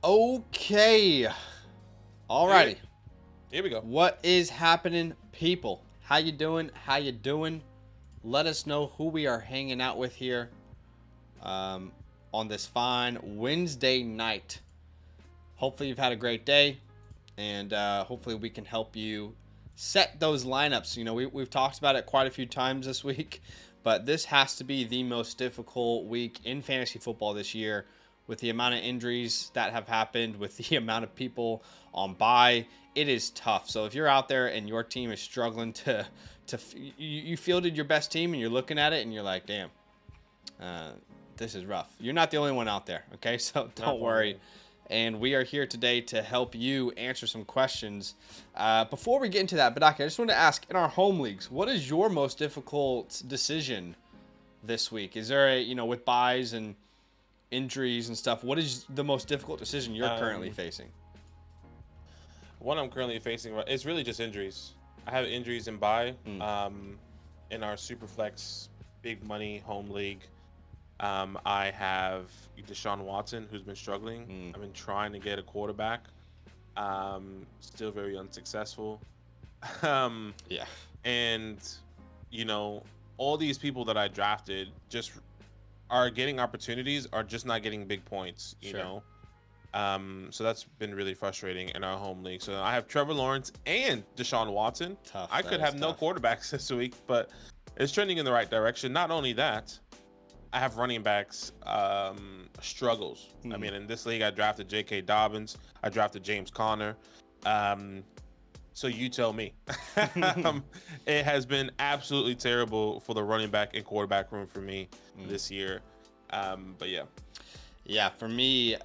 Okay. Alrighty. Here we go. What is happening, people? How you doing? How you doing? Let us know who we are hanging out with here on this fine Wednesday night. Hopefully you've had a great day, and hopefully we can help you set those lineups. You know, we've talked about it quite a few times this week, but this has to be the most difficult week in fantasy football this year with the amount of injuries that have happened, with the amount of people on bye. It is tough. So if you're out there and your team is struggling you fielded your best team and you're looking at it and you're like, damn, this is rough. You're not the only one out there, okay? So don't worry. And we are here today to help you answer some questions. Before we get into that, Badaki, I just want to ask, in our home leagues, what is your most difficult decision this week? Is there with buys and injuries and stuff, what is the most difficult decision you're currently facing? What I'm currently facing, it's really just injuries. I have injuries in buy. In our Superflex big money home league, I have Deshaun Watson, who's been struggling. I've been trying to get a quarterback, still very unsuccessful. Yeah. And all these people that I drafted just are getting opportunities, are just not getting big points. You know. So that's been really frustrating in our home league. So I have Trevor Lawrence and Deshaun Watson. Tough. I could have no quarterbacks this week, but it's trending in the right direction. Not only that, I have running backs struggles. I mean, in this league, I drafted J.K. Dobbins. I drafted James Conner. So you tell me. It has been absolutely terrible for the running back and quarterback room for me this year. But yeah. Yeah, for me,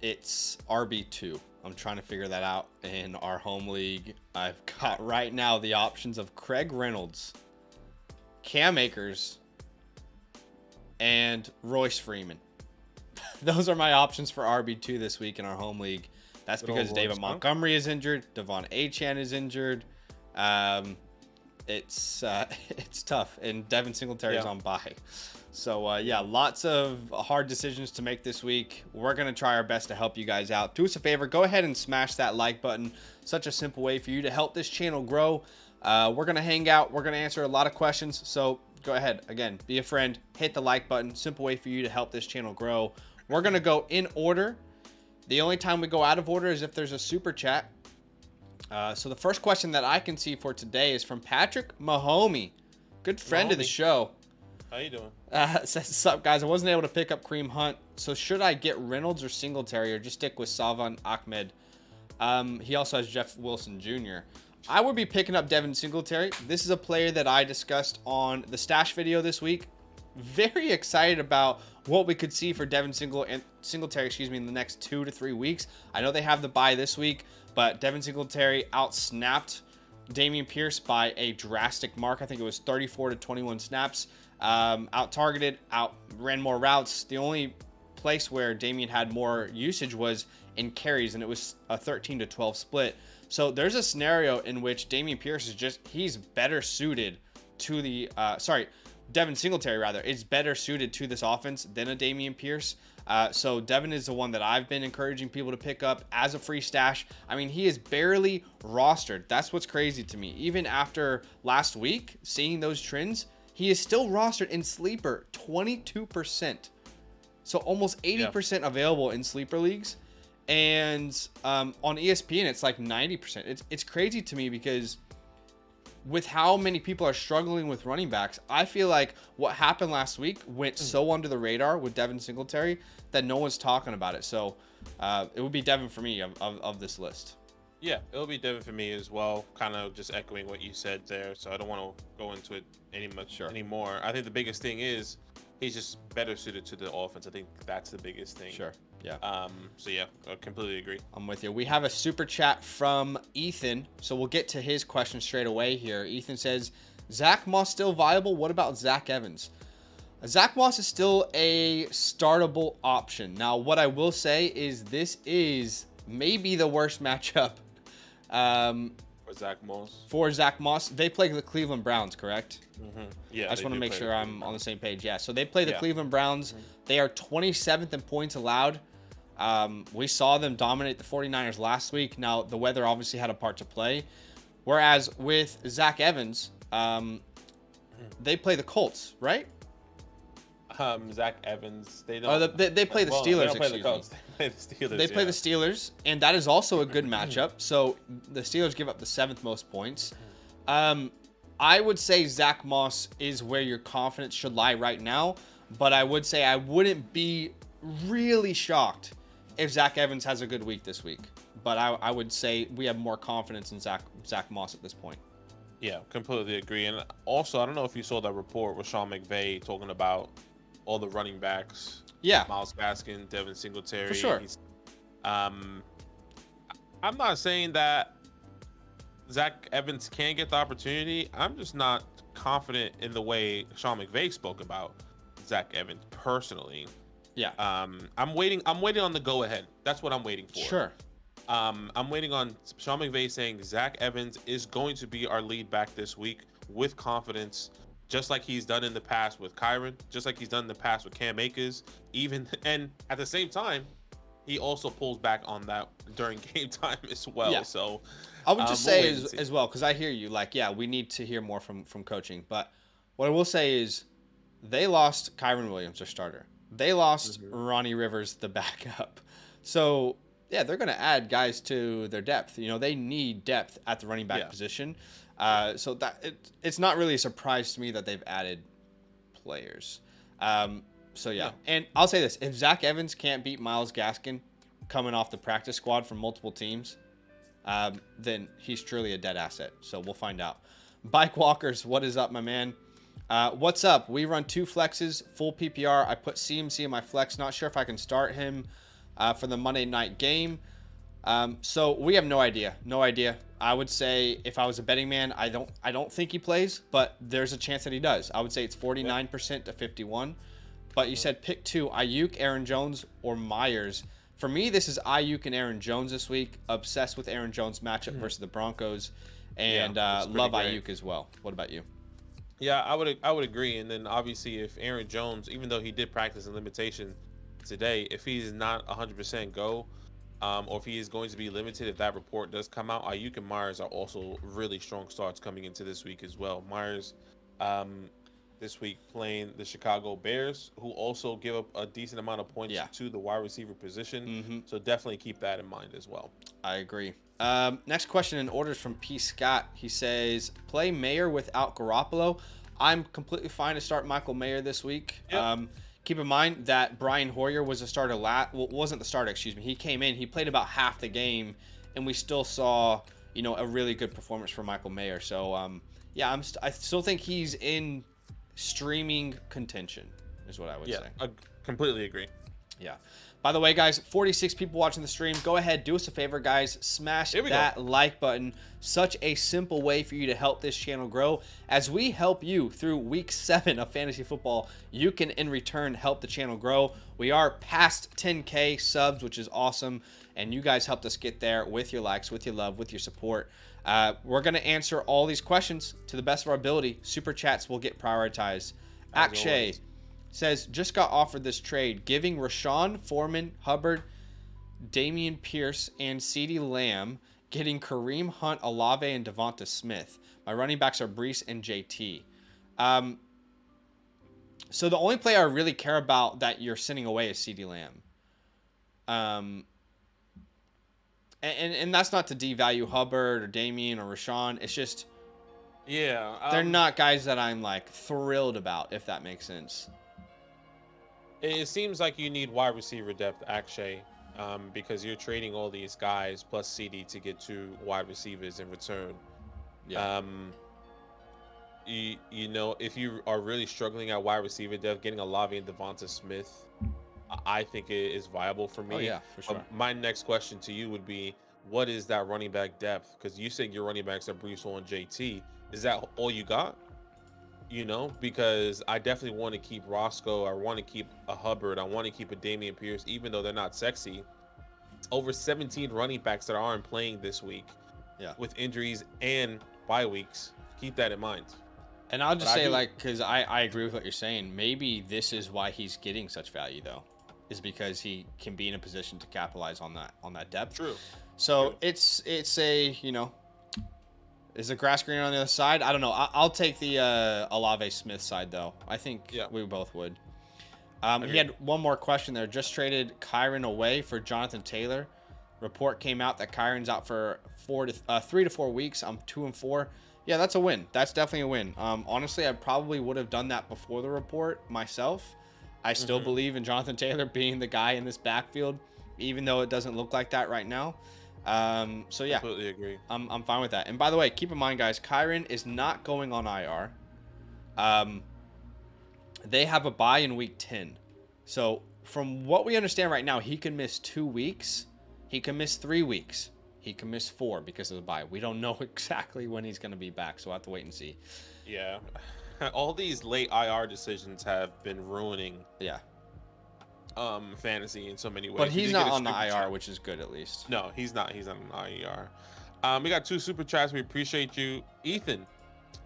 it's RB2. I'm trying to figure that out in our home league. I've got right now the options of Craig Reynolds, Cam Akers, and Royce Freeman. Those are my options for RB2 this week in our home league. That's because David Montgomery is injured. Devon Achane is injured. It's tough. And Devin Singletary is on bye. So, lots of hard decisions to make this week. We're going to try our best to help you guys out. Do us a favor. Go ahead and smash that like button. Such a simple way for you to help this channel grow. We're going to hang out. We're going to answer a lot of questions. So, go ahead. Again, be a friend. Hit the like button. Simple way for you to help this channel grow. We're going to go in order. The only time we go out of order is if there's a super chat. So, the first question that I can see for today is from Patrick Mahomey. Good friend of the show. How you doing? Says, what's up, guys? I wasn't able to pick up Kareem Hunt, so should I get Reynolds or Singletary or just stick with Salvon Ahmed? He also has Jeff Wilson Jr. I would be picking up Devin Singletary. This is a player that I discussed on the stash video this week. Very excited about what we could see for Devin Singletary, in the next 2 to 3 weeks. I know they have the bye this week, but Devin Singletary outsnapped Dameon Pierce by a drastic mark. I think it was 34 to 21 snaps. Out-targeted, ran more routes. The only place where Dameon had more usage was in carries, and it was a 13 to 12 split. So there's a scenario in which Dameon Pierce he's better suited to the, Devin Singletary, rather, is better suited to this offense than a Dameon Pierce. So Devin is the one that I've been encouraging people to pick up as a free stash. I mean, he is barely rostered. That's what's crazy to me. Even after last week, seeing those trends, he is still rostered in Sleeper, 22%. So almost 80% available in Sleeper leagues. And on ESPN, it's like 90%. It's crazy to me because with how many people are struggling with running backs, I feel like what happened last week went so under the radar with Devin Singletary that no one's talking about it. So it would be Devin for me of this list. Yeah, it'll be Devin for me as well. Kind of just echoing what you said there. So I don't want to go into it anymore. I think the biggest thing is he's just better suited to the offense. I think that's the biggest thing. Sure. Yeah. So yeah, I completely agree. I'm with you. We have a super chat from Ethan, so we'll get to his question straight away here. Ethan says, Zach Moss still viable? What about Zach Evans? Zach Moss is still a startable option. Now, what I will say is this is maybe the worst matchup for Zach Moss. They play the Cleveland Browns, correct? Mm-hmm. Yeah. I just want to make sure I'm on the same page. Yeah. So they play the Cleveland Browns. Mm-hmm. They are 27th in points allowed. We saw them dominate the 49ers last week. Now, the weather obviously had a part to play. Whereas with Zach Evans, they play the Colts, right? Zach Evans. They play the Steelers. They don't play the excuse Colts. me. They play the Steelers. They play the Steelers, and that is also a good matchup. So the Steelers give up the 7th most points. I would say Zach Moss is where your confidence should lie right now, but I would say I wouldn't be really shocked if Zach Evans has a good week this week. But I would say we have more confidence in Zach Moss at this point. Yeah, completely agree. And also, I don't know if you saw that report with Sean McVay talking about all the running backs. Yeah. Myles Gaskin, Devin Singletary. For sure. I'm not saying that Zach Evans can get the opportunity. I'm just not confident in the way Sean McVay spoke about Zach Evans personally. Yeah. I'm waiting on the go ahead. That's what I'm waiting for. Sure. I'm waiting on Sean McVay saying Zach Evans is going to be our lead back this week with confidence, just like he's done in the past with Kyron, just like he's done in the past with Cam Akers. And at the same time, he also pulls back on that during game time as well. Yeah. So I would just say as well, because I hear you, like, yeah, we need to hear more from coaching. But what I will say is they lost Kyron Williams, their starter. They lost Ronnie Rivers, the backup. So yeah, they're going to add guys to their depth. You know, they need depth at the running back position. So that it's not really a surprise to me that they've added players. So yeah, and I'll say this: if Zach Evans can't beat Myles Gaskin coming off the practice squad from multiple teams, then he's truly a dead asset. So we'll find out. Bike Walkers, what is up, my man? What's up? We run 2 flexes, full PPR. I put CMC in my flex. Not sure if I can start him for the Monday night game. So we have no idea. I would say if I was a betting man, I don't think he plays, but there's a chance that he does. I would say it's 49% to 51. But you said pick 2, Ayuk, Aaron Jones, or Myers. For me, this is Ayuk and Aaron Jones this week. Obsessed with Aaron Jones matchup versus the Broncos, and love Ayuk as well. What about you? Yeah, I would agree. And then obviously, if Aaron Jones, even though he did practice in limitation today, if he's not 100% go, or if he is going to be limited, if that report does come out, Ayuk and Myers are also really strong starts coming into this week as well. Myers, this week playing the Chicago Bears, who also give up a decent amount of points to the wide receiver position. So definitely keep that in mind as well. I agree. Next question in order is from P. Scott. He says, play Mayer without Garoppolo. I'm completely fine to start Michael Mayer this week. Yep. Keep in mind that Brian Hoyer was a starter wasn't the starter, excuse me. He came in, he played about half the game, and we still saw, a really good performance from Michael Mayer. So, I still think he's in streaming contention, is what I would say. I completely agree. Yeah. By the way, guys, 46 people watching the stream. Go ahead, do us a favor, guys. Smash that like button. Such a simple way for you to help this channel grow. As we help you through week 7 of fantasy football, you can, in return, help the channel grow. We are past 10K subs, which is awesome. And you guys helped us get there with your likes, with your love, with your support. We're going to answer all these questions to the best of our ability. Super chats will get prioritized. Akshay says, just got offered this trade, giving Rashawn, Foreman, Hubbard, Damian Pierce, and CeeDee Lamb, getting Kareem Hunt, Olave, and Devonta Smith. My running backs are Breece and JT. So the only player I really care about that you're sending away is CeeDee Lamb. And that's not to devalue Hubbard or Damian or Rashawn. It's just, they're not guys that I'm like thrilled about, if that makes sense. It seems like you need wide receiver depth, Akshay, because you're trading all these guys plus CD to get 2 wide receivers in return. Yeah. If you are really struggling at wide receiver depth, getting Olave and Devonta Smith, I think it is viable for me. Oh, yeah, for sure. My next question to you would be, what is that running back depth? Because you said your running backs are Breece Hall and JT. Is that all you got? Because I definitely want to keep Roscoe. I want to keep a Hubbard. I want to keep a Damian Pierce, even though they're not sexy. Over 17 running backs that aren't playing this week with injuries and bye weeks. Keep that in mind. And I'll just say, because I agree with what you're saying. Maybe this is why he's getting such value, though. is because he can be in a position to capitalize on that depth. True. So True. it's a, is the grass green on the other side? I don't know. I'll take the Olave Smith side though. I think we both would. He had one more question there. Just traded Kyren away for Jonathan Taylor. Report came out that Kyren's out for 3 to 4 weeks. I'm 2-4. Yeah, that's a win. That's definitely a win. Honestly, I probably would have done that before the report myself. I still believe in Jonathan Taylor being the guy in this backfield, even though it doesn't look like that right now. So yeah, Completely agree. I'm fine with that. And by the way, keep in mind, guys, Kyren is not going on IR. They have a bye in week 10. So from what we understand right now, he can miss 2 weeks. He can miss 3 weeks. He can miss 4 because of the bye. We don't know exactly when he's going to be back, so we'll have to wait and see. Yeah. All these late IR decisions have been ruining fantasy in so many ways. But he's not on the IR, which is good at least. No, he's not. He's on the IR. We got 2 super chats. We appreciate you. Ethan,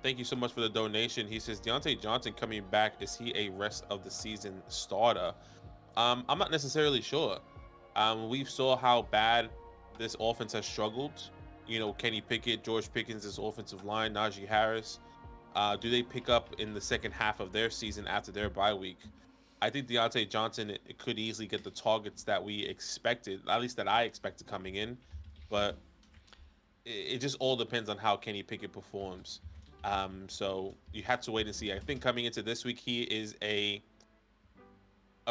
thank you so much for the donation. He says, Deontay Johnson coming back, is he a rest of the season starter? I'm not necessarily sure. We saw how bad this offense has struggled. Kenny Pickett, George Pickens, this offensive line, Najee Harris. Do they pick up in the second half of their season after their bye week? I think Deontay Johnson it could easily get the targets that we expected, at least that I expected coming in. But it just all depends on how Kenny Pickett performs. So you have to wait and see. I think coming into this week, he is a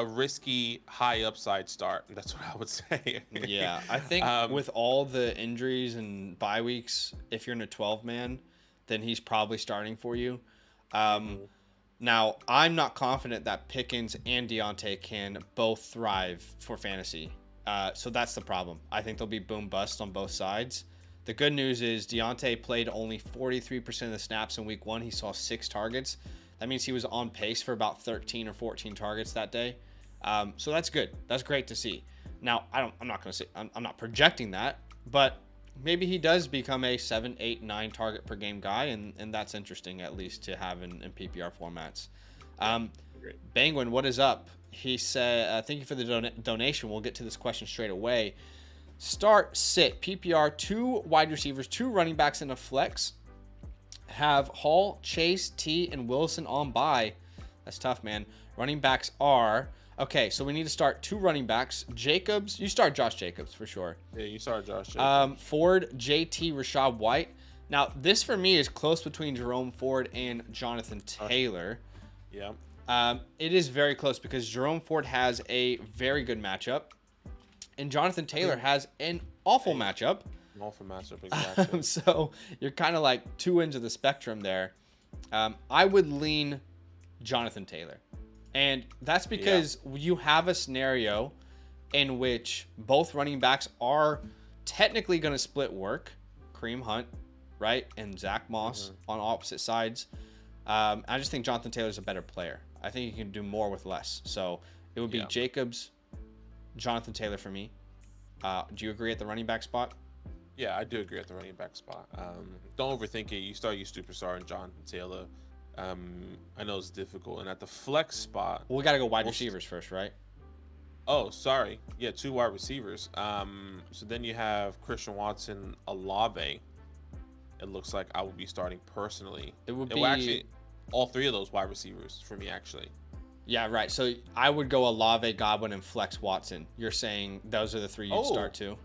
risky high upside start. That's what I would say. Yeah, I think with all the injuries and bye weeks, if you're in a 12-man, then he's probably starting for you. Now, I'm not confident that Pickens and Deontay can both thrive for fantasy. So that's the problem. I think they'll be boom bust on both sides. The good news is Deontay played only 43% of the snaps in week 1. He saw 6 targets. That means he was on pace for about 13 or 14 targets that day. So that's good. That's great to see. Now, I'm not going to say, I'm not projecting that, but maybe he does become a 7, 8, 9 target per game guy, and that's interesting at least to have in PPR formats. Bangwin, what is up? He said, thank you for the donation. We'll get to this question straight away. Start, sit, PPR, 2 wide receivers, 2 running backs in a flex. Have Hall, Chase, T, and Wilson on bye. That's tough, man. Running backs are... Okay, so we need to start 2 running backs. Jacobs, you start Josh Jacobs for sure. Yeah, you start Josh Jacobs. Ford, JT, Rashad White. Now, this for me is close between Jerome Ford and Jonathan Taylor. Yeah. It is very close because Jerome Ford has a very good matchup, and Jonathan Taylor has an awful matchup. An awful matchup, exactly. So you're kind of like 2 ends of the spectrum there. I would lean Jonathan Taylor. And that's because you have a scenario in which both running backs are technically going to split work. Kareem Hunt, right? And Zach Moss on opposite sides. I just think Jonathan Taylor's a better player. I think he can do more with less. So it would be Jacobs, Jonathan Taylor for me. Do you agree at the running back spot? Yeah, I do agree at the running back spot. Don't overthink it. You start your superstar in Jonathan Taylor. I know it's difficult. And at the flex spot... Well, we got to go wide receivers first, right? Oh, sorry. Yeah, 2 wide receivers. So then you have Christian Watson, Olave. It looks like I would be starting personally. It would be... actually, all 3 of those wide receivers for me, actually. Yeah, right. So I would go Olave, Godwin, and flex Watson. You're saying those are the 3 you'd start too?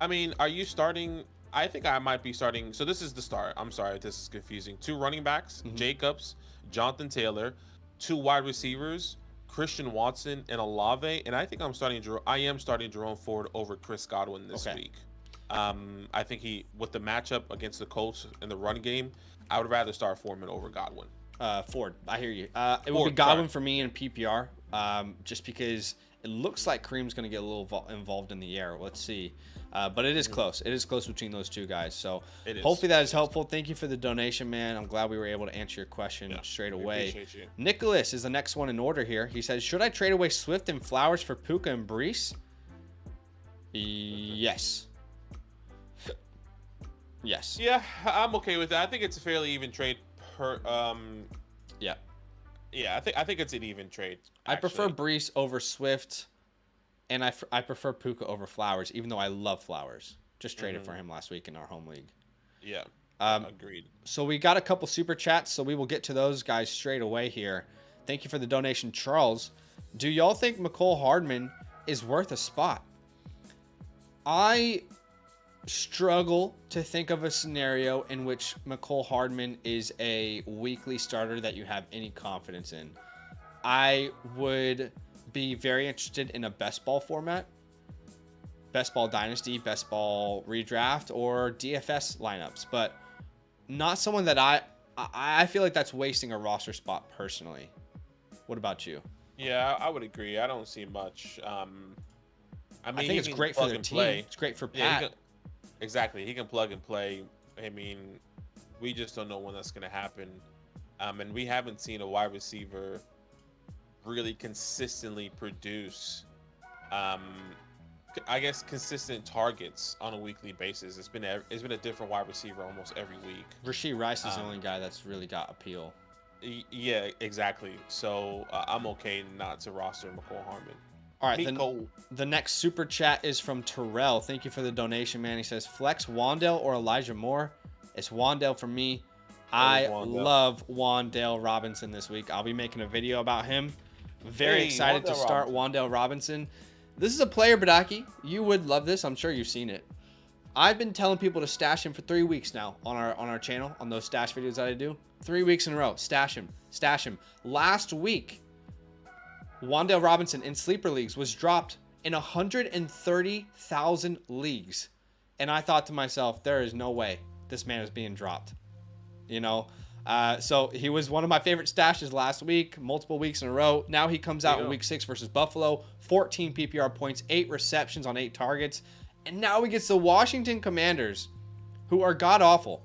I mean, are you starting... I think I might be starting. So this is the start. I'm sorry if this is confusing. 2 running backs, Jacobs, Jonathan Taylor, 2 wide receivers, Christian Watson, and Olave. And I think I am starting Jerome Ford over Chris Godwin this week. I think with the matchup against the Colts in the run game, I would rather start Foreman over Godwin. Ford, I hear you. It would be Godwin for me in PPR, just because it looks like Kareem's going to get a little involved in the air. Let's see. But it is close. It is close between those 2 guys. So hopefully that is helpful. Thank you for the donation, man. I'm glad we were able to answer your question straight away. Nicholas is the next one in order here. He says, should I trade away Swift and Flowers for Puka and Brees? Yes. Yes. Yeah, I'm okay with that. I think it's a fairly even trade. Yeah, I think it's an even trade. I prefer Brees over Swift. and I prefer Puka over Flowers, even though I love Flowers. Just traded for him last week in our home league. Yeah. Agreed. So we got a couple super chats, so we will get to those guys straight away here. Thank you for the donation, Charles. Do y'all think McCole Hardman is worth a spot? I struggle to think of a scenario in which McCole Hardman is a weekly starter that you have any confidence in. I would be very interested in a best ball format, best ball dynasty, best ball redraft, or DFS lineups, but not someone that I feel like that's wasting a roster spot personally. What about you? Yeah, I would agree. I don't see much. I think it's great for their team. It's great for Pat. Exactly. He can plug and play. I mean, we just don't know when that's going to happen. And we haven't seen a wide receiver really consistently produce, I guess, consistent targets on a weekly basis. It's been a different wide receiver almost every week. Rashee Rice is the only guy that's really got appeal. Yeah, exactly. So I'm okay not to roster McCole Hardman. All right, the next super chat is from Terrell. Thank you for the donation, man. He says, flex Wan'Dale or Elijah Moore? It's Wan'Dale for me. I love Wan'Dale Robinson this week. I'll be making a video about him. Very excited to start Wan'Dale Robinson. This is a player, Badaki. You would love this. I'm sure you've seen it. I've been telling people to stash him for 3 weeks now on our channel, on those stash videos that I do. 3 weeks in a row. Stash him. Stash him. Last week, Wan'Dale Robinson in sleeper leagues was dropped in 130,000 leagues. And I thought to myself, there is no way this man is being dropped. You know? So he was one of my favorite stashes last week, multiple weeks in a row. Now he comes out in week 6 versus Buffalo, 14 PPR points, 8 receptions on 8 targets. And now he gets the Washington Commanders, who are god-awful.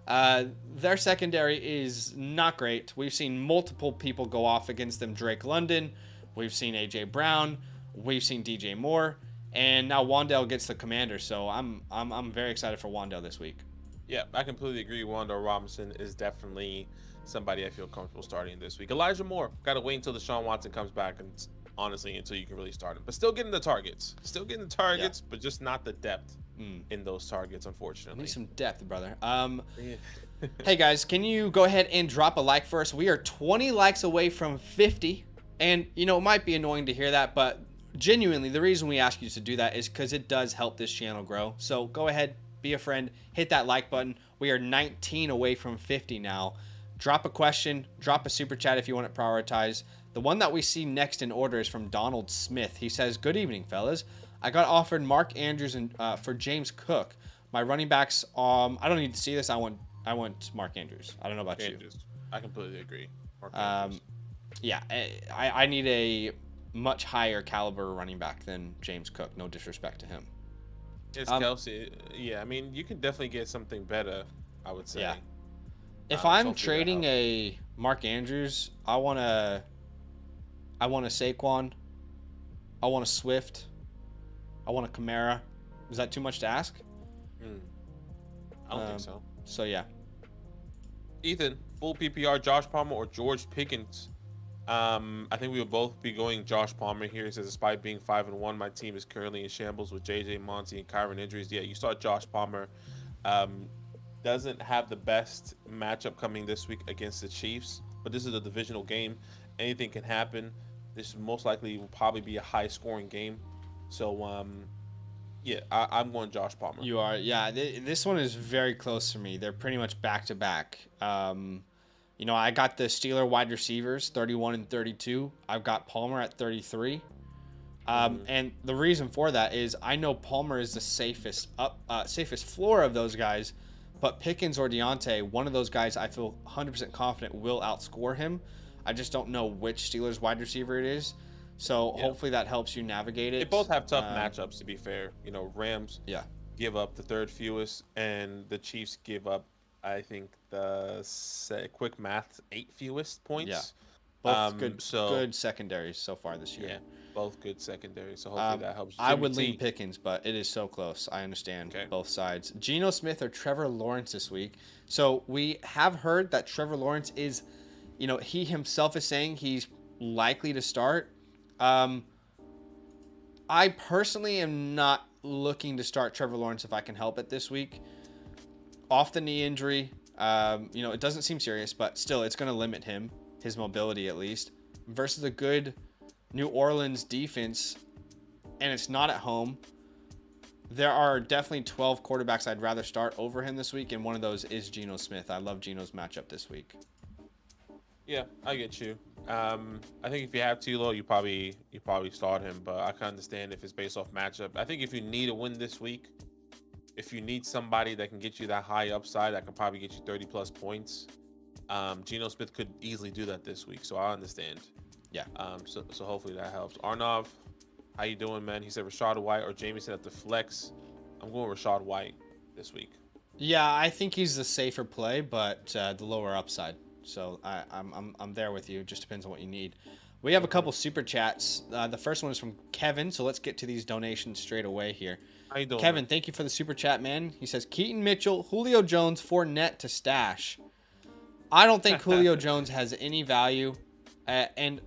Their secondary is not great. We've seen multiple people go off against them. Drake London, we've seen A.J. Brown, we've seen DJ Moore, and now Wan'Dale gets the Commanders. So I'm very excited for Wan'Dale this week. Yeah, I completely agree. Wan'Dale Robinson is definitely somebody I feel comfortable starting this week. Elijah Moore, got to wait until Deshaun Watson comes back, and honestly, until you can really start him. But still getting the targets. But just not the depth in those targets, unfortunately. Need some depth, brother. Hey, guys, can you go ahead and drop a like for us? We are 20 likes away from 50. And, you know, it might be annoying to hear that, but genuinely, the reason we ask you to do that is because it does help this channel grow. So go ahead, be a friend, hit that like button. We are 19 away from 50 now. Drop a question, drop a super chat if you want it prioritized. The one that we see next in order is from Donald Smith. He says, good evening, fellas. I got offered Mark Andrews for James Cook. My running backs, I don't need to see this. I want Mark Andrews. I don't know about you. I completely agree. Mark Andrews. Yeah, I need a much higher caliber running back than James Cook. No disrespect to him. It's Kelsey. Yeah, I mean, you can definitely get something better, I would say. Yeah. If I'm trading a Mark Andrews, I want a Saquon. I want a Swift. I want a Kamara. Is that too much to ask? I don't think so. So, yeah. Ethan, full PPR, Josh Palmer or George Pickens? I think we will both be going Josh Palmer here. He says, despite being 5-1, my team is currently in shambles with JJ, Monty, and Kyron injuries. Yeah, you saw Josh Palmer doesn't have the best matchup coming this week against the Chiefs, but this is a divisional game. Anything can happen. This most likely will probably be a high-scoring game. So, yeah, I'm going Josh Palmer. You are, yeah. This one is very close for me. They're pretty much back-to-back. You know, I got the Steeler wide receivers, 31 and 32. I've got Palmer at 33. And the reason for that is I know Palmer is the safest floor of those guys, but Pickens or Deontay, one of those guys I feel 100% confident will outscore him. I just don't know which Steelers wide receiver it is. So hopefully that helps you navigate it. They both have tough matchups, to be fair. You know, Rams give up the third fewest, and the Chiefs give up, I think, quick math, 8 fewest points. Yeah. Both good secondaries so far this year. Yeah, both good secondaries. So hopefully that helps. I would lean Pickens, but it is so close. I understand both sides. Geno Smith or Trevor Lawrence this week. So we have heard that Trevor Lawrence is, you know, he himself is saying he's likely to start. I I personally am not looking to start Trevor Lawrence if I can help it this week. Off the knee injury, it doesn't seem serious, but still, it's going to limit his mobility at least, versus a good New Orleans defense, and it's not at home. There are definitely 12 quarterbacks I'd rather start over him this week, and one of those is Geno Smith. I love Geno's matchup this week. Yeah, I get you. I think if you have T-Law, you probably start him, but I can understand if it's based off matchup. I think if you need a win this week, if you need somebody that can get you that high upside, that can probably get you 30+ points, Geno Smith could easily do that this week, so I understand. Yeah. So hopefully that helps. Arnav, how you doing, man? He said Rachaad White or Jameson at the flex. I'm going Rachaad White this week. Yeah, I think he's the safer play, but the lower upside. So I'm there with you. It just depends on what you need. We have a couple super chats. The first one is from Kevin, so let's get to these donations straight away here. How you doing, Kevin, man? thank you for the super chat, man. He says Keaton Mitchell, Julio Jones, Fournette to stash. I don't think Julio Jones has any value, and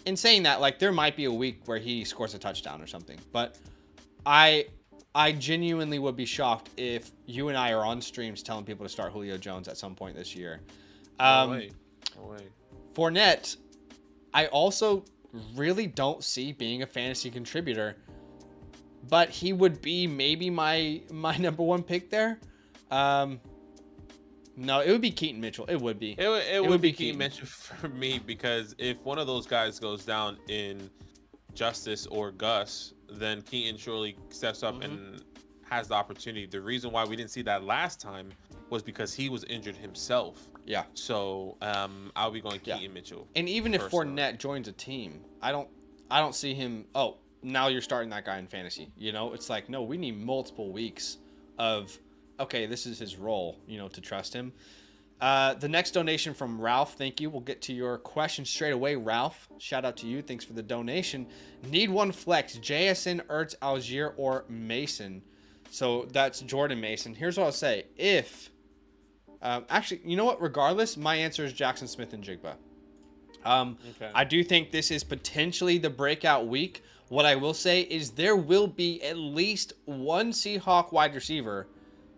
in saying that, like, there might be a week where he scores a touchdown or something, but I genuinely would be shocked if you and I are on streams telling people to start Julio Jones at some point this year. No way. Fournette, I also really don't see being a fantasy contributor, but he would be maybe my number one pick there. No, it would be Keaton Mitchell. It would be. It would be Keaton Mitchell for me, because if one of those guys goes down in Justice or Gus, then Keaton surely steps up and has the opportunity. The reason why we didn't see that last time was because he was injured himself. Yeah. So I'll be going Keaton Mitchell. And even if Fournette joins a team, I don't see him. Oh, now you're starting that guy in fantasy. It's like, no, we need multiple weeks of, okay, this is his role, to trust him. The next donation from Ralph. Thank you. We'll get to your question straight away, Ralph. Shout out to you. Thanks for the donation. Need one flex: JSN, Ertz, Algier, or Mason. So that's Jordan Mason. Here's what I'll say. Actually, you know what? Regardless, my answer is Jackson Smith and Jigba. Okay. I do think this is potentially the breakout week. What I will say is there will be at least one Seahawk wide receiver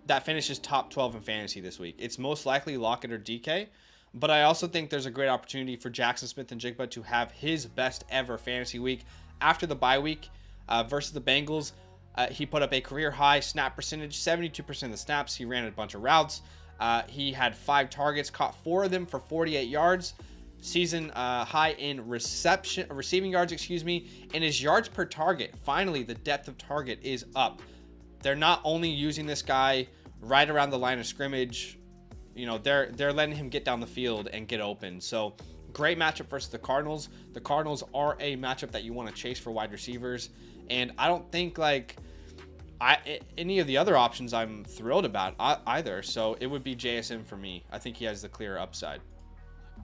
that finishes top 12 in fantasy this week. It's most likely Lockett or DK, but I also think there's a great opportunity for Jackson Smith and Jigba to have his best ever fantasy week after the bye week versus the Bengals. He put up a career high snap percentage, 72% of the snaps. He ran a bunch of routes. He had 5 targets, caught 4 of them for 48 yards. Season high in receiving yards, and his yards per target. Finally, the depth of target is up. They're not only using this guy right around the line of scrimmage, they're letting him get down the field and get open. So great matchup versus the Cardinals. The Cardinals are a matchup that you want to chase for wide receivers, and I don't think any of the other options I'm thrilled about either. So it would be JSN for me. I think he has the clear upside.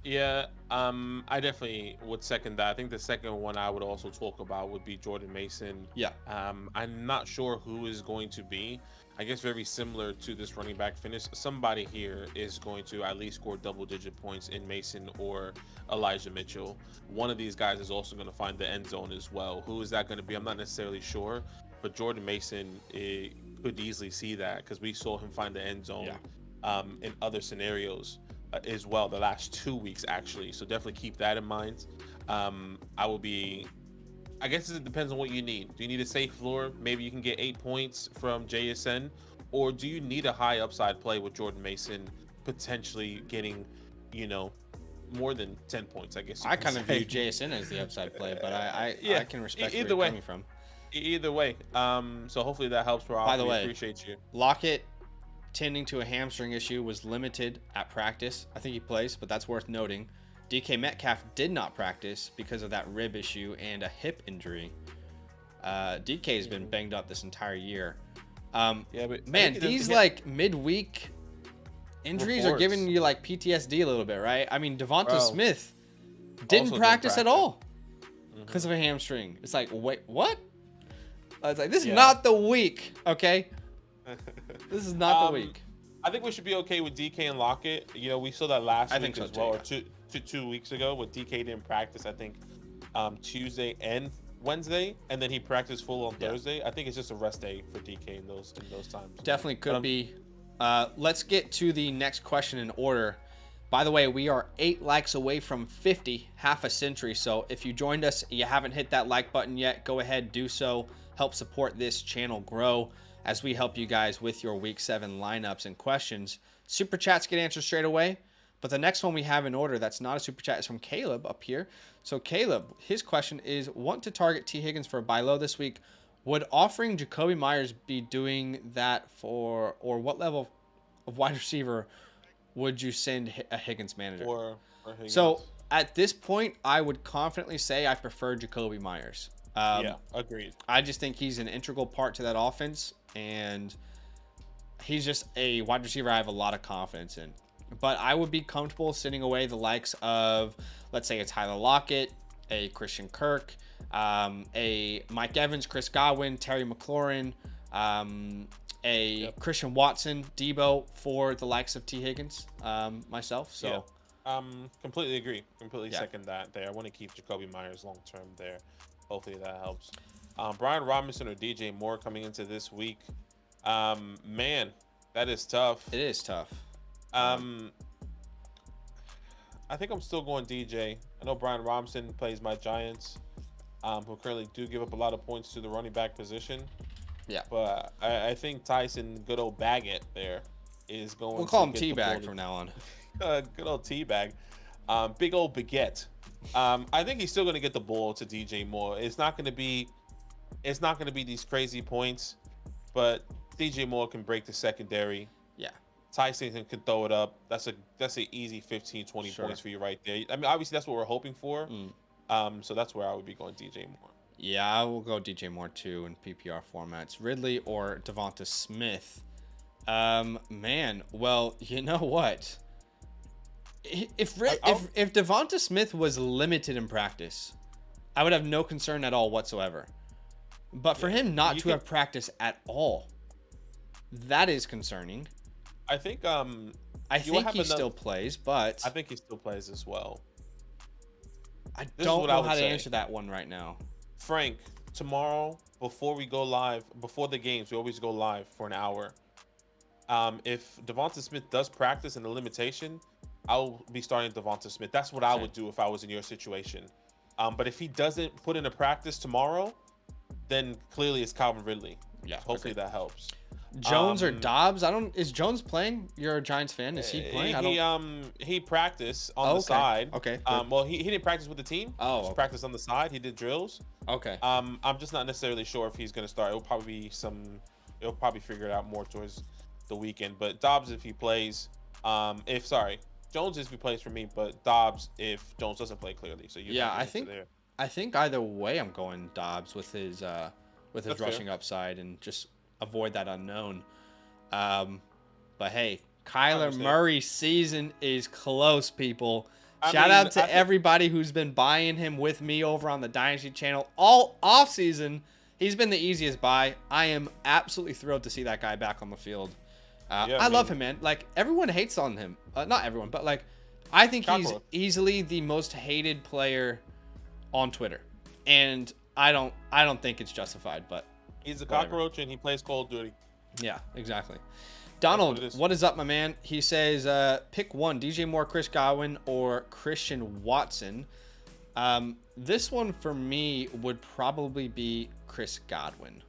Yeah, I definitely would second that. I think the second one I would also talk about would be Jordan Mason. Yeah. I'm not sure who is going to be. I guess very similar to this running back finish. Somebody here is going to at least score double-digit points in Mason or Elijah Mitchell. One of these guys is also going to find the end zone as well. Who is that going to be? I'm not necessarily sure, but Jordan Mason could easily see that because we saw him find the end zone in other scenarios as well the last 2 weeks actually. So definitely keep that in mind. I guess it depends on what you need. Do you need a safe floor? Maybe you can get 8 points from JSN, or do you need a high upside play with Jordan Mason potentially getting, more than 10 points? I guess I kind of view JSN as the upside play, but I can respect where you're coming from. Either way. So hopefully that helps. By the way, appreciate you. Lockett, tending to a hamstring issue, was limited at practice. I think he plays, but that's worth noting. DK Metcalf did not practice because of that rib issue and a hip injury. DK has been banged up this entire year. But man, these midweek injuries are giving you PTSD a little bit, right? I mean, Devonta Smith didn't practice at all because of a hamstring. It's like, wait, what? It's like, this is not the week, okay? This is not the week. I think we should be okay with DK and Lockett. We saw that last week as well, or two weeks ago, when DK didn't practice. I think Tuesday and Wednesday, and then he practiced full on Yeah. Thursday. I think it's just a rest day for DK in those times. Definitely could But, be. Let's get to the next question in order. By the way, we are 8 likes away from 50, half a century. So if you joined us, you haven't hit that like button yet, go ahead, do so. Help support this channel grow as we help you guys with your week 7 lineups and questions. Super chats get answered straight away. But the next one we have in order that's not a super chat is from Caleb up here. So Caleb, his question is, want to target T. Higgins for a buy low this week. Would offering Jacoby Myers be doing that for, or what level of wide receiver would you send a Higgins manager? or Higgins. So at this point, I would confidently say I prefer Jacoby Myers. Yeah, agreed. I just think he's an integral part to that offense, and he's just a wide receiver I have a lot of confidence in. But I would be comfortable sending away the likes of, let's say, a Tyler Lockett, a Christian Kirk, a Mike Evans, Chris Godwin, Terry McLaurin, Christian Watson, Debo for the likes of T. Higgins, myself. So, completely agree. Completely Yeah. second that there. I want to keep Jacoby Myers long term there. Hopefully that helps. Brian Robinson or DJ Moore coming into this week. Man, that is tough. it is tough. I think I'm still going DJ. I know Brian Robinson plays my Giants, who currently do give up a lot of points to the running back position. Yeah. But I think Tyson, good old Baggett there, is going We'll call him to get the Teabag ball from now on. good old Teabag. Big old baguette. I think he's still going to get the ball to DJ Moore. It's not going to be these crazy points, but DJ Moore can break the secondary. Yeah. Tyson can throw it up. That's an easy 15, 20 Sure. points for you right there. I mean, obviously that's what we're hoping for. So that's where I would be going DJ Moore. Yeah, I will go DJ Moore too in PPR formats. Ridley or Devonta Smith. Man, well, you know what? If Devonta Smith was limited in practice, I would have no concern at all whatsoever. But for him not to have practice at all, that is concerning. I think I think he still plays, but I think he still plays as well. I This is don't what know I would how to say. answer that one right now. Frank, tomorrow before we go live, before the games, we always go live for an hour. If Devonta Smith does practice in the limitation, I'll be starting Devonta Smith. That's what I would do if I was in your situation. But if he doesn't put into practice tomorrow, then clearly it's Calvin Ridley. Yeah, Hopefully that helps. Jones or Dobbs? Is Jones playing? You're a Giants fan. Is he playing? He practiced on the side. Okay. Well, he didn't practice with the team. Oh, Just okay. practiced on the side. He did drills. Okay. I'm just not necessarily sure if he's going to start. It'll probably figure it out more towards the weekend. But Dobbs, if he plays, Jones if he plays for me, but Dobbs if Jones doesn't play clearly. So I think either way I'm going Dobbs with his That's rushing fair. upside and just avoid that unknown. But hey, Kyler understand. Murray's season is close, people. I Shout mean, out to I think- everybody who's been buying him with me over on the Dynasty channel all off season. He's been the easiest buy. I am absolutely thrilled to see that guy back on the field. I love him, man. Like, everyone hates on him. Not everyone, but like, I think he's Cockroach. easily the most hated player on Twitter, and I don't think it's justified. But He's a Whatever. cockroach and he plays Call of Duty. yeah, exactly. Donald, what it is. what is up, my man? He says, pick one: DJ Moore, Chris Godwin, or Christian Watson. This one for me would probably be Chris Godwin.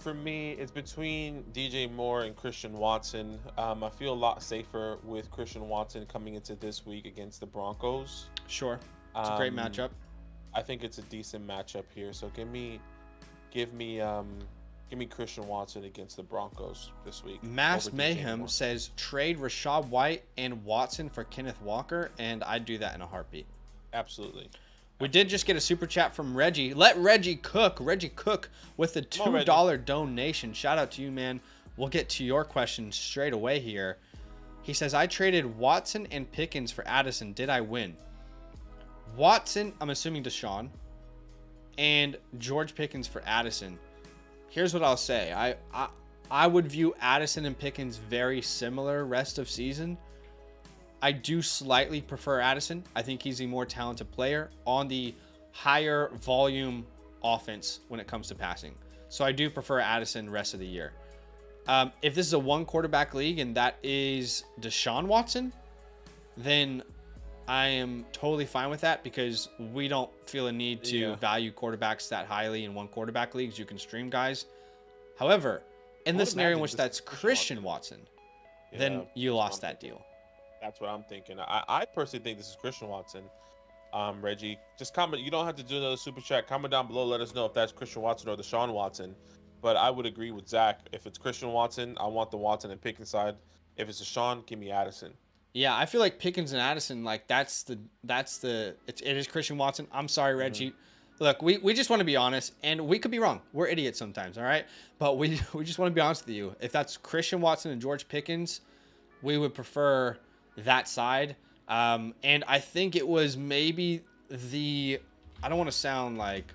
For me, it's between DJ Moore and Christian Watson. I feel a lot safer with Christian Watson coming into this week against the Broncos. Sure, it's a great Um, matchup. I think it's a decent matchup here. So give me Christian Watson against the Broncos this week. Mass over DJ Mayhem Moore. says trade Rashad White and Watson for Kenneth Walker, and I'd do that in a heartbeat. Absolutely. We did just get a super chat from Reggie. Let Reggie cook. Reggie Cook with the Come on, $2 donation. Shout out to you, man. We'll get to your question straight away here. He says, I traded Watson and Pickens for Addison. Did I win? Watson, I'm assuming Deshaun, and George Pickens for Addison. Here's what I'll say. I would view Addison and Pickens very similar rest of season. I do slightly prefer Addison. I think he's a more talented player on the higher volume offense when it comes to passing. So I do prefer Addison rest of the year. If this is a one quarterback league and that is Deshaun Watson, then I am totally fine with that because we don't feel a need to value quarterbacks that highly in one quarterback leagues. You can stream guys. However, in this scenario in which that's Christian Watson, then you lost that deal. That's what I'm thinking. I personally think this is Christian Watson. Reggie, just comment. You don't have to do another super chat. Comment down below. Let us know if that's Christian Watson or Deshaun Watson. But I would agree with Zach. If it's Christian Watson, I want the Watson and Pickens side. If it's Deshaun, give me Addison. Yeah, I feel like Pickens and Addison, like it is Christian Watson. I'm sorry, Reggie. Look, we just want to be honest, and we could be wrong. We're idiots sometimes, all right? But we just want to be honest with you. If that's Christian Watson and George Pickens, we would prefer that side. And I think it was maybe I don't want to sound like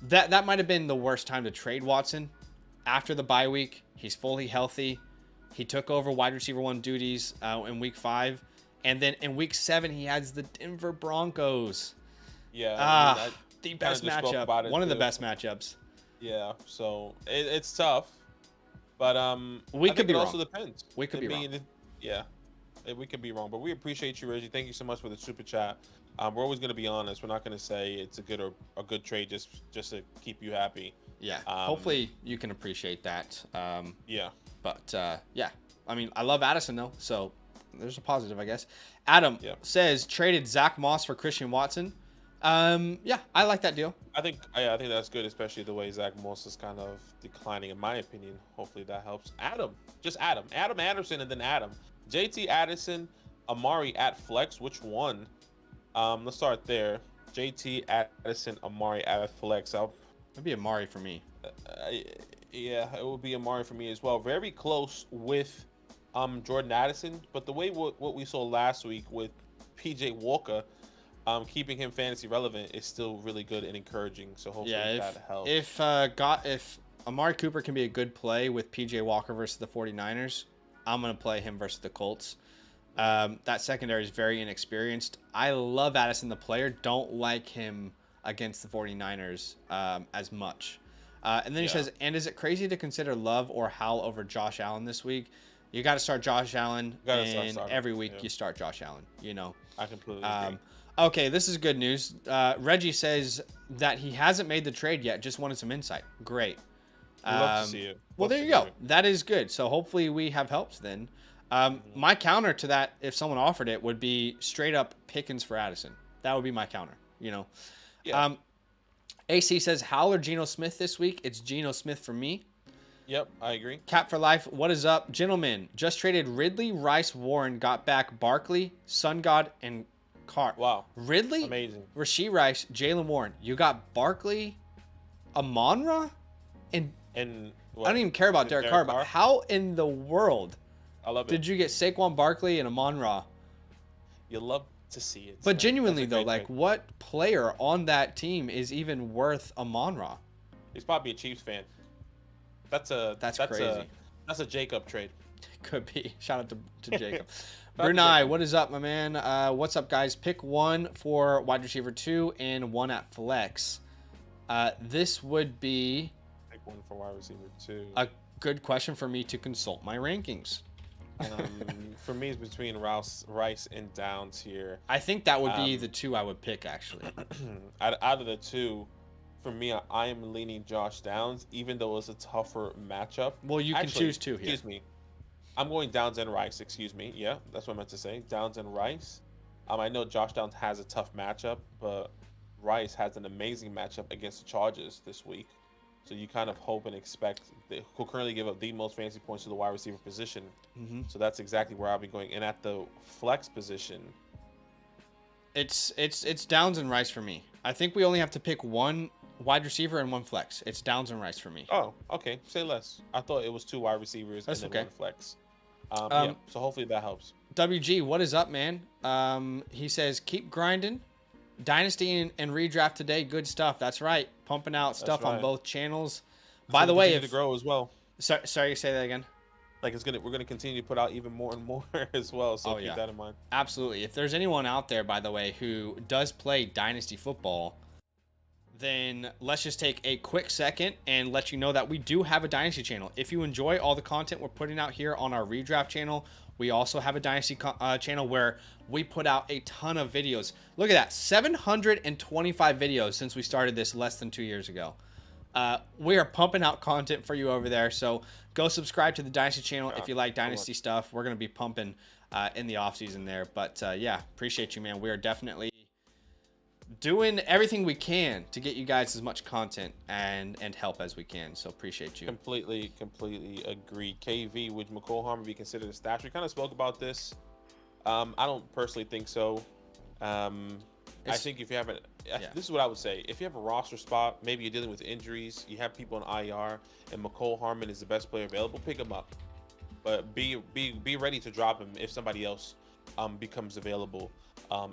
that might have been the worst time to trade Watson. After the bye week, he's fully healthy. He took over wide receiver 1 duties in week 5. And then in week 7, he has the Denver Broncos. Yeah. The best matchup. One of the best matchups. Yeah. So it's tough. But we could be wrong. It also depends. We could be wrong. Yeah. We could be wrong. But we appreciate you, Reggie. Thank you so much for the super chat. We're always going to be honest. We're not going to say it's a good trade just to keep you happy. Yeah. Hopefully you can appreciate that. Yeah. But yeah, I mean, I love Addison though, so there's a positive, I guess. Adam says traded Zach Moss for Christian Watson. Yeah, I like that deal. I think that's good, especially the way Zach Moss is kind of declining, in my opinion. Hopefully that helps. Adam Anderson, and then Adam. JT Addison, Amari at flex. Which one? Let's start there. JT Addison, Amari at flex. It'd be Amari for me. Yeah, it would be Amari for me as well. Very close with Jordan Addison, but the way what we saw last week with PJ Walker, keeping him fantasy relevant is still really good and encouraging. So hopefully that helps. If Amari Cooper can be a good play with PJ Walker versus the 49ers, I'm gonna play him versus the Colts. That secondary is very inexperienced. I love Addison the player. Don't like him against the 49ers as much. And then he says, and is it crazy to consider Love or Howell over Josh Allen this week? You got to start Josh Allen, and every week you start Josh Allen, you know. I completely agree. Okay, this is good news. Reggie says that he hasn't made the trade yet, just wanted some insight. Great. Love to see it. Well, there you go. That is good. So hopefully we have helped then. My counter to that, if someone offered it, would be straight up Pickens for Addison. That would be my counter, you know. Yeah. AC says, Howell or Geno Smith this week? It's Geno Smith for me. Yep, I agree. Cap for life. What is up? Gentlemen, just traded Ridley, Rice, Warren, got back Barkley, Sun God, and Carr. Wow. Ridley? Amazing. Rashee Rice, Jalen Warren. You got Barkley, Amon-Ra, and what? I don't even care about Derek Carr, but how in the world did you get Saquon Barkley and Amon-Ra? You love to see it. But genuinely though, like what player on that team is even worth Amon-Ra? He's probably a Chiefs fan. That's crazy. That's a Jacob trade. Could be. Shout out to Jacob. Brunei, what is up, my man? What's up, guys? Pick one for wide receiver 2 and one at flex. This would be pick one for wide receiver 2. A good question for me to consult my rankings. For me, it's between Rice and Downs here. I think that would be the 2 I would pick, actually. Out of the 2, for me, I am leaning Josh Downs, even though it's a tougher matchup. Well, you can choose 2 here. Excuse me. I'm going Downs and Rice, excuse me. Yeah, that's what I meant to say. Downs and Rice. I know Josh Downs has a tough matchup, but Rice has an amazing matchup against the Chargers this week. So you kind of hope and expect who currently give up the most fantasy points to the wide receiver position. Mm-hmm. So that's exactly where I'll be going. And at the flex position, it's Downs and Rice for me. I think we only have to pick one wide receiver and one flex. It's Downs and Rice for me. Oh, okay. Say less. I thought it was 2 wide receivers and then one flex. Yeah, so hopefully that helps. WG, what is up, man? He says, keep grinding. Dynasty and redraft today. Good stuff. That's right. Pumping out stuff on both channels. By the way, to grow as well. Sorry, say that again. like we're gonna continue to put out even more and more as well. So keep that in mind. Absolutely. If there's anyone out there, by the way, who does play Dynasty football, then let's just take a quick second and let you know that we do have a Dynasty channel. If you enjoy all the content we're putting out here on our redraft channel, we also have a Dynasty channel where we put out a ton of videos. Look at that, 725 videos since we started this less than 2 years ago. We are pumping out content for you over there, so go subscribe to the Dynasty channel if you like Dynasty stuff. We're going to be pumping in the offseason there. But yeah, appreciate you, man. We are definitely doing everything we can to get you guys as much content and help as we can. So appreciate you. Completely agree. KV, would McCole Harmon be considered a stash? We kind of spoke about this. I don't personally think so. I think if you have this is what I would say. If you have a roster spot, maybe you're dealing with injuries, you have people on IR, and McCole Harmon is the best player available, pick him up. But be ready to drop him if somebody else becomes available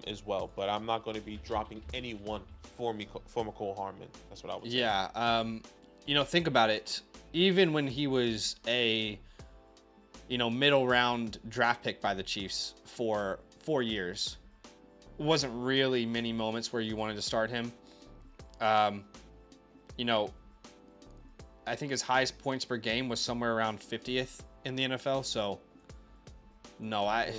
as well. But I'm not going to be dropping anyone for McCole Harmon. That's what I would say. Yeah. You know, think about it. Even when he was a, you know, middle round draft pick by the Chiefs for 4 years, wasn't really many moments where you wanted to start him. You know, I think his highest points per game was somewhere around 50th in the NFL. So, no, I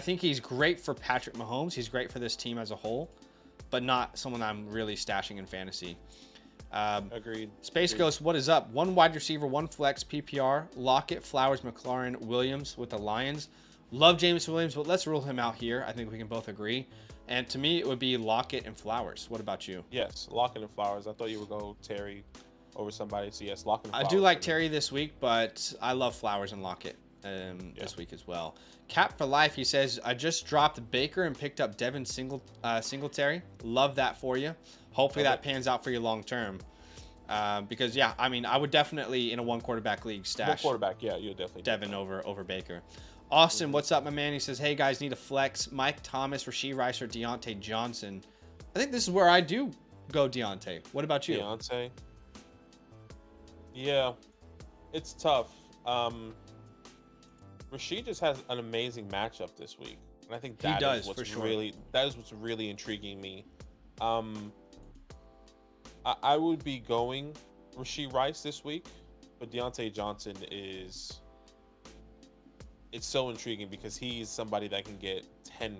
think he's great for Patrick Mahomes. He's great for this team as a whole, but not someone I'm really stashing in fantasy. Agreed. Space Ghost, what is up? 1 wide receiver, 1 flex, PPR, Lockett, Flowers, McLaurin, Williams with the Lions. Love James Williams, but let's rule him out here. I think we can both agree. And to me, it would be Lockett and Flowers. What about you? Yes, Lockett and Flowers. I thought you would go Terry over somebody. So yes, Lockett and Flowers. I do like Terry this week, but I love Flowers and Lockett this week as well. Cap for life, he says, I just dropped Baker and picked up Devin Singletary. Love that for you. Hopefully that pans out for you long term. Because, yeah, I mean, I would definitely, in a 1 quarterback league, stash one quarterback, yeah, you'll definitely Devin over Baker. Austin, what's up, my man? He says, hey, guys, need a flex. Mike Thomas, Rashee Rice, or Deontay Johnson. I think this is where I do go Deontay. What about you? Deontay? Yeah, it's tough. Rashee just has an amazing matchup this week. And I think that is what's really intriguing me. I would be going Rashee Rice this week, but Deontay Johnson is... It's so intriguing because he's somebody that can get 10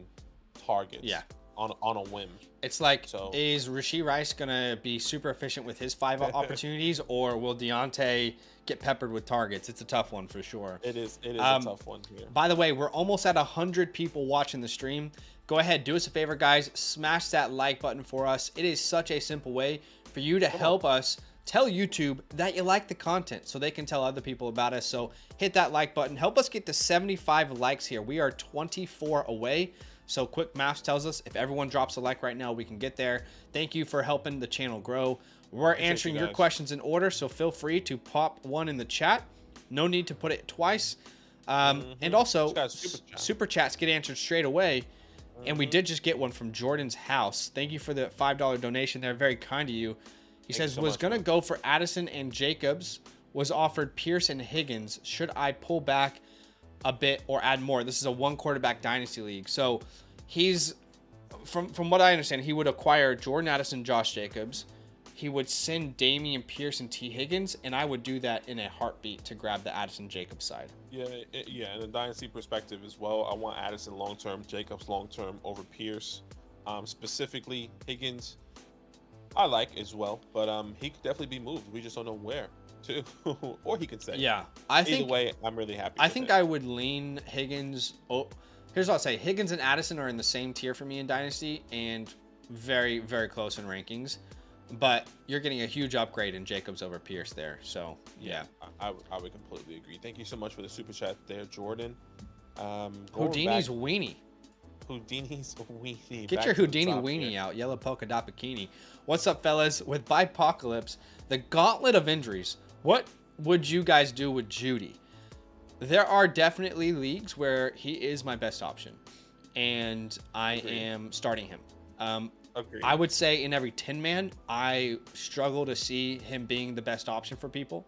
targets on a whim. It's like, is Rashee Rice going to be super efficient with his 5 opportunities, or will Deontay get peppered with targets? It's a tough one for sure. It is a tough one here. By the way, we're almost at 100 people watching the stream. Go ahead, do us a favor, guys. Smash that like button for us. It is such a simple way for you to help us tell YouTube that you like the content so they can tell other people about us. So hit that like button. Help us get to 75 likes here. We are 24 away. So quick maths tells us if everyone drops a like right now, we can get there. Thank you for helping the channel grow. We're answering your questions in order, so feel free to pop one in the chat. No need to put it twice. And also, super chats get answered straight away. And we did just get one from Jordan's House. Thank you for the $5 donation there. Very kind of you. He says, was going to go for Addison and Jacobs, was offered Pierce and Higgins. Should I pull back a bit or add more? This is a 1 quarterback dynasty league. So he's, from what I understand, he would acquire Jordan Addison, Josh Jacobs. He would send Damian Pierce and T. Higgins, and I would do that in a heartbeat to grab the Addison Jacobs side. Yeah, in a dynasty perspective as well, I want Addison long-term, Jacobs long-term over Pierce. Specifically, Higgins, I like as well, but he could definitely be moved. We just don't know where to, or he could stay. Yeah, either way, I'm really happy. I think I would lean Higgins. Oh, here's what I'll say: Higgins and Addison are in the same tier for me in Dynasty, and very, very close in rankings. But you're getting a huge upgrade in Jacobs over Pierce there. So yeah, I would completely agree. Thank you so much for the super chat there, Jordan. Houdini's weenie. Houdini's weenie. Get your Houdini weenie out. Yellow polka dot bikini. What's up, fellas? With Bipocalypse, the gauntlet of injuries. What would you guys do with Judy? There are definitely leagues where he is my best option, and I am starting him. I would say in every 10-man, I struggle to see him being the best option for people.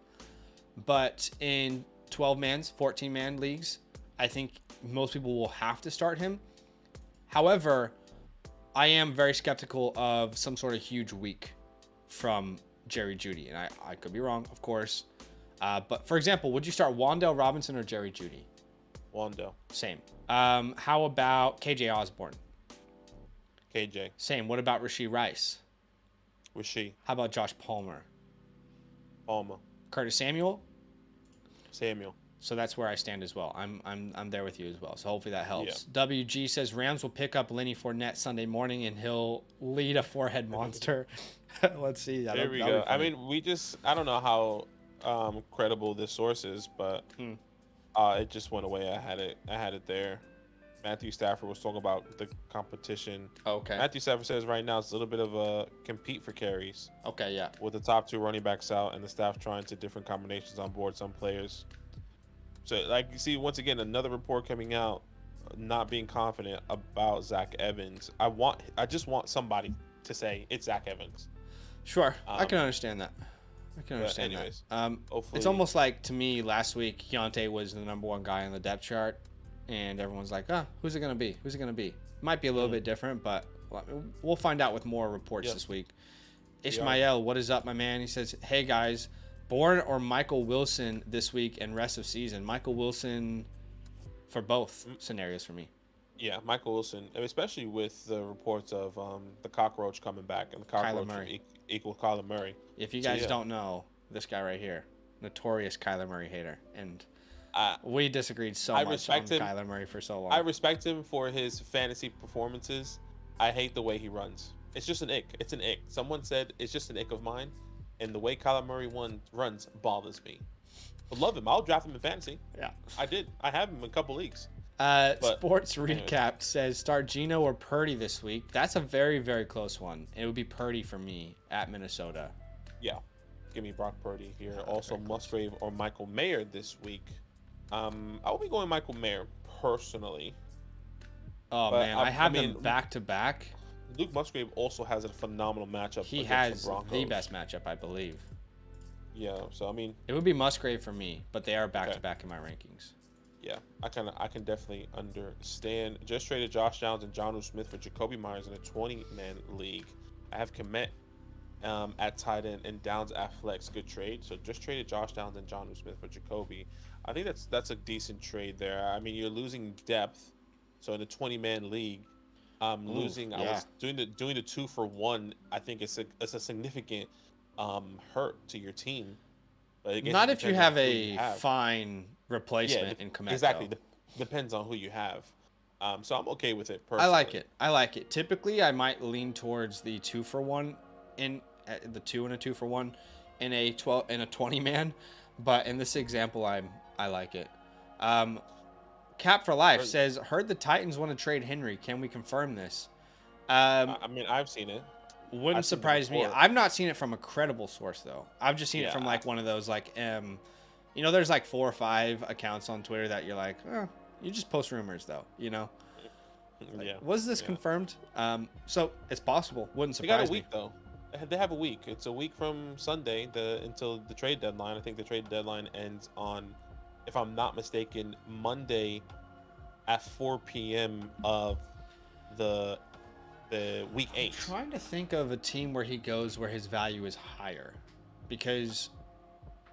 But in 12-mans, 14-man leagues, I think most people will have to start him. However, I am very skeptical of some sort of huge week from Jerry Jeudy. And I could be wrong, of course. But, for example, would you start Wan'Dale Robinson or Jerry Jeudy? Wando. Same. How about KJ Osborne? KJ. Same. What about Rashee Rice? Rasheed. How about Josh Palmer? Palmer. Curtis Samuel? Samuel. So that's where I stand as well. I'm there with you as well. So hopefully that helps. Yeah. WG says Rams will pick up Lenny Fournette Sunday morning and he'll lead a forehead monster. Let's see. There we go. I mean, I don't know how credible this source is, but it just went away. I had it there. Matthew Stafford was talking about the competition. Okay. Matthew Stafford says right now it's a little bit of a compete for carries. Okay, yeah. With the top 2 running backs out and the staff trying to different combinations on board some players. So, like, you see, once again, another report coming out, not being confident about Zach Evans. I just want somebody to say it's Zach Evans. Sure, I can understand that. Anyways, that. Hopefully, it's almost like, to me, last week, Keontae was the number 1 guy on the depth chart. And everyone's like, who's it going to be? Who's it going to be? Might be a little bit different, but we'll find out with more reports this week. Ishmael, what is up, my man? He says, hey, guys, Bourne or Michael Wilson this week and rest of season? Michael Wilson for both scenarios for me. Yeah, Michael Wilson, especially with the reports of the cockroach coming back and the cockroach equal Kyler Murray. If you guys don't know, this guy right here, notorious Kyler Murray hater. And we disagreed so much on Kyler Murray for so long. I respect him for his fantasy performances. I hate the way he runs. It's just an ick. It's an ick. Someone said it's just an ick of mine, and the way Kyler Murray runs bothers me. I love him. I'll draft him in fantasy. Yeah, I did. I have him in a couple leagues. Sports Recap says start Geno or Purdy this week. That's a very, very close one. It would be Purdy for me at Minnesota. Yeah, give me Brock Purdy here. Also Musgrave or Michael Mayer this week. I will be going Michael Mayer personally. Oh, but man, I have them back to back. Luke Musgrave also has a phenomenal matchup. He has the best matchup, I believe. Yeah, so I mean, it would be Musgrave for me, but they are back to back in my rankings. Yeah, I can definitely understand. Just traded Josh Downs and Jonnu Smith for Jacoby Myers in a 20-man league. I have Kmet at tight end and Downs at flex. Good trade. So just traded Josh Downs and Jonnu Smith for Jacoby. I think that's a decent trade there. I mean, you're losing depth. So in a 20-man league, losing. Yeah. I was doing the 2-for-1. I think it's a significant hurt to your team. But not if you have a fine replacement in Kmet. Exactly. Depends on who you have. So I'm okay with it personally. I like it. Typically, I might lean towards the 2-for-1 in the 2 and a 2-for-1 in a 20-man. But in this example, I like it. Cap for Life says, heard the Titans want to trade Henry. Can we confirm this? I mean, I've seen it. Wouldn't surprise me. I've not seen it from a credible source, though. I've just seen it from like one of those like, there's like 4 or 5 accounts on Twitter that you're like, you just post rumors, though, Like, was this confirmed? So it's possible. Wouldn't surprise me. They got a week, though. They have a week. It's a week from Sunday until the trade deadline. I think the trade deadline ends on, if I'm not mistaken, Monday at 4 p.m. of the week 8. I'm trying to think of a team where he goes where his value is higher, because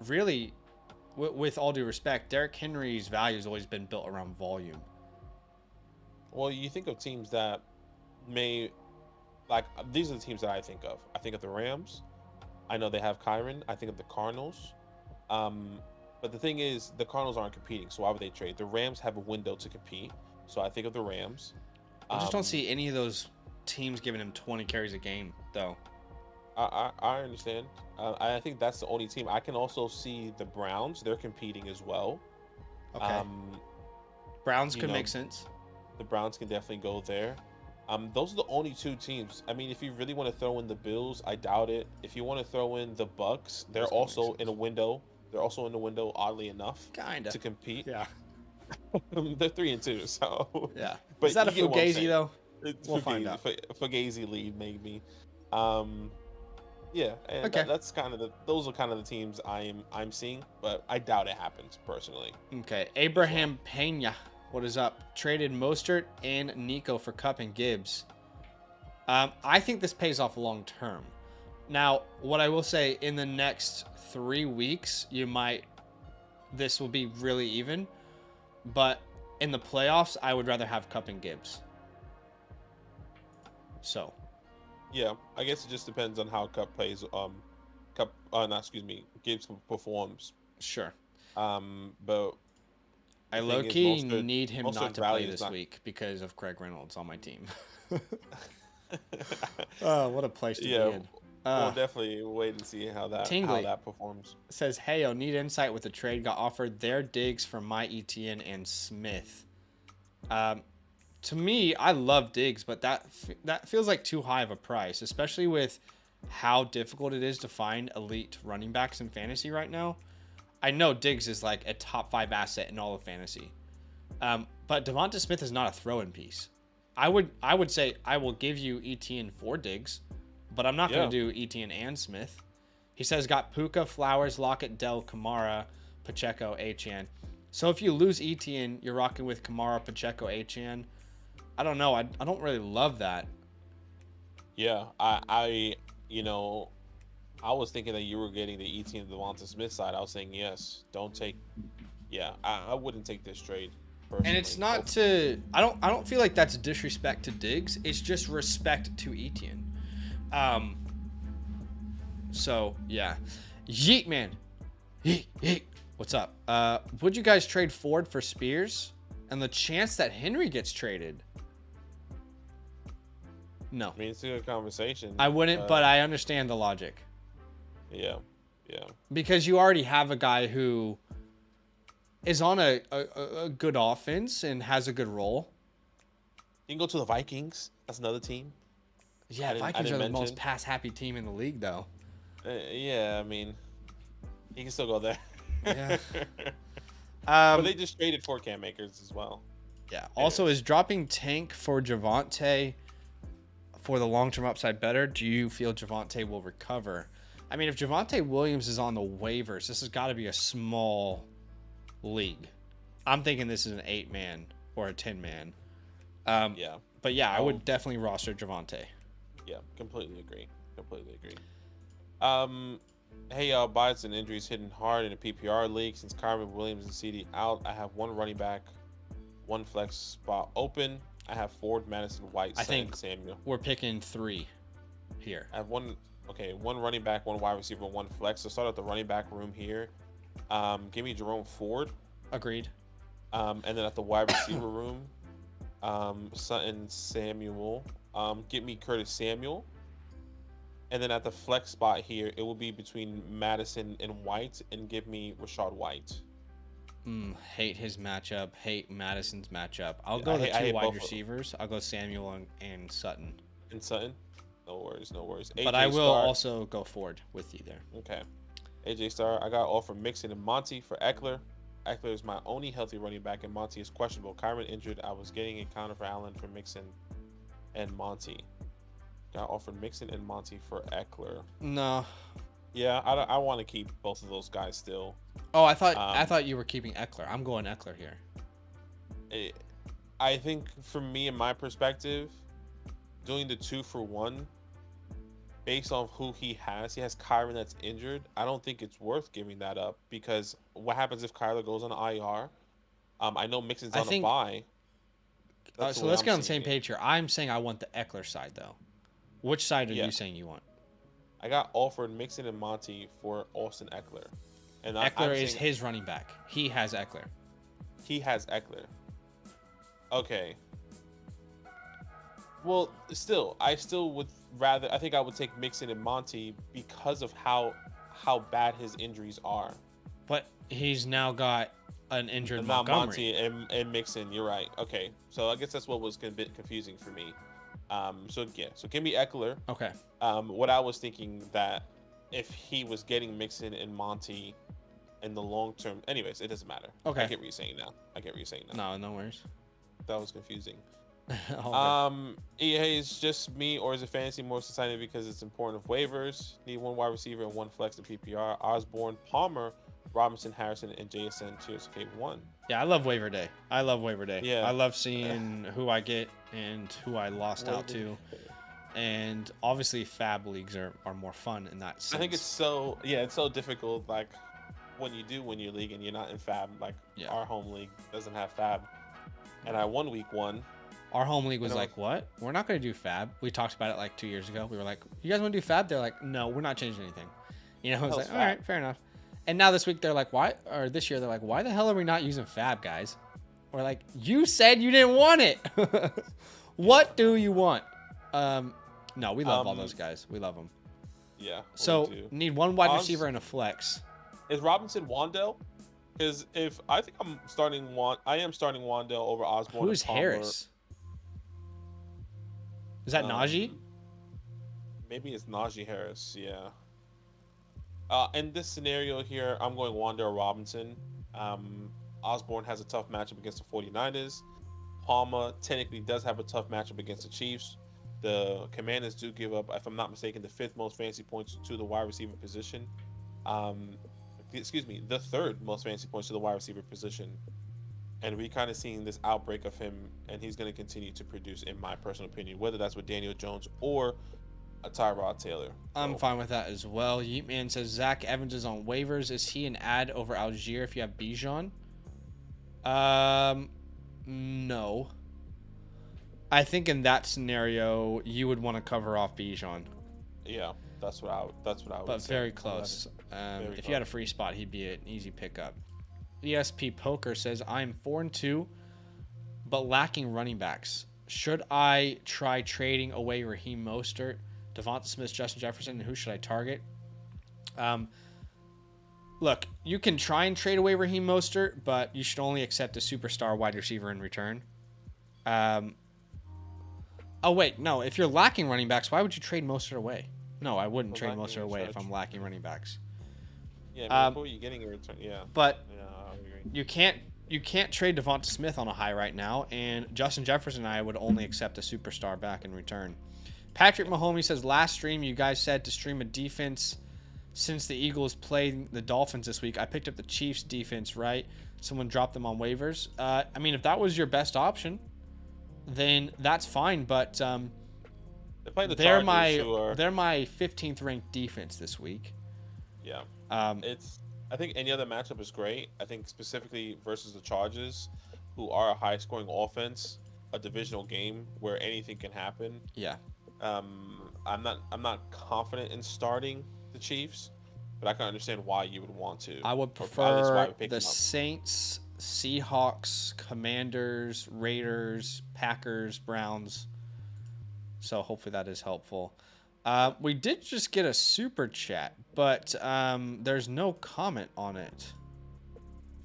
really, with all due respect, Derrick Henry's value has always been built around volume. Well, you think of teams that may, like, these are the teams that I think of. I think of the Rams. I know they have Kyren. I think of the Cardinals. But the thing is, the Cardinals aren't competing, so why would they trade? The Rams have a window to compete, so I think of the Rams. I just don't see any of those teams giving him 20 carries a game, though. I understand. I think that's the only team. I can also see the Browns. They're competing as well. Okay. Browns could make sense. The Browns can definitely go there. Those are the only 2 teams. I mean, if you really want to throw in the Bills, I doubt it. If you want to throw in the Bucks, they're also in a window. They're also in the window, oddly enough, to compete. Yeah. They're 3-2, so yeah. But is that a Fugazi though? We'll find out. Fugazi lead, maybe. Yeah, and Okay. that's kind of those are kind of the teams I'm seeing, but I doubt it happens personally Okay. as well. Abraham Pena, what is up? Traded Mostert and Nico for Cup and Gibbs. I think this pays off long term. Now, what I will say, in the next 3 weeks, this will be really even, but in the playoffs, I would rather have Cup and Gibbs. So, Yeah, I guess it just depends on how Cup plays. Cup, no, excuse me, Gibbs performs. sure. But I the thing is, low-key need him not Mostert's to play value is this not. week because of Craig Reynolds on my team. Oh, what a place to be Yeah, in. we'll definitely wait and see how Tingley that performs. says, "Hey, I need insight with the trade. Got offered their Diggs from my ETN and Smith. To me, I love Diggs, but that feels like too high of a price, especially with how difficult it is to find elite running backs in fantasy right now. I know Diggs is like a top 5 asset in all of fantasy, but Devonta Smith is not a throw-in piece. I would say I will give you ETN for Diggs, but I'm not going to do ETN and Smith. He says got Puka, Flowers, Lockett, Dell, Kamara, Pacheco, Achane. So if you lose ETN, you're rocking with Kamara, Pacheco, Achane. I don't know. I don't really love that. Yeah, I I was thinking that you were getting the ETN Devonta Smith side. I was saying yes. Don't take. Yeah, I wouldn't take this trade. Personally. And it's not to. I don't feel like that's disrespect to Diggs. It's just respect to Etienne. So yeah, Yeet man, Yeet. What's up? Would you guys trade Ford for Spears and the chance that Henry gets traded? No, I mean, it's a good conversation. I wouldn't, but I understand the logic. Yeah. Because you already have a guy who is on a good offense and has a good role. You can go to the Vikings. That's another team. Yeah, Vikings are the most pass-happy team in the league, though. Yeah, I mean, he can still go there. Yeah. But they just traded for Cam Akers as well. Yeah. Also, is dropping Tank for Javonte for the long-term upside better? Do you feel Javonte will recover? I mean, if Javonte Williams is on the waivers, this has got to be a small league. I'm thinking this is an 8-man or a 10-man. Yeah. But yeah, I would definitely roster Javonte. Yeah, completely agree. Hey y'all, bias and injuries hitting hard in a PPR league. Since Kyren Williams and CD out, I have one running back, one flex spot open. I have Ford, Madison, White, think Samuel. We're picking 3 here. I have one running back, one wide receiver, one flex. So start at the running back room here. Give me Jerome Ford. Agreed. And then at the wide receiver room, Sutton, Samuel. Get me Curtis Samuel. And then at the flex spot here, it will be between Madison and White, and give me Rashad White. Hate his matchup. Hate Madison's matchup. I'll go the 2 wide receivers. I'll go Samuel and Sutton. And Sutton? No worries. But I will also go Ford with you there. Okay. AJ Star, I got all from Mixon and Monty for Eckler. Eckler is my only healthy running back, and Monty is questionable. Kyron injured. I was getting a counter for Allen for Mixon and Monty. Got offered Mixon and Monty for Eckler. No. Yeah, I want to keep both of those guys still. Oh, I thought you were keeping Eckler. I'm going Eckler here. I think from me and my perspective, doing the 2-for-1 based on who he has Kyron that's injured. I don't think it's worth giving that up, because what happens if Kyler goes on IR? I know Mixon's on a bye. So let's get on the same page here. I'm saying I want the Eckler side, though. Which side are you saying you want? I got offered Mixon and Monty for Austin Eckler. And Eckler is his running back. He has Eckler. He has Eckler. Okay. Well, I still would rather. I think I would take Mixon and Monty because of how bad his injuries are. But he's now got an injured and Montgomery. Now Monty and Mixon. You're right. Okay, so I guess that's what was a bit confusing for me. So give me Eckler. Okay. What I was thinking that if he was getting Mixon and Monty in the long term, anyways, it doesn't matter. Okay. I get what you're saying now. No worries. That was confusing. Okay. EA is just me, or is it fantasy more society because it's important of waivers? Need one wide receiver and one flex to PPR. Osborne, Palmer, Robinson, Harrison, and JSN tiers K1. Yeah, I love waiver day. I love waiver day. Yeah. I love seeing who I get and who I lost out to. And obviously, fab leagues are more fun in that sense. I think it's so difficult. Like when you do win your league and you're not in fab, like our home league doesn't have fab, and I won week 1. Our home league was like, what? We're not going to do fab. We talked about it like 2 years ago. We were like, you guys want to do fab? They're like, no, we're not changing anything. You know, it's like, all right, fair enough. And now this week they're like, why? Or this year they're like, why the hell are we not using fab, guys? We're like, you said you didn't want it. What do you want? No, we love all those guys. We love them. Yeah. So need one wide receiver and a flex. Is Robinson Wandell? Because if I think I am starting Wandell over Osborne. Who's Harris? Is that Najee? Maybe it's Najee Harris. Yeah. In this scenario here, I'm going Wandell Robinson. Osborne has a tough matchup against the 49ers. Palmer technically does have a tough matchup against the Chiefs. The Commanders do give up, if I'm not mistaken, the 5th most fantasy points to the wide receiver position. The 3rd most fantasy points to the wide receiver position. And we kind of seeing this outbreak of him, and he's going to continue to produce, in my personal opinion, whether that's with Daniel Jones or a Tyrod Taylor. I'm fine with that as well. Yeetman says Zach Evans is on waivers. Is he an ad over Algier if you have Bijan? No. I think in that scenario you would want to cover off Bijan. Yeah, that's what I would. But say. very close. If you had a free spot, he'd be an easy pickup. ESP Poker says I'm 4-2, but lacking running backs. Should I try trading away Raheem Mostert, Devonta Smith, Justin Jefferson, and who should I target? Look, you can try and trade away Raheem Mostert, but you should only accept a superstar wide receiver in return. Oh, wait, no. If you're lacking running backs, why would you trade Mostert away? No, I wouldn't trade Mostert away if I'm lacking running backs. Yeah, who are you getting in return? Yeah. But I agree. you can't trade Devonta Smith on a high right now, and Justin Jefferson and I would only accept a superstar back in return. Patrick Mahomey says, last stream you guys said to stream a defense since the Eagles played the Dolphins this week. I picked up the Chiefs defense, right? Someone dropped them on waivers. I mean, if that was your best option, then that's fine, but they're my 15th ranked defense this week. Yeah. I think any other matchup is great. I think specifically versus the Chargers, who are a high scoring offense, a divisional game where anything can happen. Yeah. I'm not confident in starting the Chiefs, but I can understand why you would want to. I would prefer the Saints, Seahawks, Commanders, Raiders, Packers, Browns. So hopefully that is helpful. We did just get a super chat, but there's no comment on it.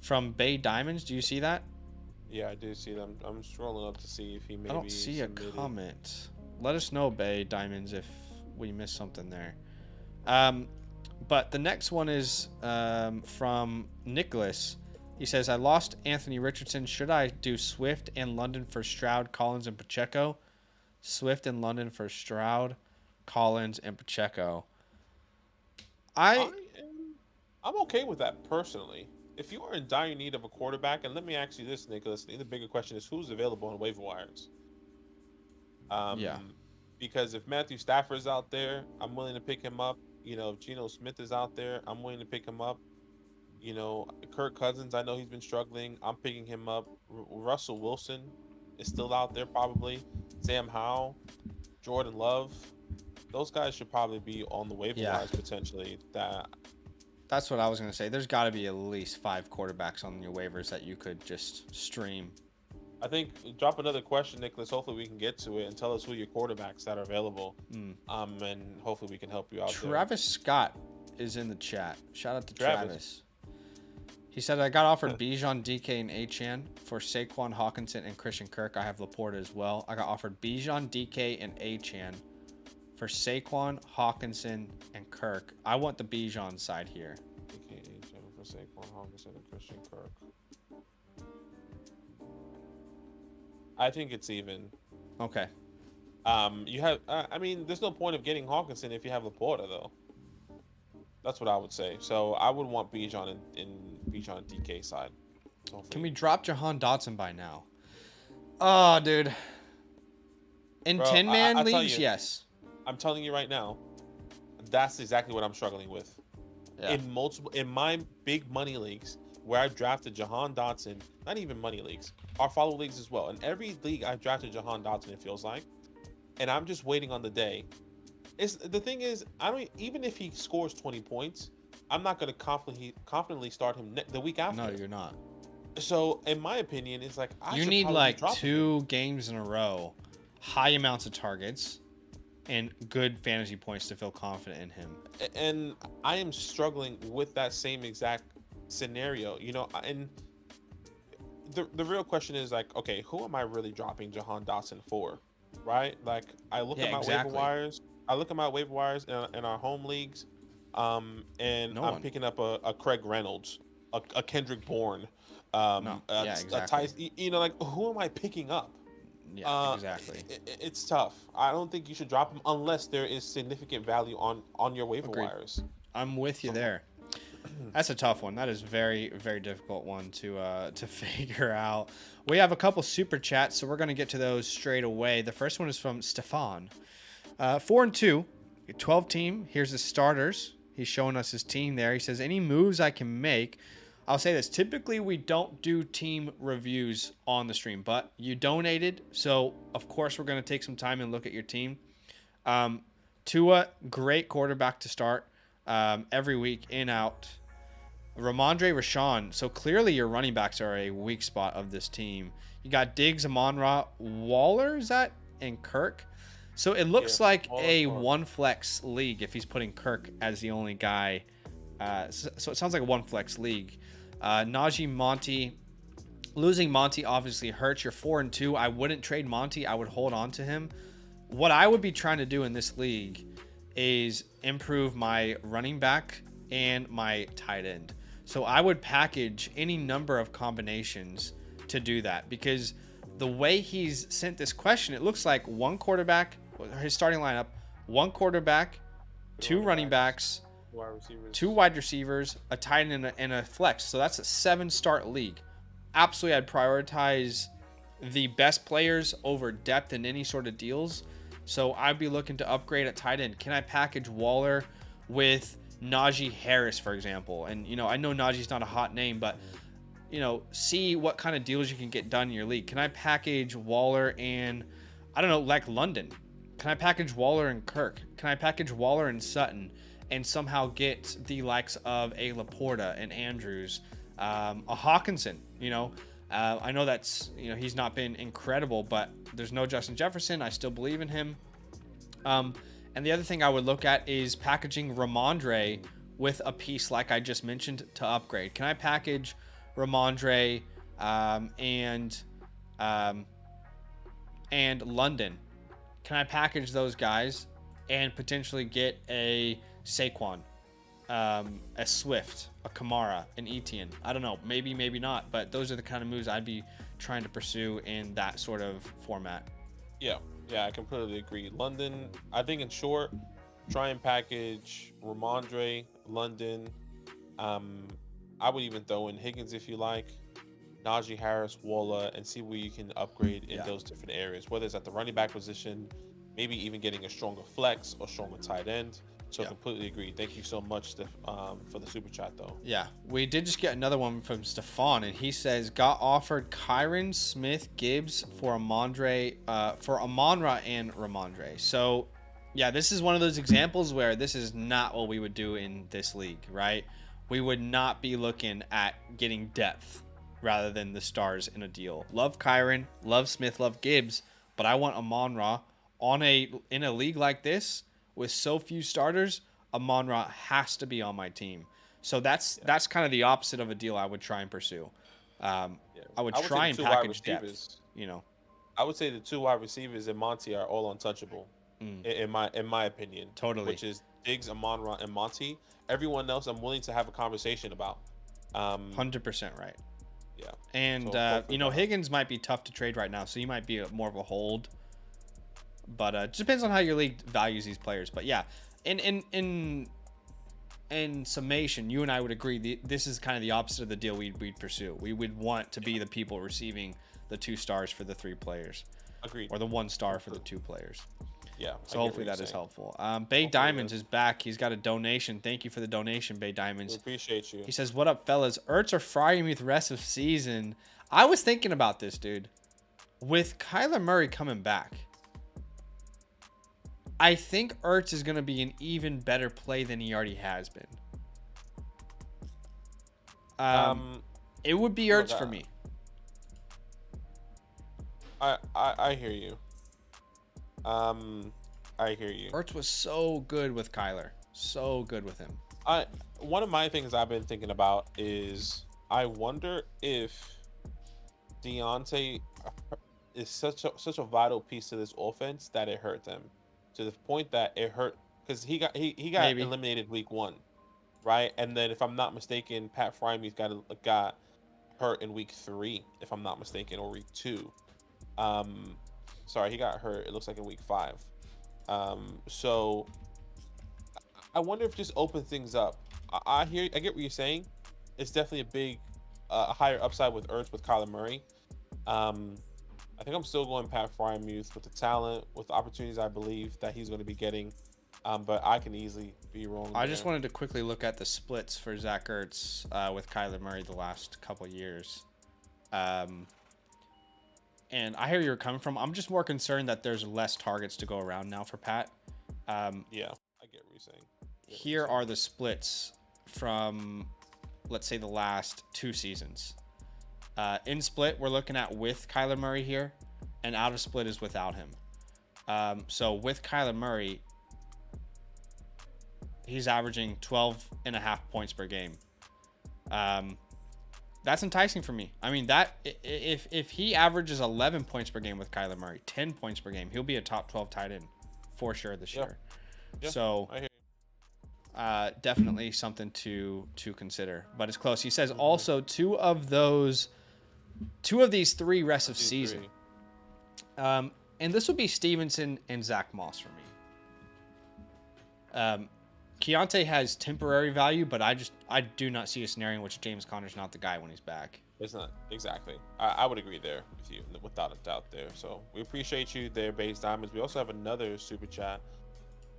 From Bay Diamonds, do you see that? Yeah, I do see them. I'm scrolling up to see if he maybe. I don't see a comment. Let us know, Bay Diamonds, if we missed something there. But the next one is from Nicholas. He says, I lost Anthony Richardson. Should I do Swift and London for Stroud, Collins, and Pacheco? Swift and London for Stroud, Collins, and Pacheco. I'm okay with that personally. If you are in dire need of a quarterback, and let me ask you this, Nicholas, the bigger question is who's available on waiver wires? Because if Matthew Stafford's out there, I'm willing to pick him up. You know, if Geno Smith is out there, I'm willing to pick him up. You know, Kirk Cousins, I know he's been struggling. I'm picking him up. Russell Wilson is still out there probably. Sam Howell, Jordan Love. Those guys should probably be on the waiver wires potentially. That's what I was going to say. There's got to be at least 5 quarterbacks on your waivers that you could just stream. I think drop another question, Nicholas. Hopefully we can get to it and tell us who your quarterbacks that are available. And hopefully we can help you out. Travis Scott is in the chat. Shout out to Travis. He said, I got offered Bijan, DK, and Achane for Saquon, Hawkinson, and Christian Kirk. I have Laporta as well. I got offered Bijan, DK, and Achane for Saquon, Hawkinson, and Kirk. I want the Bijan side here. DK, Achane for Saquon, Hawkinson, and Christian Kirk. I think it's even. Okay. You have. I mean, there's no point of getting Hawkinson if you have Laporta, though. That's what I would say. So I would want Bijan in Bijan DK side. Can we drop Jahan Dotson by now? Oh, dude. In Bro, 10-man tell leagues, you, yes. I'm telling you right now, that's exactly what I'm struggling with. Yeah. In my big money leagues where I drafted Jahan Dotson, not even money leagues, our follow leagues as well. In every league I've drafted Jahan Dotson, it feels like, and I'm just waiting on the day. The thing is, I don't even if he scores 20 points, I'm not going to confidently start him the week after. No, you're not. So, in my opinion, it's like you need like 2 games in a row, high amounts of targets, and good fantasy points to feel confident in him. And I am struggling with that same exact scenario, and the real question is like, okay, who am I really dropping Jahan Dotson for, right? Like, I look at my waiver wires. I look at my waiver wires in our home leagues, and I'm picking up a Craig Reynolds, a Kendrick Bourne, exactly. a Tyson, like, who am I picking up? Yeah, exactly. It's tough. I don't think you should drop him unless there is significant value on your waiver wires. I'm with you there. That's a tough one. That is very, very difficult one to figure out. We have a couple super chats, so we're going to get to those straight away. The first one is from Stefan. 4-2, 12 team. Here's the starters. He's showing us his team there. He says, any moves I can make. I'll say this. Typically, we don't do team reviews on the stream, but you donated, so of course we're going to take some time and look at your team. Tua, great quarterback to start every week, in, out. Ramondre Rashawn. So clearly your running backs are a weak spot of this team. You got Diggs, Amon-Ra, Waller, is that? And Kirk. So it looks like a one flex league if he's putting Kirk as the only guy. So it sounds like a one flex league. Najee, Monty. Losing Monty obviously hurts. You're 4-2. I wouldn't trade Monty. I would hold on to him. What I would be trying to do in this league is improve my running back and my tight end. So I would package any number of combinations to do that, because the way he's sent this question, it looks like one quarterback, his starting lineup, one quarterback, two running backs, two wide receivers, a tight end, and a flex. So that's a 7-start league. Absolutely, I'd prioritize the best players over depth in any sort of deals. So I'd be looking to upgrade at tight end. Can I package Waller with Najee Harris, for example? And, I know Najee's not a hot name, but, see what kind of deals you can get done in your league. Can I package Waller and, I don't know, like London? Can I package Waller and Kirk? Can I package Waller and Sutton and somehow get the likes of a Laporta and Andrews, a Hawkinson? I know that's, he's not been incredible, but there's no Justin Jefferson. I still believe in him. And the other thing I would look at is packaging Ramondre with a piece like I just mentioned to upgrade. Can I package Ramondre and London? Can I package those guys and potentially get a Saquon, a Swift, a Kamara, an Etienne? I don't know. Maybe, maybe not. But those are the kind of moves I'd be trying to pursue in that sort of format. Yeah, I completely agree. London, I think in short, try and package Ramondre, London. I would even throw in Higgins if you like, Najee Harris, Waller, and see where you can upgrade in those different areas, whether it's at the running back position, maybe even getting a stronger flex or stronger tight end. So completely agree. Thank you so much, for the super chat, though. Yeah, we did just get another one from Stefan, and he says got offered Kyron Smith Gibbs for Amon-Ra and Ramondre. So, yeah, this is one of those examples where this is not what we would do in this league, right? We would not be looking at getting depth rather than the stars in a deal. Love Kyron, love Smith, love Gibbs, but I want Amon-Ra in a league like this. With so few starters, Amon-Ra has to be on my team. So that's kind of the opposite of a deal I would try and pursue. I would try and package depth. I would say the two wide receivers and Monty are all untouchable, in my opinion. Totally. Which is Diggs, Amon-Ra, and Monty. Everyone else, I'm willing to have a conversation about. 100% right. Yeah. And Higgins might be tough to trade right now, so he might be more of a hold. But it depends on how your league values these players. But yeah, in summation, you and I would agree this is kind of the opposite of the deal we'd pursue. We would want to be the people receiving the 2 stars for the 3 players. Agreed. Or the 1 star for the 2 players. Yeah. So hopefully that is helpful. Bay Diamonds is back. He's got a donation. Thank you for the donation, Bay Diamonds. We appreciate you. He says, "What up, fellas? Ertz or Freiermuth rest of season?" I was thinking about this, dude. With Kyler Murray coming back, I think Ertz is going to be an even better play than he already has been. It would be Ertz for me. I hear you. I hear you. Ertz was so good with Kyler. So good with him. One of my things I've been thinking about is I wonder if Deontay is such a vital piece to this offense that it hurt them to the point that it hurt because he got Maybe. eliminated week 1, right? And then if I'm not mistaken, Pat Freiermuth got hurt in week 3, if I'm not mistaken, or week 2. Sorry, he got hurt. It looks like in week 5. So I wonder if just open things up. I get what you're saying. It's definitely a big, a higher upside with Ertz with Kyler Murray. I think I'm still going Pat Freiermuth with the talent, with the opportunities I believe that he's going to be getting. But I can easily be wrong. I just wanted to quickly look at the splits for Zach Ertz with Kyler Murray the last couple of years. And I hear you're coming from. I'm just more concerned that there's less targets to go around now for Pat. Yeah, I get what you're saying. Here are the splits from, let's say, the last 2 seasons. In split, we're looking at with Kyler Murray here, and out of split is without him. So with Kyler Murray, he's averaging 12.5 points per game. That's enticing for me. I mean, that if he averages 11 points per game with Kyler Murray, 10 points per game, he'll be a top 12 tight end for sure this year. Yeah, so I hear you. definitely something to consider. But it's close. He says also two of these 3 rest of season. And this would be Stevenson and Zach Moss for me. Keontae has temporary value, but I do not see a scenario in which James Conner's not the guy when he's back. It's not exactly. I would agree there with you without a doubt there. So we appreciate you there, Base Diamonds. We also have another super chat.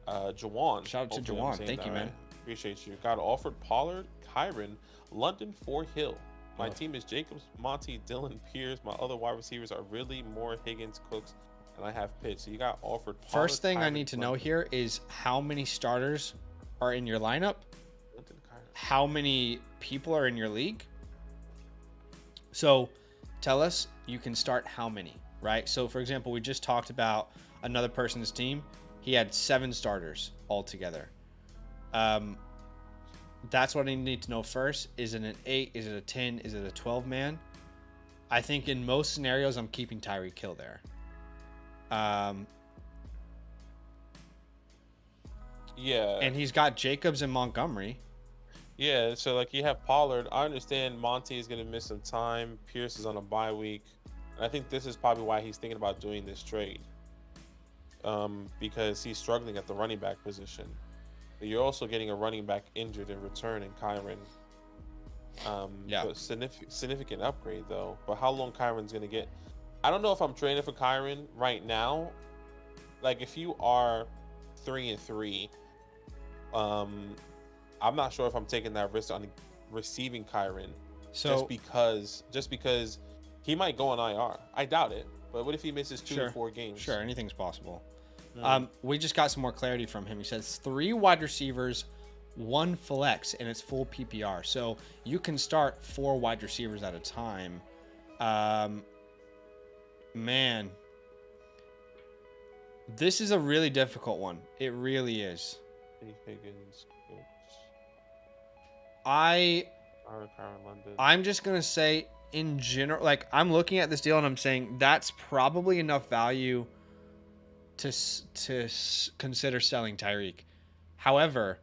Jawan. Shout out to Jawan. Thank you, man. Appreciate you. Got Alfred Pollard, Kyron, London, Fort Hill. My team is Jacobs, Monty, Dylan, Pierce. My other wide receivers are really more Higgins, Cooks, and I have Pitts. So you got Alfred Pollard. First thing I need to know here is how many starters are in your lineup, how many people are in your league. So tell us you can start how many, right? So for example, we just talked about another person's team. He had 7 starters altogether. That's what I need to know first. Is it an 8? Is it a 10? Is it a 12 man? I think in most scenarios, I'm keeping Tyreek Hill there. Yeah. And he's got Jacobs and Montgomery. Yeah, so like you have Pollard. I understand Monty is going to miss some time. Pierce is on a bye week. And I think this is probably why he's thinking about doing this trade. Because he's struggling at the running back position. But you're also getting a running back injured in return in Kyron. Yeah. But significant upgrade though. But how long Kyron's going to get? I don't know if I'm trading for Kyron right now. Like if you are 3-3, I'm not sure if I'm taking that risk on receiving Kyron. So just because he might go on IR. I doubt it. But what if he misses 2 to 4 games? Sure, anything's possible. We just got some more clarity from him. He says 3 wide receivers, 1 flex, and it's full PPR. So you can start 4 wide receivers at a time. Man, this is a really difficult one. It really is. Higgins, I'm just gonna say in general, like I'm looking at this deal and I'm saying that's probably enough value to consider selling Tyreek. However,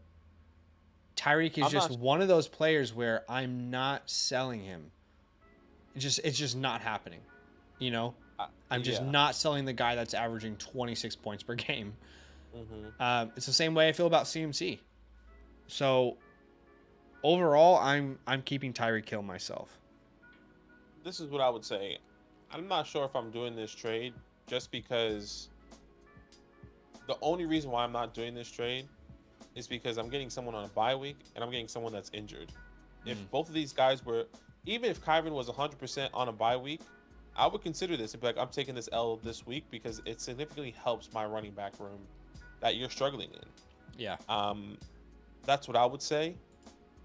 Tyreek is just one of those players where I'm not selling him. It's just not happening, you know. I'm just Yeah. not selling the guy that's averaging 26 points per game. Hmm. It's the same way I feel about CMC. So overall, I'm keeping Tyreek Hill myself. This is what I would say. I'm not sure if I'm doing this trade just because the only reason why I'm not doing this trade is because I'm getting someone on a bye week and I'm getting someone that's injured. If both of these guys were, even if Kyron was 100% on a bye week, I would consider this and be like, I'm taking this L this week because it significantly helps my running back room that you're struggling in. Yeah. That's what I would say.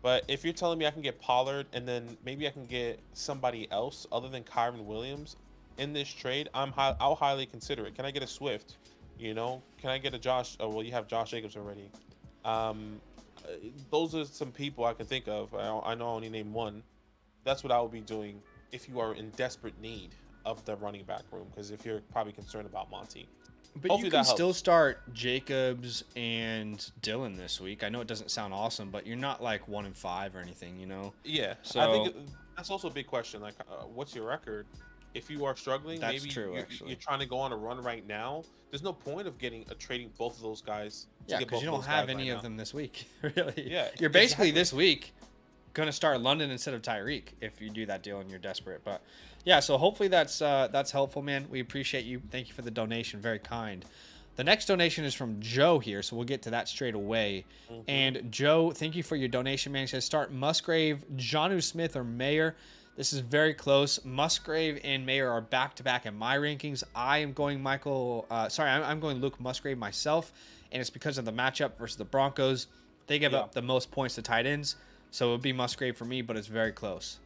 But if you're telling me I can get Pollard and then maybe I can get somebody else other than Kyron Williams in this trade, I'll highly consider it. Can I get a Swift? You know, can I get a Josh? Oh, well, you have Josh Jacobs already. Those are some people I can think of. I know I only named one. That's what I would be doing if you are in desperate need of the running back room. Because if you're probably concerned about Monty. But Hopefully you can that still helps. start Jacobs and Dylan this week. I know it doesn't sound awesome, but you're not like 1-5 or anything, you know? Yeah, So I think that's also a big question. Like, what's your record? If you are struggling, That's maybe true, you're, actually. you're trying to go on a run right now. There's no point of trading both of those guys. yeah, because you don't have any of them this week, really. Yeah, You're basically exactly. this week going to start London instead of Tyreek if you do that deal and you're desperate. But yeah, so hopefully that's helpful, man. We appreciate you. Thank you for the donation. Very kind. The next donation is from Joe here, so we'll get to that straight away. And Joe, thank you for your donation, man. He says start Musgrave, Jonnu Smith, or Mayer. This is very close. Musgrave and Mayer are back-to-back in my rankings. I am going I'm going Luke Musgrave myself, and it's because of the matchup versus the Broncos. They give up the most points to tight ends, so it would be Musgrave for me, but it's very close.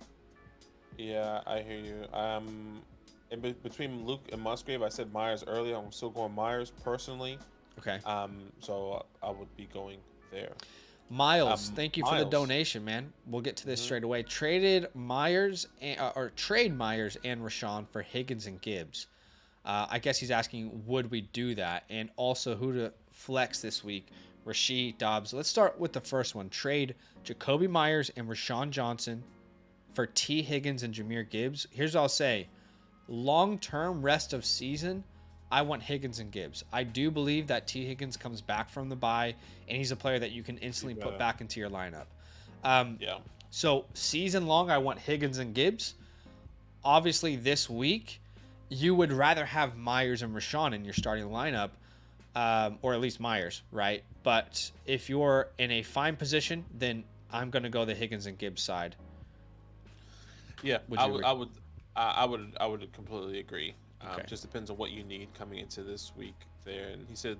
Yeah, I hear you. Between Luke and Musgrave, I said Myers earlier. I'm still going Myers personally. Okay. So I would be going there. Miles, thank you for the Miles. donation, man. We'll get to this straight away. Trade Myers and Rashawn for Higgins and Gibbs. I guess he's asking, would we do that? And also, who to flex this week? Rasheed Dobbs. Let's start with the first one. Trade Jacoby Myers and Rashawn Johnson for T. Higgins and Jahmyr Gibbs. Here's what I'll say. Long-term rest of season, I want Higgins and Gibbs. I do believe that T. Higgins comes back from the bye, and he's a player that you can instantly put back into your lineup. Yeah. So season long, I want Higgins and Gibbs. Obviously, this week, you would rather have Myers and Rashawn in your starting lineup, or at least Myers, right? But if you're in a fine position, then I'm going to go the Higgins and Gibbs side. Yeah, Would I you would, agree? I would completely agree. Okay. Just depends on what you need coming into this week there. And he said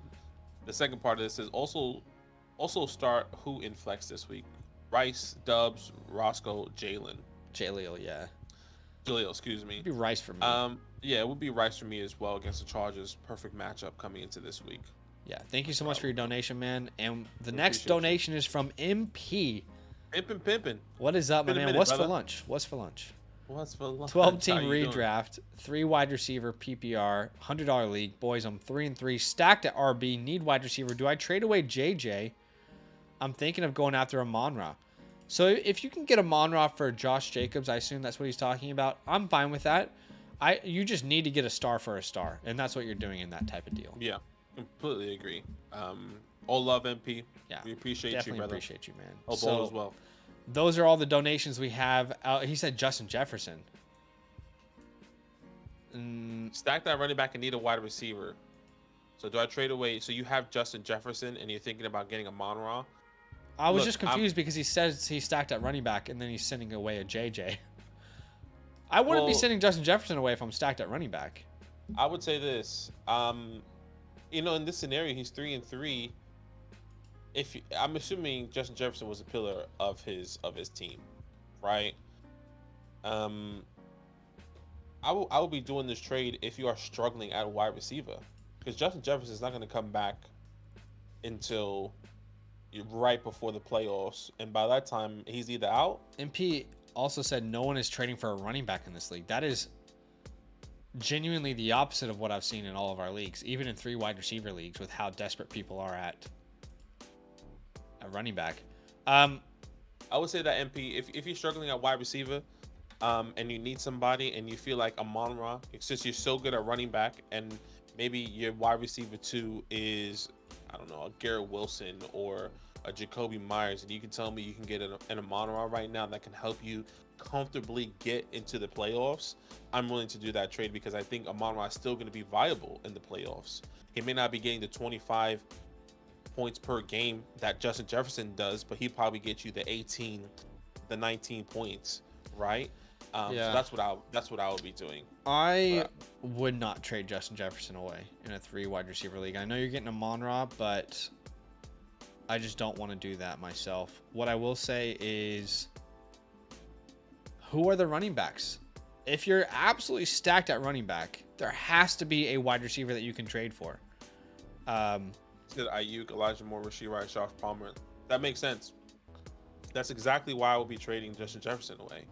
the second part of this is also start who in flex this week: Rice, Dubs, Roscoe, Jaleel, yeah. excuse me. It'd be Rice for me. Yeah, it would be Rice for me as well against the Chargers. Perfect matchup coming into this week. Yeah, thank you so much for your donation, man. And the next appreciate you. donation is from MP. Pimpin'. What is up, my Been a man? minute, What's for brother. lunch? What's for lunch? What's for lunch? 12-team How you doing? redraft, 3 wide receiver PPR, $100 league. Boys, I'm 3-3, stacked at RB, need wide receiver. Do I trade away JJ? I'm thinking of going after Amon-Ra. So if you can get Amon-Ra for Josh Jacobs, I assume that's what he's talking about. I'm fine with that. You just need to get a star for a star, and that's what you're doing in that type of deal. Yeah, completely agree. All love, MP. Yeah, We appreciate definitely you, brother. appreciate you, man. Hope So all as well. those are all the donations we have. He said Justin Jefferson. Stack that running back and need a wide receiver. So do I trade away? So you have Justin Jefferson and you're thinking about getting a Monra. I was Look, just confused because he says he stacked at running back and then he's sending away a JJ. I wouldn't be Well- sending Justin Jefferson away if I'm stacked at running back. I would say this. In this scenario, he's 3-3. I'm assuming Justin Jefferson was a pillar of his team, right? I will be doing this trade if you are struggling at wide receiver, because Justin Jefferson is not going to come back until right before the playoffs, and by that time he's either out. MP also said no one is trading for a running back in this league. That is genuinely the opposite of what I've seen in all of our leagues, even in 3 wide receiver leagues, with how desperate people are at a running back. I would say that MP, if you're struggling at wide receiver, and you need somebody, and you feel like Amon-Ra, since you're so good at running back, and maybe your wide receiver 2 is, I don't know, a Garrett Wilson or a Jacoby Myers, and you can tell me you can get an Amon-Ra right now that can help you comfortably get into the playoffs, I'm willing to do that trade, because I think Amon-Ra is still going to be viable in the playoffs. He may not be getting the 25 points per game that Justin Jefferson does, but he probably gets you the 18, the 19 points, right? Yeah. So that's what I would be doing. I would not trade Justin Jefferson away in a 3 wide receiver league. I know you're getting Amon-Ra, but I just don't want to do that myself. What I will say is, who are the running backs? If you're absolutely stacked at running back, there has to be a wide receiver that you can trade for. Said Ayuk, Elijah Moore, Rashee Rice, Josh Palmer. That makes sense. That's exactly why I will be trading Justin Jefferson away,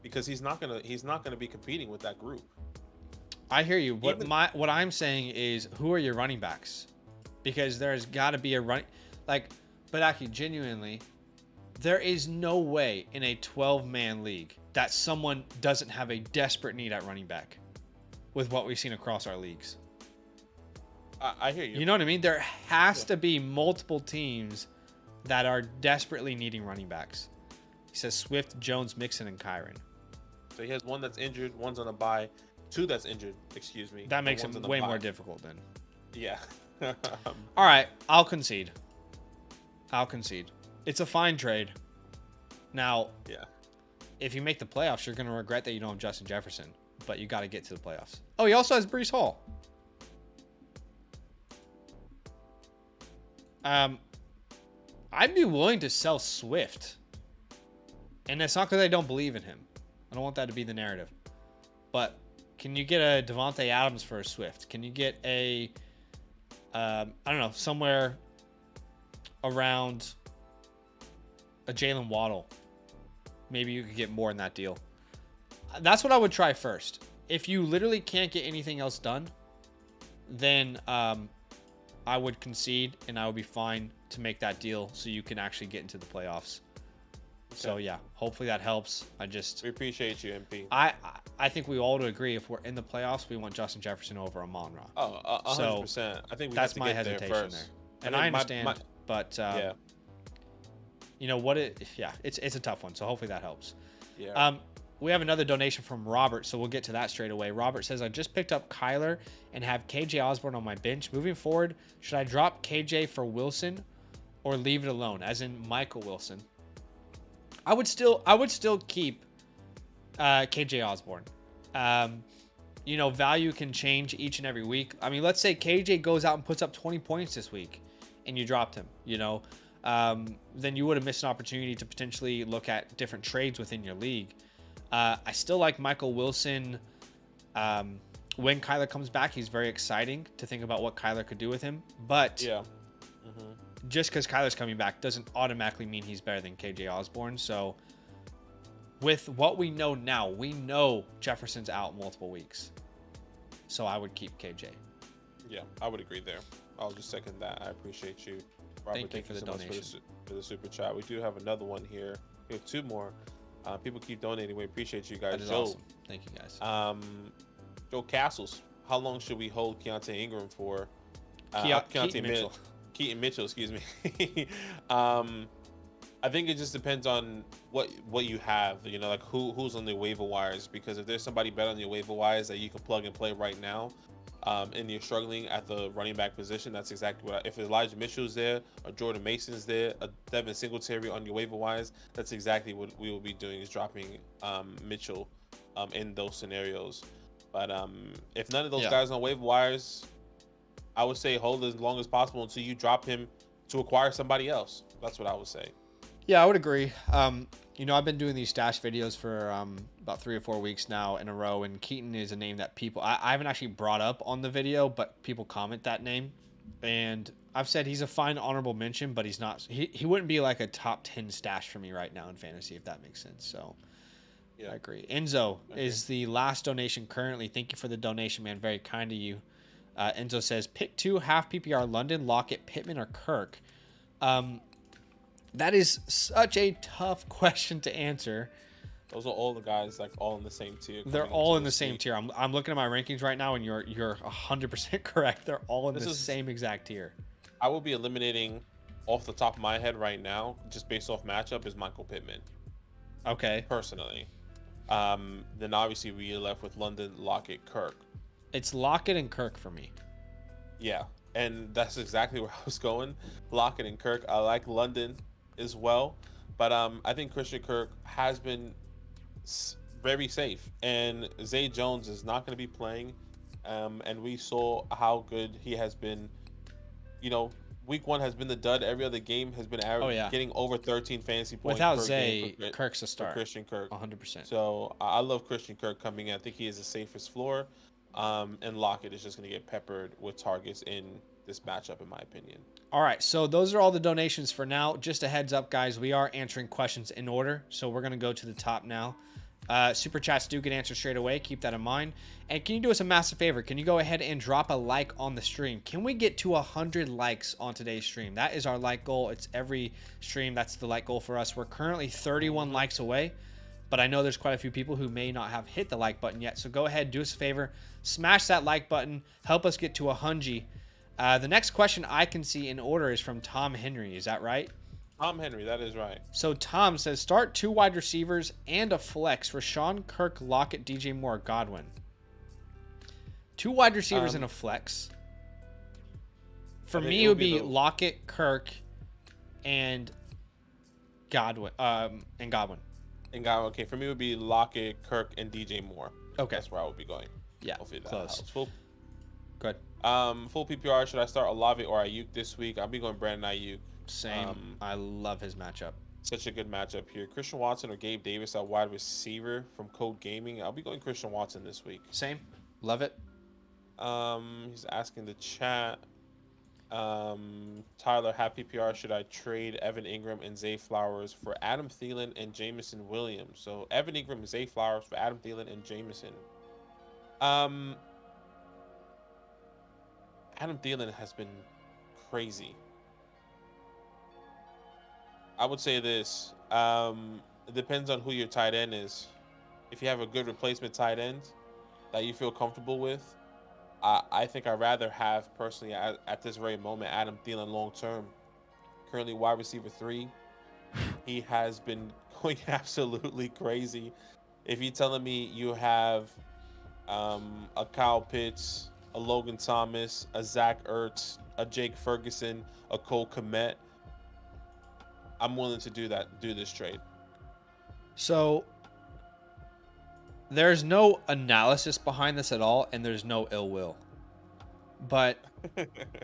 because he's not gonna be competing with that group. I hear you. What I'm saying is, who are your running backs? Because there's got to be a running, but actually, genuinely, there is no way in a 12-man league that someone doesn't have a desperate need at running back with what we've seen across our leagues. I hear you. You know what I mean? There has to be multiple teams that are desperately needing running backs. He says Swift, Jones, Mixon, and Kyron. So he has one that's injured, one's on a bye, 2 that's injured, excuse me. That makes it way more difficult then. Yeah. All right, I'll concede. It's a fine trade. Now, yeah. If you make the playoffs, you're going to regret that you don't have Justin Jefferson, but you got to get to the playoffs. Oh, he also has Breece Hall. I'd be willing to sell Swift. And it's not because I don't believe in him. I don't want that to be the narrative. But can you get a Devontae Adams for a Swift? Can you get a, I don't know, somewhere around a Jalen Waddle? Maybe you could get more in that deal. That's what I would try first. If you literally can't get anything else done, then I would concede, and I would be fine to make that deal so you can actually get into the playoffs. Okay. So yeah, hopefully that helps. We appreciate you, MP. I think we all would agree, if we're in the playoffs, we want Justin Jefferson over Amon-Ra. Oh, 100%. So I think that's my hesitation there. And I understand, but yeah. You know what? It's a tough one. So hopefully that helps. Yeah. We have another donation from Robert, so we'll get to that straight away. Robert says, I just picked up Kyler and have KJ Osborne on my bench. Moving forward, should I drop KJ for Wilson or leave it alone, as in Michael Wilson? I would still keep KJ Osborne. Value can change each and every week. I mean, let's say KJ goes out and puts up 20 points this week and you dropped him, then you would have missed an opportunity to potentially look at different trades within your league. I still like Michael Wilson. When Kyler comes back, he's very exciting to think about what Kyler could do with him. But yeah. Just because Kyler's coming back doesn't automatically mean he's better than KJ Osborne. So with what we know now, we know Jefferson's out multiple weeks. So I would keep KJ. Yeah, I would agree there. I'll just second that. I appreciate you, Robert. Thank you for the donation. For the super chat. We do have another one here. We have 2 more. People keep donating. We appreciate you guys. That is awesome. Thank you, guys. Joe Castles. How long should we hold Keontae Ingram for? Keaton Mitchell, excuse me. I think it just depends on what you have. Like who's on the waiver wires. Because if there's somebody better on your waiver wires that you can plug and play right now, and you're struggling at the running back position, that's exactly what. If Elijah Mitchell's there, or Jordan Mason's there, a Devin Singletary on your waiver wires, that's exactly what we will be doing, is dropping Mitchell in those scenarios. But if none of those guys on waiver wires, I would say hold as long as possible until you drop him to acquire somebody else. That's what I would say. Yeah, I would agree. I've been doing these stash videos for about 3 or 4 weeks now in a row, and Keaton is a name that people I haven't actually brought up on the video, but people comment that name, and I've said he's a fine honorable mention, but he's not. He wouldn't be like a top 10 stash for me right now in fantasy, if that makes sense. So yeah, I agree. Enzo is the last donation currently. Thank you for the donation, man. Very kind of you. Enzo says, pick 2 half PPR London, Lockett, Pittman, or Kirk. That is such a tough question to answer. Those are all the guys like all in the same tier. They're all in the same tier. I'm looking at my rankings right now, and you're 100% correct. They're all in the same exact tier. I will be eliminating off the top of my head right now, just based off matchup, is Michael Pittman. Okay. Personally. Then obviously we are left with London, Lockett, Kirk. It's Lockett and Kirk for me. Yeah, and that's exactly where I was going. Lockett and Kirk. I like London as well, but I think Christian Kirk has been very safe, and Zay Jones is not going to be playing, and we saw how good he has been. You know, week 1 has been the dud. Every other game has been getting over 13 fantasy points. Without Zay, Kirk's a start. Christian Kirk, 100%. So I love Christian Kirk coming in. I think he is the safest floor, and Lockett is just going to get peppered with targets in this matchup, in my opinion. All right, so those are all the donations for now. Just a heads up, guys, we are answering questions in order, so we're going to go to the top now. Super chats do get answered straight away. Keep that in mind. And can you do us a massive favor? Can you go ahead and drop a like on the stream? Can we get to 100 likes on today's stream? That is our like goal. It's every stream. That's the like goal for us. We're currently 31 likes away, but I know there's quite a few people who may not have hit the like button yet. So go ahead, do us a favor, smash that like button. Help us get to 100. The next question I can see in order is from Tom Henry. Is that right? Tom Henry, that is right. So Tom says, start 2 wide receivers and a flex for Sean, Kirk, Lockett, DJ Moore, Godwin. 2 wide receivers and a flex. For me, it would be Lockett, Kirk, and Godwin. Okay, for me, it would be Lockett, Kirk, and DJ Moore. Okay. That's where I would be going. Yeah, hopefully that close. helps. Full PPR, should I start Olave or Ayuk this week? I'll be going Brandon Ayuk. Same. I love his matchup. Such a good matchup here. Christian Watson or Gabe Davis at wide receiver from Code Gaming. I'll be going Christian Watson this week. Same. Love it. He's asking the chat. Tyler, happy PPR. Should I trade Evan Ingram and Zay Flowers for Adam Thielen and Jameson Williams? So Evan Ingram and Zay Flowers for Adam Thielen and Jameson. Adam Thielen has been crazy. I would say this. It depends on who your tight end is. If you have a good replacement tight end that you feel comfortable with, I think I'd rather have, personally, at this very moment, Adam Thielen long term. Currently wide receiver 3. He has been going absolutely crazy. If you're telling me you have a Kyle Pitts, a Logan Thomas, a Zach Ertz, a Jake Ferguson, a Cole Kmet, I'm willing to do this trade. So there's no analysis behind this at all, and there's no ill will. But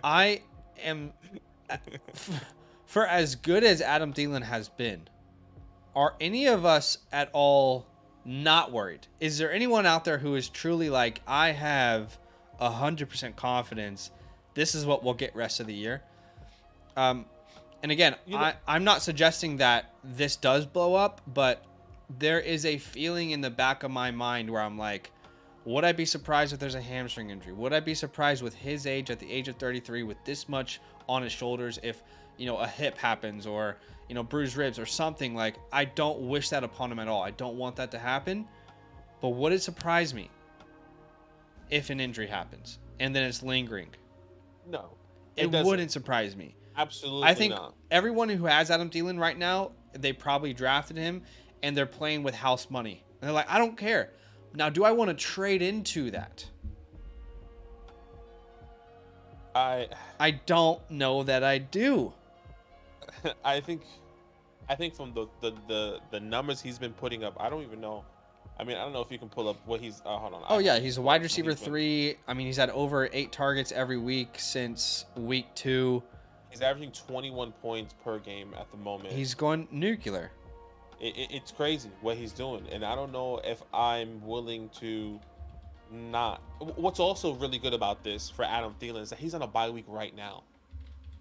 I am, for as good as Adam Thielen has been, are any of us at all not worried? Is there anyone out there who is truly like, I have 100% confidence this is what we'll get rest of the year? And again, I'm not suggesting that this does blow up, but there is a feeling in the back of my mind where I'm like, would I be surprised if there's a hamstring injury? Would I be surprised with his age at the age of 33 with this much on his shoulders if, a hip happens or, bruised ribs or something? Like, I don't wish that upon him at all. I don't want that to happen. But would it surprise me if an injury happens and then it's lingering? No. It wouldn't surprise me. Absolutely I think not. Everyone who has Adam Thielen right now, they probably drafted him and they're playing with house money. And they're like, I don't care. Now, do I want to trade into that? I don't know that I do. I think from the numbers he's been putting up, I don't even know. I mean, I don't know if you can pull up what he's. Hold on. Oh yeah, he's a wide receiver 3. I mean, he's had over 8 targets every week since week 2. He's averaging 21 points per game at the moment. He's going nuclear. It's crazy what he's doing, and I don't know if I'm willing to not. What's also really good about this for Adam Thielen is that he's on a bye week right now,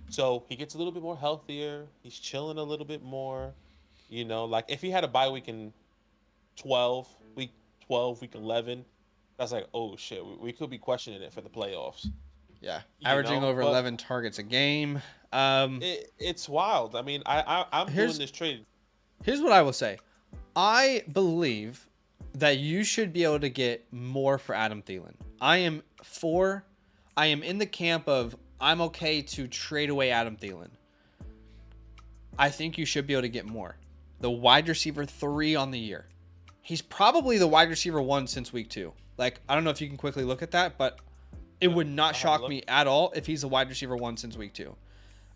so he gets a little bit more healthier. He's chilling a little bit more, Like if he had a bye week in week 12, week 11, that's like, oh shit, we could be questioning it for the playoffs. Yeah, averaging over 11 targets a game. It's wild. I mean, I'm doing this trade. Here's what I will say. I believe that you should be able to get more for Adam Thielen. I am in the camp of I'm okay to trade away Adam Thielen. I think you should be able to get more. The wide receiver 3 on the year. He's probably the wide receiver 1 since week 2. Like, I don't know if you can quickly look at that, but it would not shock me at all if he's the wide receiver 1 since week 2.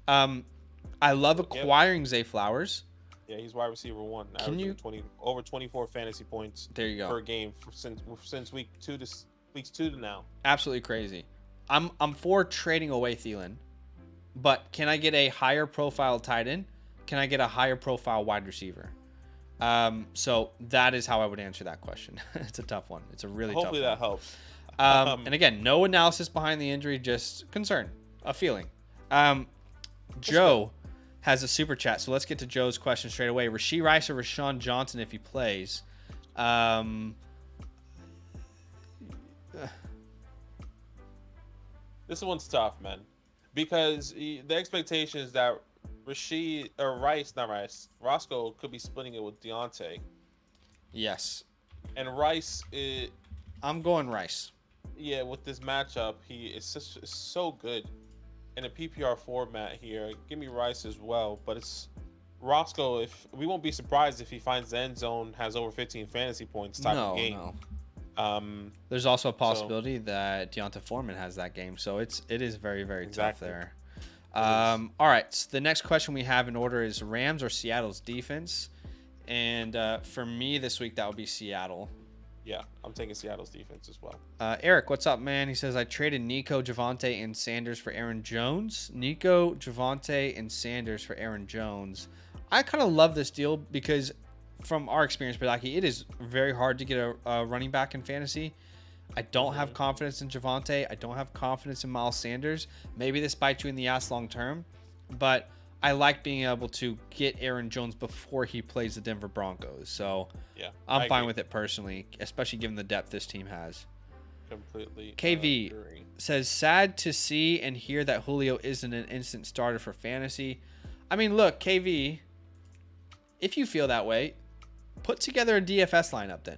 I love acquiring Zay Flowers. Yeah, he's wide receiver 1. Averaging over 24 fantasy points there you go. per game since week 2 to now. Absolutely crazy. I'm for trading away Thielen, but can I get a higher profile tight end? Can I get a higher profile wide receiver? So that is how I would answer that question. It's a tough one. It's a really Hopefully tough that one. helps. And again, no analysis behind the injury, just concern, a feeling. Joe has a super chat, so let's get to Joe's question straight away. Rashee Rice or Rashawn Johnson if he plays? This one's tough, man, because the expectation is that Roscoe could be splitting it with Deontay. Yes. And Rice, I'm going Rice. Yeah, with this matchup, he is so good in a PPR format here. Give me Rice as well, but it's Roscoe. If we won't be surprised if he finds the end zone, has over 15 fantasy points type of game. No. There's also a possibility that Deonta Foreman has that game, so it is very, very tough there. All right, so the next question we have in order is Rams or Seattle's defense, and for me this week that would be Seattle. Yeah, I'm taking Seattle's defense as well. Eric, what's up, man? He says, I traded Nico, Javonte, and Sanders for Aaron Jones. Nico, Javonte, and Sanders for Aaron Jones. I kind of love this deal because from our experience, Badaki, it is very hard to get a running back in fantasy. I don't have confidence in Javonte. I don't have confidence in Miles Sanders. Maybe this bites you in the ass long term, but I like being able to get Aaron Jones before he plays the Denver Broncos. So yeah, I'm fine with it personally, especially given the depth this team has. Completely. KV says, sad to see and hear that Julio isn't an instant starter for fantasy. I mean, look, KV, if you feel that way, put together a DFS lineup then,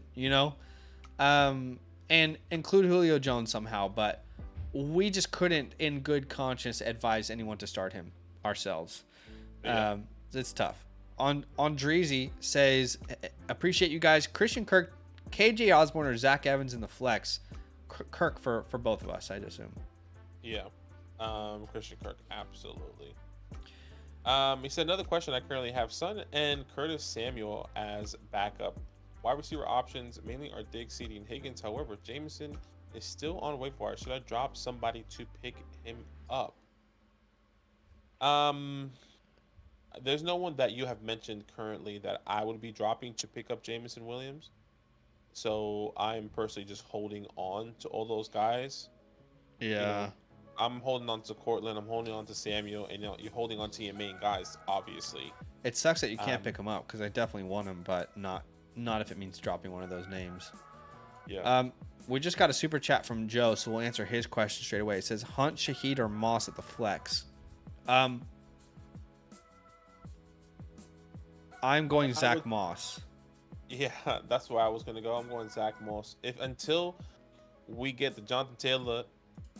and include Julio Jones somehow. But we just couldn't, in good conscience, advise anyone to start him ourselves. Yeah. It's tough. Dreezy says, appreciate you guys. Christian Kirk, KJ Osborne, or Zach Evans in the flex. Kirk for both of us, I'd assume. Yeah. Christian Kirk, absolutely. He said, another question, I currently have Son and Curtis Samuel as backup. Wide receiver options mainly are Diggs, CD, and Higgins. However, Jameson is still on waiver wire. Should I drop somebody to pick him up? There's no one that you have mentioned currently that I would be dropping to pick up Jameson Williams. So I'm personally just holding on to all those guys. Yeah. I'm holding on to Cortland. I'm holding on to Samuel, and you're holding on to your main guys, obviously. It sucks that you can't pick them up because I definitely want them, but not if it means dropping one of those names. Yeah. We just got a super chat from Joe, so we'll answer his question straight away. It says Hunt, Shaheed, or Moss at the flex. I'm going Zach Moss. Yeah, that's where I was gonna go. I'm going Zach Moss. Until we get the Jonathan Taylor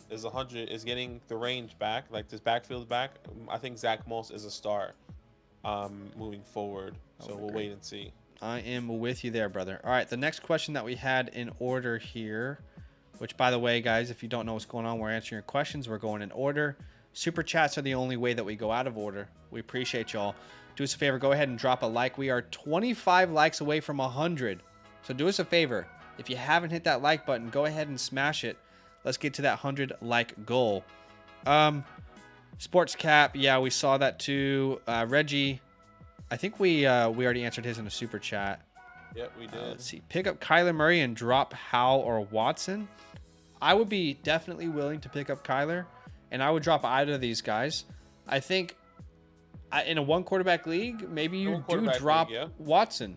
is getting the range back, like this backfield back, I think Zach Moss is a star moving forward. So we'll wait and see. I am with you there, brother. All right, the next question that we had in order here, which, by the way, guys, if you don't know what's going on, we're answering your questions. We're going in order. Super chats are the only way that we go out of order. We appreciate y'all. Do us a favor, go ahead and drop a like. We are 25 likes away from 100. So do us a favor. If you haven't hit that like button, go ahead and smash it. Let's get to that 100 like goal. Sports Cap, yeah, we saw that too. Reggie, I think we already answered his in a super chat. Yep, we did. Let's see. Pick up Kyler Murray and drop Howell or Watson. I would be definitely willing to pick up Kyler, and I would drop either of these guys. I think in a one quarterback league, maybe you do drop Watson,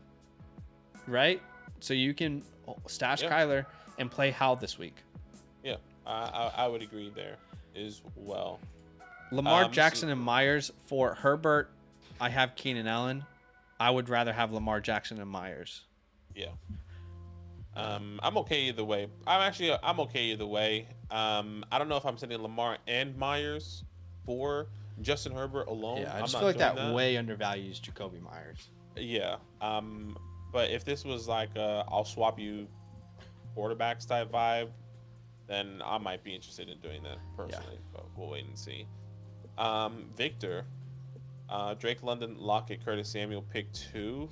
right? So you can stash Kyler and play Howell this week. Yeah, I would agree there as well. Lamar Jackson and Myers for Herbert. I have Keenan Allen. I would rather have Lamar Jackson and Myers. Yeah. I'm okay either way. I'm okay either way. I don't know if I'm sending Lamar and Myers for Justin Herbert alone. Yeah, I I'm just not feel like doing that way undervalues Jacoby Myers. Yeah. But if this was like I'll swap you quarterbacks type vibe, then I might be interested in doing that personally. But we'll wait and see. Victor, Drake London, Lockett, Curtis Samuel, pick 2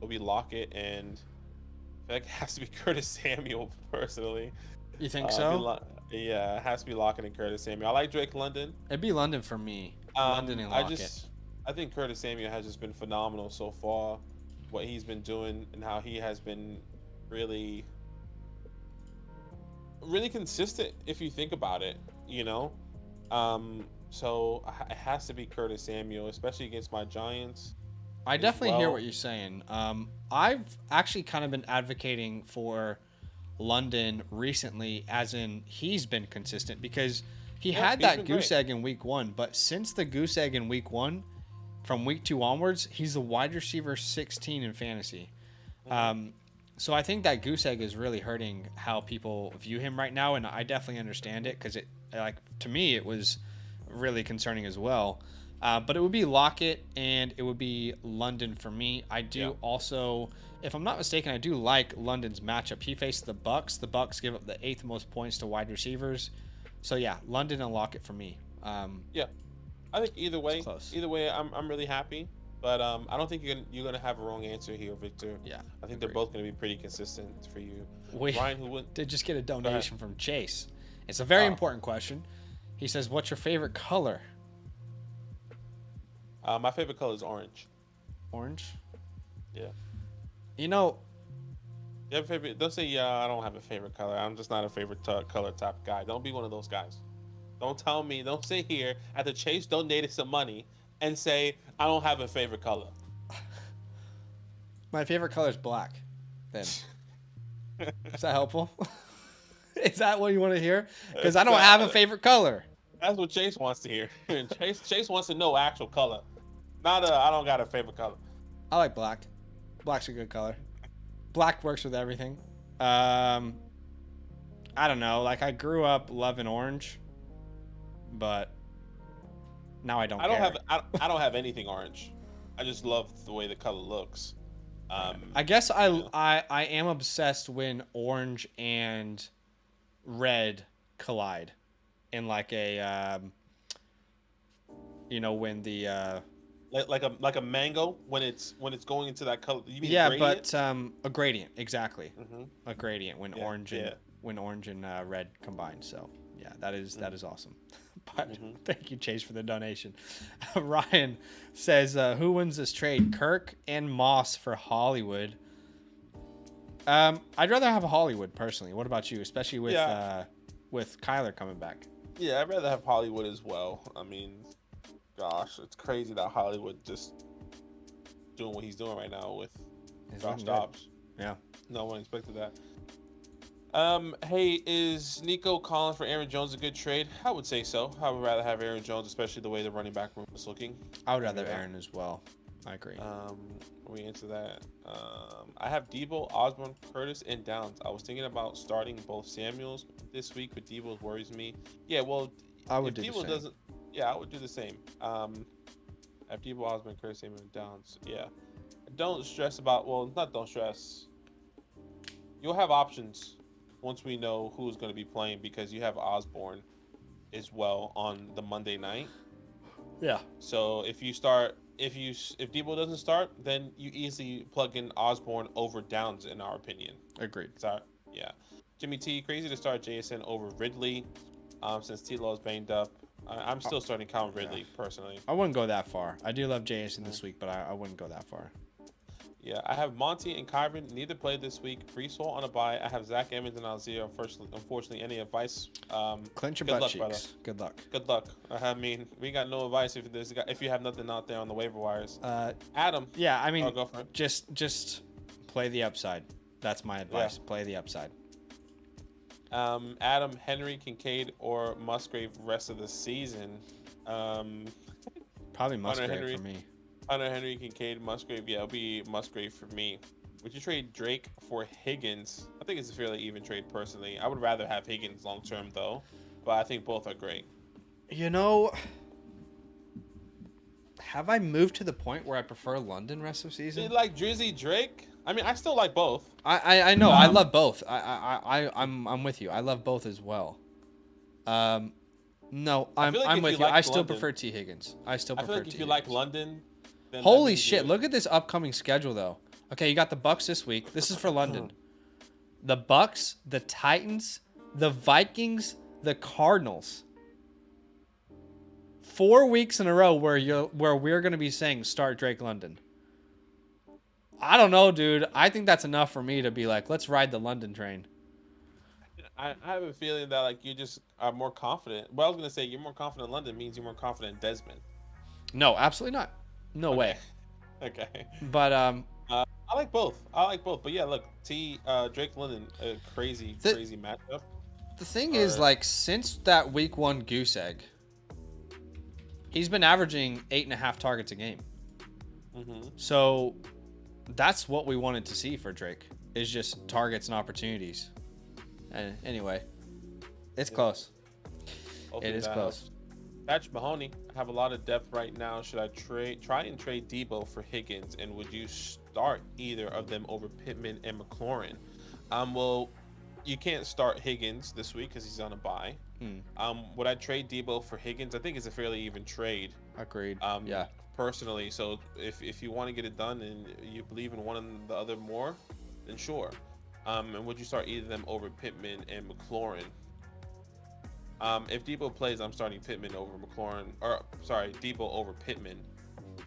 will be Lockett, and I feel like it has to be Curtis Samuel personally. You think so? Yeah, it has to be Lockett and Curtis Samuel. I like Drake London. It'd be London for me. London and Lockett. I think Curtis Samuel has just been phenomenal so far. What he's been doing and how he has been really, really consistent. If you think about it, so it has to be Curtis Samuel, especially against my Giants. I definitely hear what you're saying. I've actually kind of been advocating for London recently, as in he's been consistent because he had that goose egg in week 1, but since the goose egg in week 1, from week 2 onwards, he's the wide receiver 16 in fantasy. So I think that goose egg is really hurting how people view him right now, and I definitely understand it because to me it was really concerning as well. But it would be Lockett and it would be London for me. I do also, if I'm not mistaken, I do like London's matchup. He faced the Bucks. The Bucks give up the 8th most points to wide receivers. So yeah, London and Lockett for me. Yeah, I think either way, I'm really happy. But I don't think you're gonna have a wrong answer here, Victor. Yeah, I think they're both gonna be pretty consistent for you. Ryan, who did just get a donation from Chase. It's a very important question. He says, "What's your favorite color?" My favorite color is orange. Orange? Yeah. You know, you have a favorite? Don't say, I don't have a favorite color. I'm just not a favorite color type guy. Don't be one of those guys. Don't tell me. Don't sit here after Chase donated some money and say, I don't have a favorite color. My favorite color is black. Then. Is that helpful? Is that what you want to hear? Because I don't have a favorite color. That's what Chase wants to hear. Chase wants to know actual color. Not I don't got a favorite color. I like black. Black's a good color. Black works with everything. I don't know. Like, I grew up loving orange, but now I don't care. I don't have anything orange. I just love the way the color looks. I guess I am obsessed when orange and red collide in like a when the like a mango when it's going into that color. You mean gradient? But a gradient, exactly. Mm-hmm. A gradient when orange and red combine. So yeah, that is awesome. But thank you, Chase, for the donation. Ryan says, who wins this trade? Kirk and Moss for Hollywood. I'd rather have a Hollywood personally. What about you? Especially with Kyler coming back. Yeah, I'd rather have Hollywood as well. I mean, gosh, it's crazy that Hollywood just doing what he's doing right now with Josh Dobbs. Yeah. No one expected that. Hey, is Nico Collins for Aaron Jones a good trade? I would say so. I would rather have Aaron Jones, especially the way the running back room is looking. I would rather Aaron as well. I agree. We answer that. I have Debo, Osborne, Curtis, and Downs. I was thinking about starting both Samuels this week, but Debo worries me. Yeah, well, I would do the same. I would do the same. I have Debo, Osborne, Curtis, Samuel, and Downs. Yeah. Don't stress about. Well, not don't stress. You'll have options once we know who's going to be playing, because you have Osborne as well on the Monday night. Yeah. So if Debo doesn't start, then you easily plug in Osborne over Downs, in our opinion. Agreed. So, yeah. Jimmy T, crazy to start JSN over Ridley, since T-Law is banged up. I'm still starting Calvin Ridley personally. I wouldn't go that far. I do love JSN this week, but I wouldn't go that far. Yeah, I have Monty and Kyron. Neither played this week. Brees Hall on a bye. I have Zach Evans and Alzira. Unfortunately, any advice? Clench your butt cheeks. Brother. Good luck. Good luck. I mean, we got no advice if you have nothing out there on the waiver wires. Adam. Yeah, I mean, go for it. Just play the upside. That's my advice. Yeah. Play the upside. Adam, Henry, Kincaid, or Musgrave rest of the season. Probably Musgrave for me. Hunter Henry, Kincaid, Musgrave. Yeah, it'll be Musgrave for me. Would you trade Drake for Higgins? I think it's a fairly even trade personally. I would rather have Higgins long term though, but I think both are great. You know, have I moved to the point where I prefer London rest of Do you season? like Drizzy Drake? I mean, I still like both. I know I love both. I'm with you. I love both as well. No, I'm feel like I'm if with you you. I like still London- prefer T Higgins. I still I feel prefer like if T you like Higgins. London, then that Holy means shit! you- Look at this upcoming schedule though. Okay, you got the Bucks this week. This is for London. The Bucks, the Titans, the Vikings, the Cardinals. 4 weeks in a row where we're gonna be saying start Drake London. I don't know, dude. I think that's enough for me to be like, let's ride the London train. I have a feeling that like you just are more confident. Well, I was gonna say you're more confident in London means you're more confident in Desmond. No, absolutely not. No way. Okay. But I like both. But yeah, look, Drake London, a crazy matchup. the thing is, like, since that week 1 goose egg, he's been averaging 8.5 targets a game. Mm-hmm. So that's what we wanted to see for Drake, is just targets and opportunities. And anyway, it's close. It is close. Patrick Mahoney, I have a lot of depth right now. Should I try and trade Debo for Higgins, and would you start either of them over Pittman and McLaurin? Well, you can't start Higgins this week because he's on a bye. Would I trade Debo for Higgins? I think it's a fairly even trade. Agreed. Yeah. Personally, so if you want to get it done and you believe in one and the other more, then sure. And would you start either of them over Pittman and McLaurin? If Debo plays, I'm starting Pittman over McLaurin, or sorry, Debo over Pittman.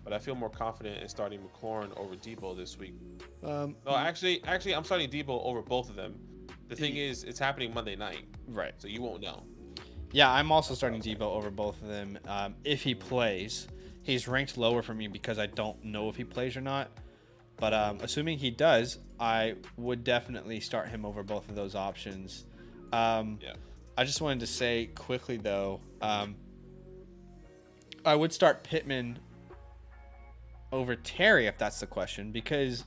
But I feel more confident in starting McLaurin over Debo this week. No, actually, I'm starting Debo over both of them. The thing is, it's happening Monday night, Right. so you won't know. Yeah, I'm also starting Debo over both of them. If he plays, he's ranked lower for me because I don't know if he plays or not. But assuming he does, I would definitely start him over both of those options. Yeah. I just wanted to say quickly, though, I would start Pittman over Terry if that's the question, because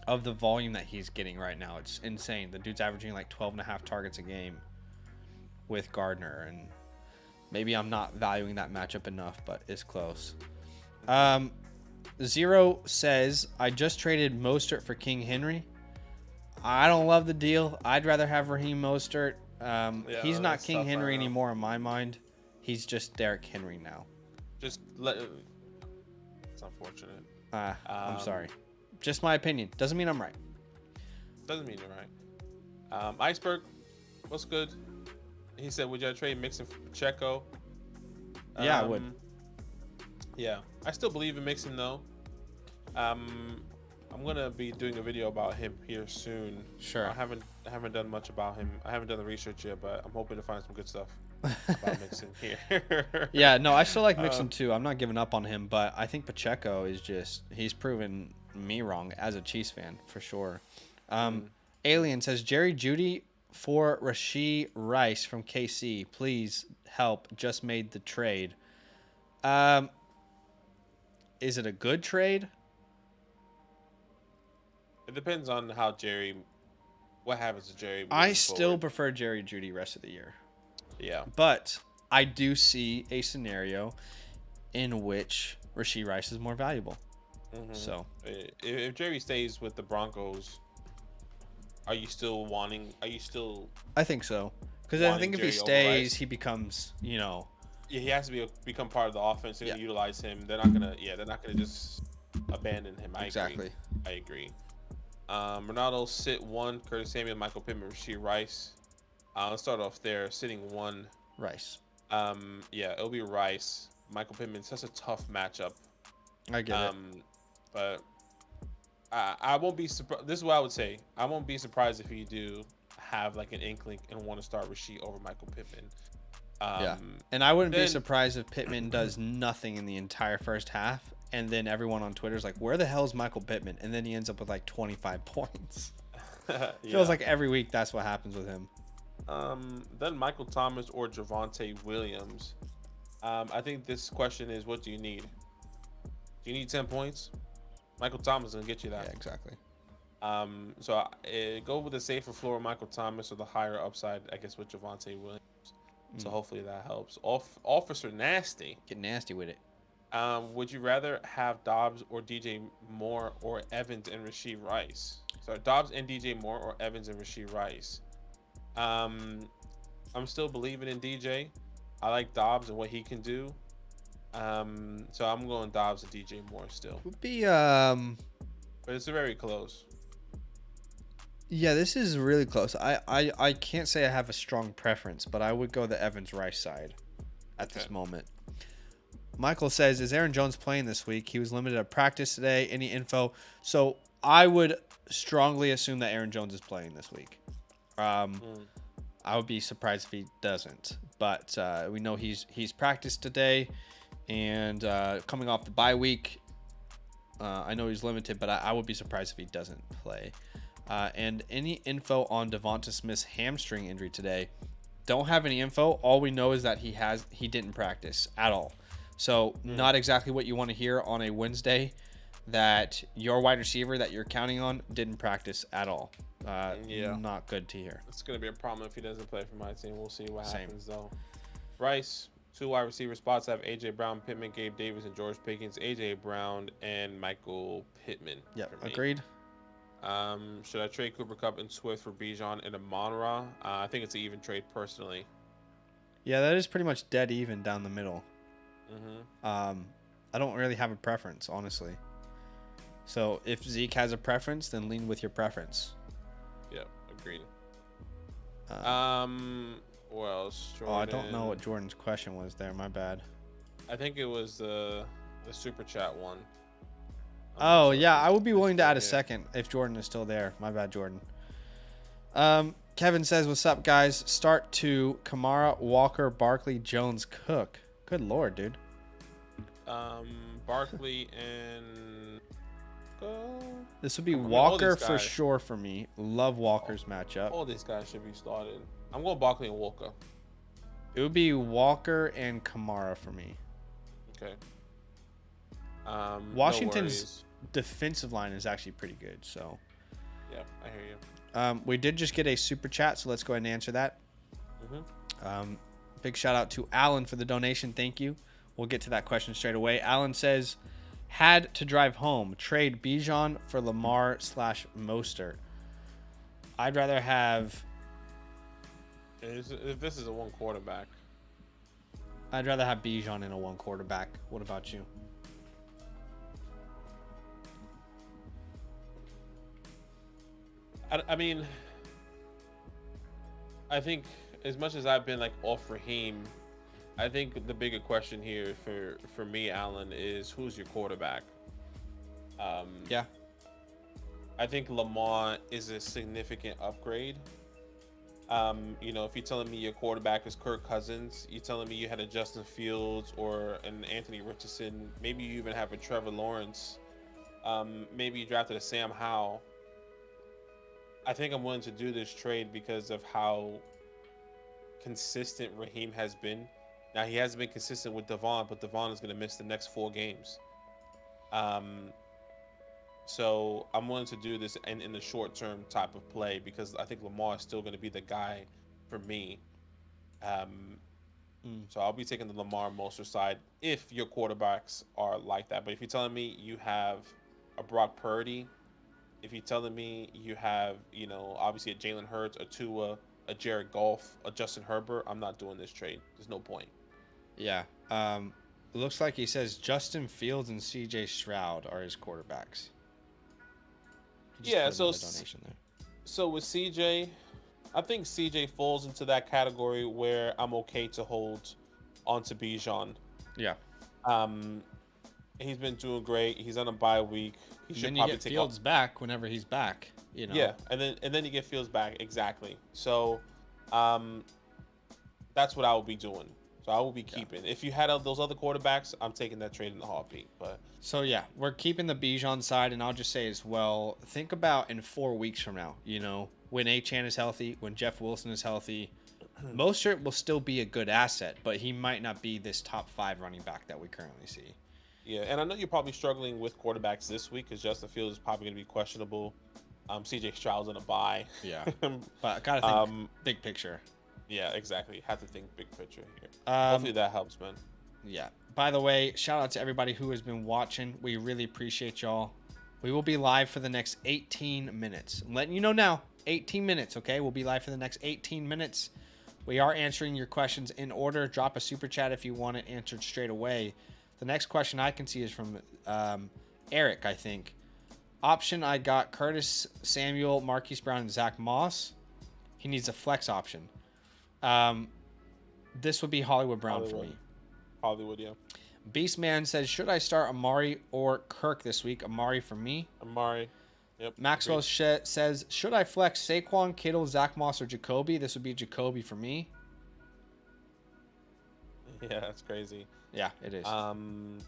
of the volume that he's getting right now. It's insane. The dude's averaging like 12.5 targets a game with Gardner, and maybe I'm not valuing that matchup enough, but it's close. Zero says, I just traded Mostert for King Henry. I don't love the deal. I'd rather have Raheem Mostert. He's not King Henry anymore in my mind. He's just Derrick Henry now. It's unfortunate. I'm sorry. Just my opinion. Doesn't mean I'm right. Doesn't mean you're right. Iceberg, what's good? He said, would you trade Mixon for Pacheco? Yeah, I would. Yeah, I still believe in Mixon though. I'm gonna be doing a video about him here soon. Sure. I haven't done much about him. I haven't done the research yet, but I'm hoping to find some good stuff about Mixon here. Yeah, no, I still like Mixon too. I'm not giving up on him, but I think Pacheco is he's proven me wrong as a Chiefs fan for sure. Alien says, Jerry Jeudy for Rashee Rice from KC. Please help. Just made the trade. Is it a good trade? It depends on what happens to Jerry. I still prefer Jerry Jeudy rest of the year. Yeah. But I do see a scenario in which Rashee Rice is more valuable. Mm-hmm. So if Jerry stays with the Broncos, are you still? I think so, because I think if he Jerry over stays, Rice? he becomes, Yeah, he has to become part of the offense and utilize him. They're not gonna just abandon him. I agree. Ronaldo sit 1, Curtis Samuel, Michael Pittman, Rashee Rice. Let's start off there. Sitting 1, Rice. Yeah, it'll be Rice. Michael Pittman. Such a tough matchup. I get it. But I won't be surprised. This is what I would say. I won't be surprised if you do have like an inkling and want to start Rashee over Michael Pittman. And I wouldn't be surprised if Pittman does nothing in the entire first half, and then everyone on Twitter is like, where the hell is Michael Pittman? And then he ends up with like 25 points. Feels like every week that's what happens with him. Then Michael Thomas or Javonte Williams. I think this question is, what do you need? Do you need 10 points? Michael Thomas is gonna get you that. Yeah, exactly. So go with the safer floor, Michael Thomas, or the higher upside, I guess, with Javonte Williams. So hopefully that helps. Officer Nasty. Get nasty with it. Would you rather have Dobbs or DJ Moore or Evans and Rashee Rice? So Dobbs and DJ Moore or Evans and Rashee Rice. I'm still believing in DJ. I like Dobbs and what he can do. So I'm going Dobbs and DJ Moore still. Would be But it's very close. Yeah, this is really close. I can't say I have a strong preference, but I would go the Evans Rice side at this moment. Michael says, is Aaron Jones playing this week? He was limited at practice today. Any info? So I would strongly assume that Aaron Jones is playing this week. I would be surprised if he doesn't. But we know he's practiced today, and coming off the bye week, I know he's limited, but I would be surprised if he doesn't play. And any info on Devonta Smith's hamstring injury today? Don't have any info. All we know is that he didn't practice at all. So not exactly what you want to hear on a Wednesday, that your wide receiver that you're counting on didn't practice at all. Not good to hear. It's going to be a problem if he doesn't play for my team. We'll see what happens, though. Rice, 2 wide receiver spots have A.J. Brown, Pittman, Gabe Davis, and George Pickens. A.J. Brown and Michael Pittman. Yeah, agreed. Should I trade Cooper Kupp and Swift for Bijan and Amon-Ra? I think it's an even trade, personally. Yeah, that is pretty much dead even down the middle. I don't really have a preference, honestly. So if Zeke has a preference, then lean with your preference. Yeah, agreed. What else? Jordan? I don't know what Jordan's question was there. My bad. I think it was the super chat one. Oh, yeah. I would be willing to add a second if Jordan is still there. My bad, Jordan. Kevin says, what's up, guys? Start to Kamara, Walker, Barkley, Jones, Cook. Good Lord, dude. Barkley and... This would be Walker for sure for me. Love Walker's matchup. All these guys should be started. I'm going Barkley and Walker. It would be Walker and Kamara for me. Okay. Washington's defensive line is actually pretty good. So. Yeah, I hear you. We did just get a super chat, so let's go ahead and answer that. Big shout out to Alan for the donation. Thank you. We'll get to that question straight away. Alan says, had to drive home. Trade Bijan for Lamar / Mostert. I'd rather have... If this is a one quarterback. I'd rather have Bijan in a one quarterback. What about you? I mean, I think as much as I've been like off Raheem, I think the bigger question here for me, Alan, is who's your quarterback? Yeah. I think Lamar is a significant upgrade. If you're telling me your quarterback is Kirk Cousins, you're telling me you had a Justin Fields or an Anthony Richardson, maybe you even have a Trevor Lawrence, maybe you drafted a Sam Howell. I think I'm willing to do this trade because of how consistent Raheem has been. Now, he hasn't been consistent with Devon, but Devon is going to miss the next 4 games. So I'm willing to do this in the short-term type of play because I think Lamar is still going to be the guy for me. So I'll be taking the Lamar Mostert side if your quarterbacks are like that. But if you're telling me you have a Brock Purdy, if you're telling me you have, obviously a Jalen Hurts, a Tua, a Jared Goff, a Justin Herbert, I'm not doing this trade. There's no point. Yeah. It looks like he says Justin Fields and CJ Stroud are his quarterbacks. Yeah, so with CJ, I think CJ falls into that category where I'm okay to hold onto Bijan. Yeah. He's been doing great. He's on a bye week. He should probably get Fields back whenever he's back. Yeah, and then you get Fields back exactly. So, that's what I will be doing. So I will be keeping. If you had those other quarterbacks, I'm taking that trade in the heartbeat. But so yeah, we're keeping the Bijan side, and I'll just say as well. Think about in 4 weeks from now. When Achane is healthy, when Jeff Wilson is healthy, Mostert will still be a good asset, but he might not be this top 5 running back that we currently see. Yeah, and I know you're probably struggling with quarterbacks this week because Justin Fields is probably going to be questionable. CJ Stroud's on a bye. Yeah, but I gotta think big picture. Yeah, exactly. Have to think big picture here. Um, Hopefully that helps, man. Yeah. By the way, shout out to everybody who has been watching. We really appreciate y'all. We will be live for the next 18 minutes. I'm letting you know now, 18 minutes, okay? We'll be live for the next 18 minutes. We are answering your questions in order. Drop a super chat if you want it answered straight away. The next question I can see is from Eric, I think. Option, I got Curtis Samuel, Marquise Brown, and Zach Moss. He needs a flex option. This would be Hollywood Brown for me. Hollywood, yeah. Beastman says, should I start Amari or Kirk this week? Amari for me. Amari. Yep. Maxwell says, should I flex Saquon, Kittle, Zach Moss, or Jacoby? This would be Jacoby for me. Yeah, that's crazy. Yeah, it is. I'm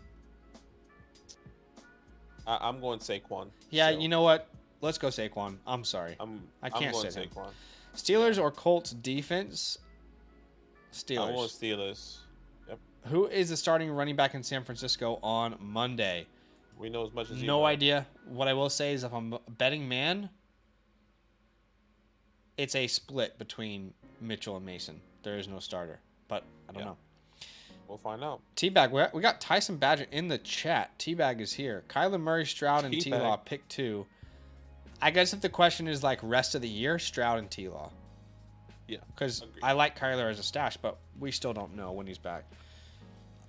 going Saquon. Yeah, so you know what? Let's go Saquon. I'm sorry. I can't I'm going sit him. Saquon. Steelers or Colts defense? Steelers. I'm going Steelers. Yep. Who is the starting running back in San Francisco on Monday? We know as much as you No know. idea. What I will say is if I'm a betting man, it's a split between Mitchell and Mason. There is no starter, but I don't know. We'll find out. T-Bag, we got Tyson Badger in the chat. T-Bag is here. Kyler Murray, Stroud, and T-Law pick 2. I guess if the question is like rest of the year, Stroud and T-Law. Yeah. Because I like Kyler as a stash, but we still don't know when he's back.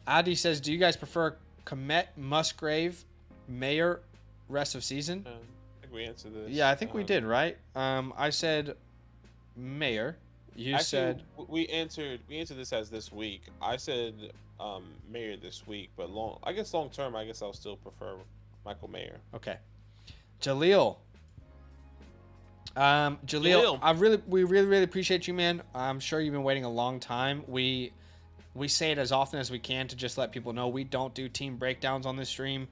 Adi says, do you guys prefer Komet, Musgrave, Mayer rest of season? I think we answered this. Yeah, I think we did, right? I said Mayer. You said we answered this as this week. I said Mayer this week, but long term, I guess I'll still prefer Michael Mayer. Okay. Jaleel. Jaleel, we really appreciate you, man. I'm sure you've been waiting a long time. We say it as often as we can to just let people know we don't do team breakdowns on this stream.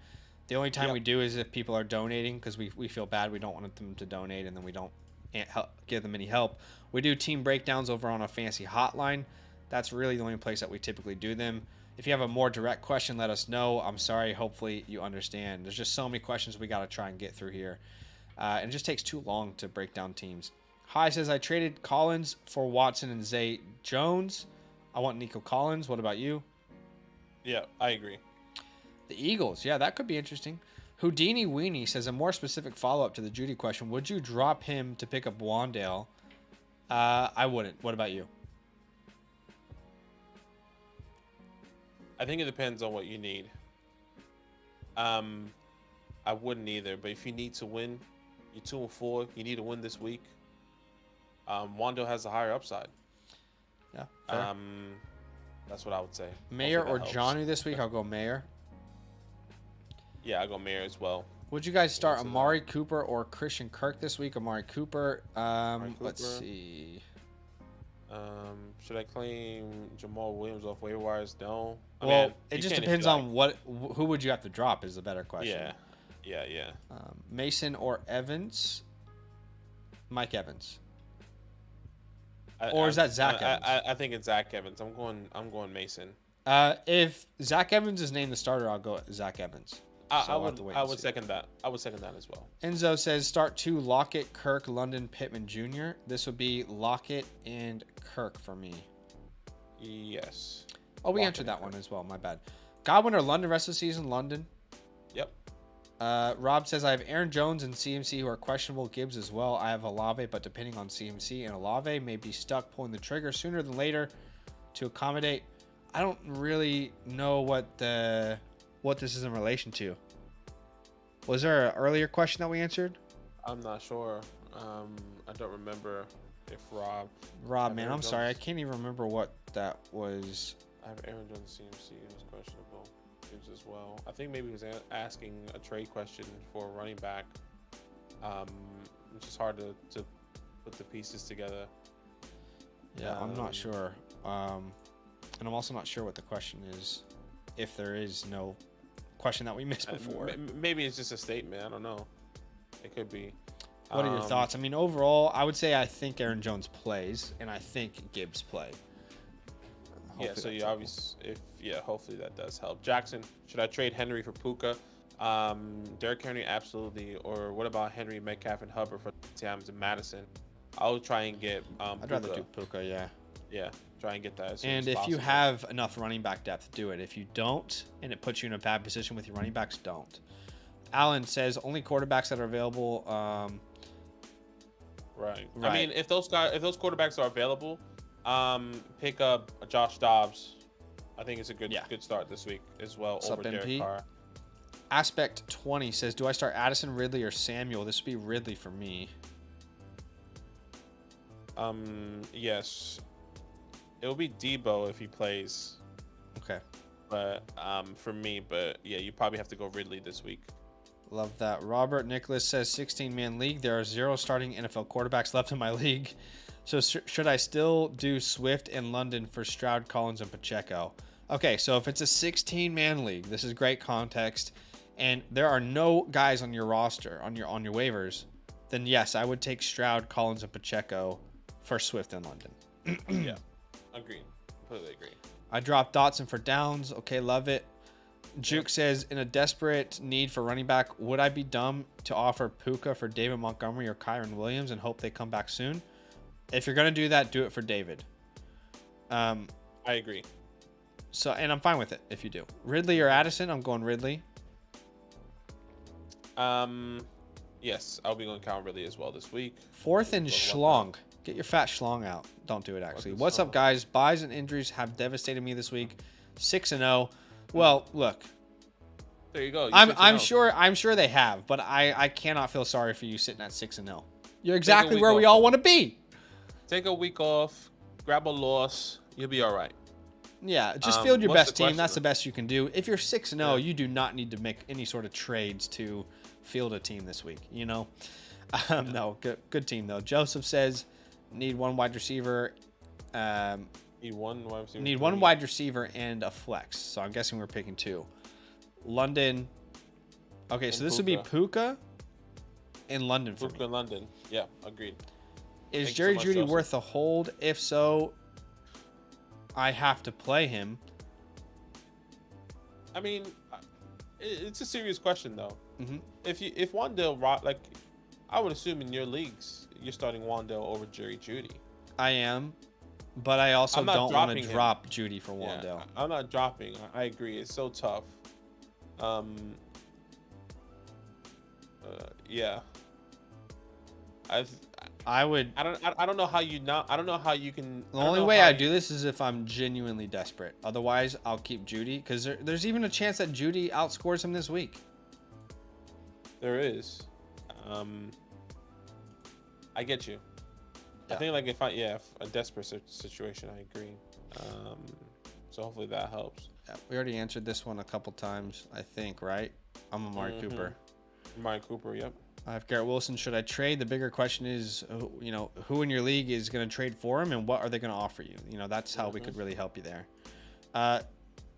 The only time we do is if people are donating because we feel bad. We don't want them to donate and then we don't give them any help. We do team breakdowns over on a fancy hotline. That's really the only place that we typically do them. If you have a more direct question, let us know. I'm sorry. Hopefully you understand. There's just so many questions we got to try and get through here. And it just takes too long to break down teams. Hi says, I traded Collins for Watson and Zay Jones. I want Nico Collins. What about you? Yeah, I agree. The Eagles. Yeah, that could be interesting. Houdini Weenie says, a more specific follow-up to the Judy question. Would you drop him to pick up Wandale? I wouldn't. What about you? I think it depends on what you need. I wouldn't either, but if you need to win, you're 2-4. You need to win this week. Wandale has a higher upside. Yeah. Fair. That's what I would say. Mayer or Jonnu this week? I'll go Mayer. Yeah, I'll go Mayer as well. Would you guys start Amari Cooper or Christian Kirk this week? Amari Cooper. Let's see. Should I claim Jamal Williams off waiver wires? No. Well, it just depends on who would you have to drop is the better question. Yeah. Mason or Evans? Mike Evans. Or is that Zach Evans? I think it's Zach Evans. I'm going Mason. If Zach Evans is named the starter, I'll go Zach Evans. I would second that. I would second that as well. Enzo says start 2 Lockett, Kirk, London, Pittman Jr. This would be Lockett and Kirk for me. Yes. Oh, we answered that one as well. My bad. Godwin or London rest of the season? London. Yep. Rob says I have Aaron Jones and CMC who are questionable. Gibbs as well. I have Olave, but depending on CMC and Olave may be stuck pulling the trigger sooner than later to accommodate. I don't really know what this is in relation to. Was there an earlier question that we answered? I'm not sure. I don't remember if Rob, man, I'm sorry. I can't even remember what that was. I have Aaron Jones CMC. It was questionable. Gibbs as well. I think maybe he was asking a trade question for a running back. It's just hard to put the pieces together. Yeah, I'm not sure. And I'm also not sure what the question is. If there is no question that we missed before. Maybe it's just a statement. I don't know. It could be. What are your thoughts? I mean, overall, I would say I think Aaron Jones plays, and I think Gibbs play. Yeah, so you obviously, hopefully that does help. Jackson, should I trade Henry for Puka? Derrick Henry, absolutely. Or what about Henry, Metcalf, and Hubbard for Tams and Madison? I'll try and get I'd rather do Puka, yeah. Yeah, try and get that as soon And as if possible. you have enough running back depth, do it. If you don't, and it puts you in a bad position with your running backs, don't. Alan says only quarterbacks that are available. Right. I mean, if those quarterbacks are available, pick up Josh Dobbs. I think it's a good start this week as well. What's over up, Derek MP? Carr. Aspect 20 says, do I start Addison, Ridley, or Samuel? This would be Ridley for me. Yes. It will be Debo if he plays. Okay. But for me, yeah, you probably have to go Ridley this week. Love that. Robert Nicholas says 16-man league. There are 0 starting NFL quarterbacks left in my league. So should I still do Swift and London for Stroud, Collins, and Pacheco? Okay, so if it's a 16-man league, this is great context, and there are no guys on your roster, on your waivers, then yes, I would take Stroud, Collins, and Pacheco for Swift and London. Yeah, agreed. Completely agree. I dropped Dotson for Downs. Okay, love it. Juke says, in a desperate need for running back, would I be dumb to offer Puka for David Montgomery or Kyron Williams and hope they come back soon? If you're going to do that, do it for David. I agree. So, and I'm fine with it if you do. Ridley or Addison? I'm going Ridley. Yes, I'll be going Calvin Ridley as well this week. 4th and Schlong. Get your fat Schlong out. Don't do it, actually. What's up, guys? Buys and injuries have devastated me this week. 6-0. Well, look. There you go. I'm sure they have, but I cannot feel sorry for you sitting at 6-0. You're exactly where we all want to be. Take a week off, grab a loss, you'll be all right. Yeah, just field your best team. That's the best you can do. If you're 6-0, you do not need to make any sort of trades to field a team this week, you know? No, good team, though. Joseph says, need one wide receiver. Need one wide receiver. Need one wide receiver and a flex. So I'm guessing we're picking 2. London. Okay, so this would be Puka and London for me. Puka and London. Yeah, agreed. Is Jerry Jeudy worth a hold? If so, I have to play him. I mean, it's a serious question though. Mm-hmm. If Wandale, like, I would assume in your leagues you're starting Wandale over Jerry Jeudy. I am, but I also don't want to drop Jeudy for Wandale. Yeah, I'm not dropping. I agree. It's so tough. Yeah. I would. I don't know how you not. I don't know how you can. The only way I do this is if I'm genuinely desperate. Otherwise, I'll keep Jeudy because there's even a chance that Jeudy outscores him this week. There is. I get you. Yeah. I think like if a desperate situation, I agree. So hopefully that helps. Yeah, we already answered this one a couple times, I think, right? I'm Amari Cooper. Amari Cooper, yep. I have Garrett Wilson. Should I trade? The bigger question is, who in your league is going to trade for him, and what are they going to offer you? That's how we could really help you there.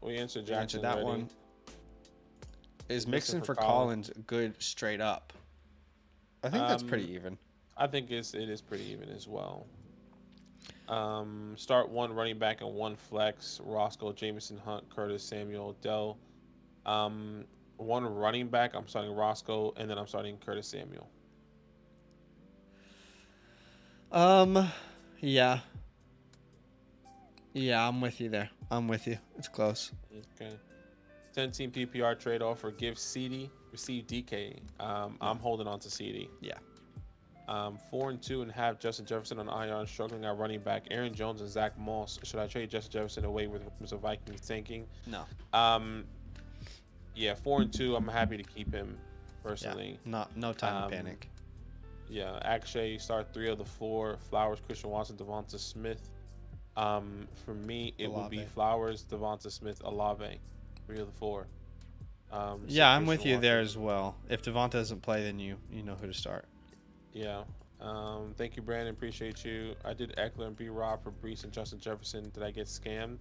We answered Jackson. That one. Is Mixon for Collins good straight up? I think that's pretty even. I think it is pretty even as well. Start one running back and one flex. Roscoe, Jameson, Hunt, Curtis, Samuel, Dell. One running back, I'm starting Roscoe, and then I'm starting Curtis Samuel. Yeah. Yeah, I'm with you there. I'm with you. It's close. Okay. 10-team PPR trade offer. Give CD, receive DK. I'm holding on to CD. Yeah. 4-2 and have Justin Jefferson on IR, struggling at running back. Aaron Jones and Zach Moss. Should I trade Justin Jefferson away with the Vikings tanking? No. Yeah, 4-2. I'm happy to keep him personally. Yeah, no time to panic. Yeah, Akshay, start 3 of the 4. Flowers, Christian Watson, Devonta Smith. For me, it would be Flowers, Devonta Smith, Olave, 3 of the 4. Yeah, I'm with you there as well. If Devonta doesn't play, then you know who to start. Yeah. Thank you, Brandon. Appreciate you. I did Eckler and B-Rob for Brees and Justin Jefferson. Did I get scammed?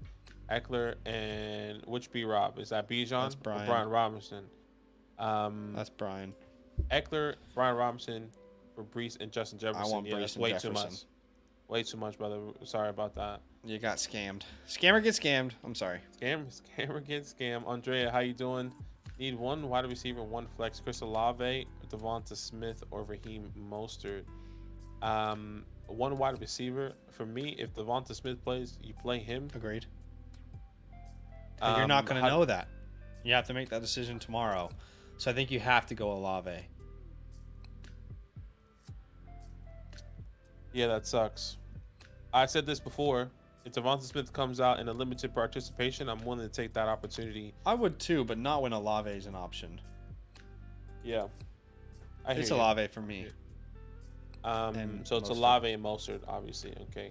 Eckler and which B-Rob? Is that Bijan? That's Brian. Or Brian Robinson? That's Brian. Eckler, Brian Robinson for Brees and Justin Jefferson. I want Brees that's and way Jefferson. too much. Way too much, brother. Sorry about that. You got scammed. Scammer gets scammed. I'm sorry. Scammer gets scam. Andrea, how you doing? Need one wide receiver, one flex. Chris Olave, Devonta Smith, or Raheem Mostert. One wide receiver for me. If Devonta Smith plays, you play him. Agreed. You're not going to know that. You have to make that decision tomorrow. So I think you have to go Olave. Yeah, that sucks. I said this before. If Devonta Smith comes out in a limited participation, I'm willing to take that opportunity. I would too, but not when Olave is an option. Yeah. It's Olave for me. So it's Olave and Mostert, obviously. Okay.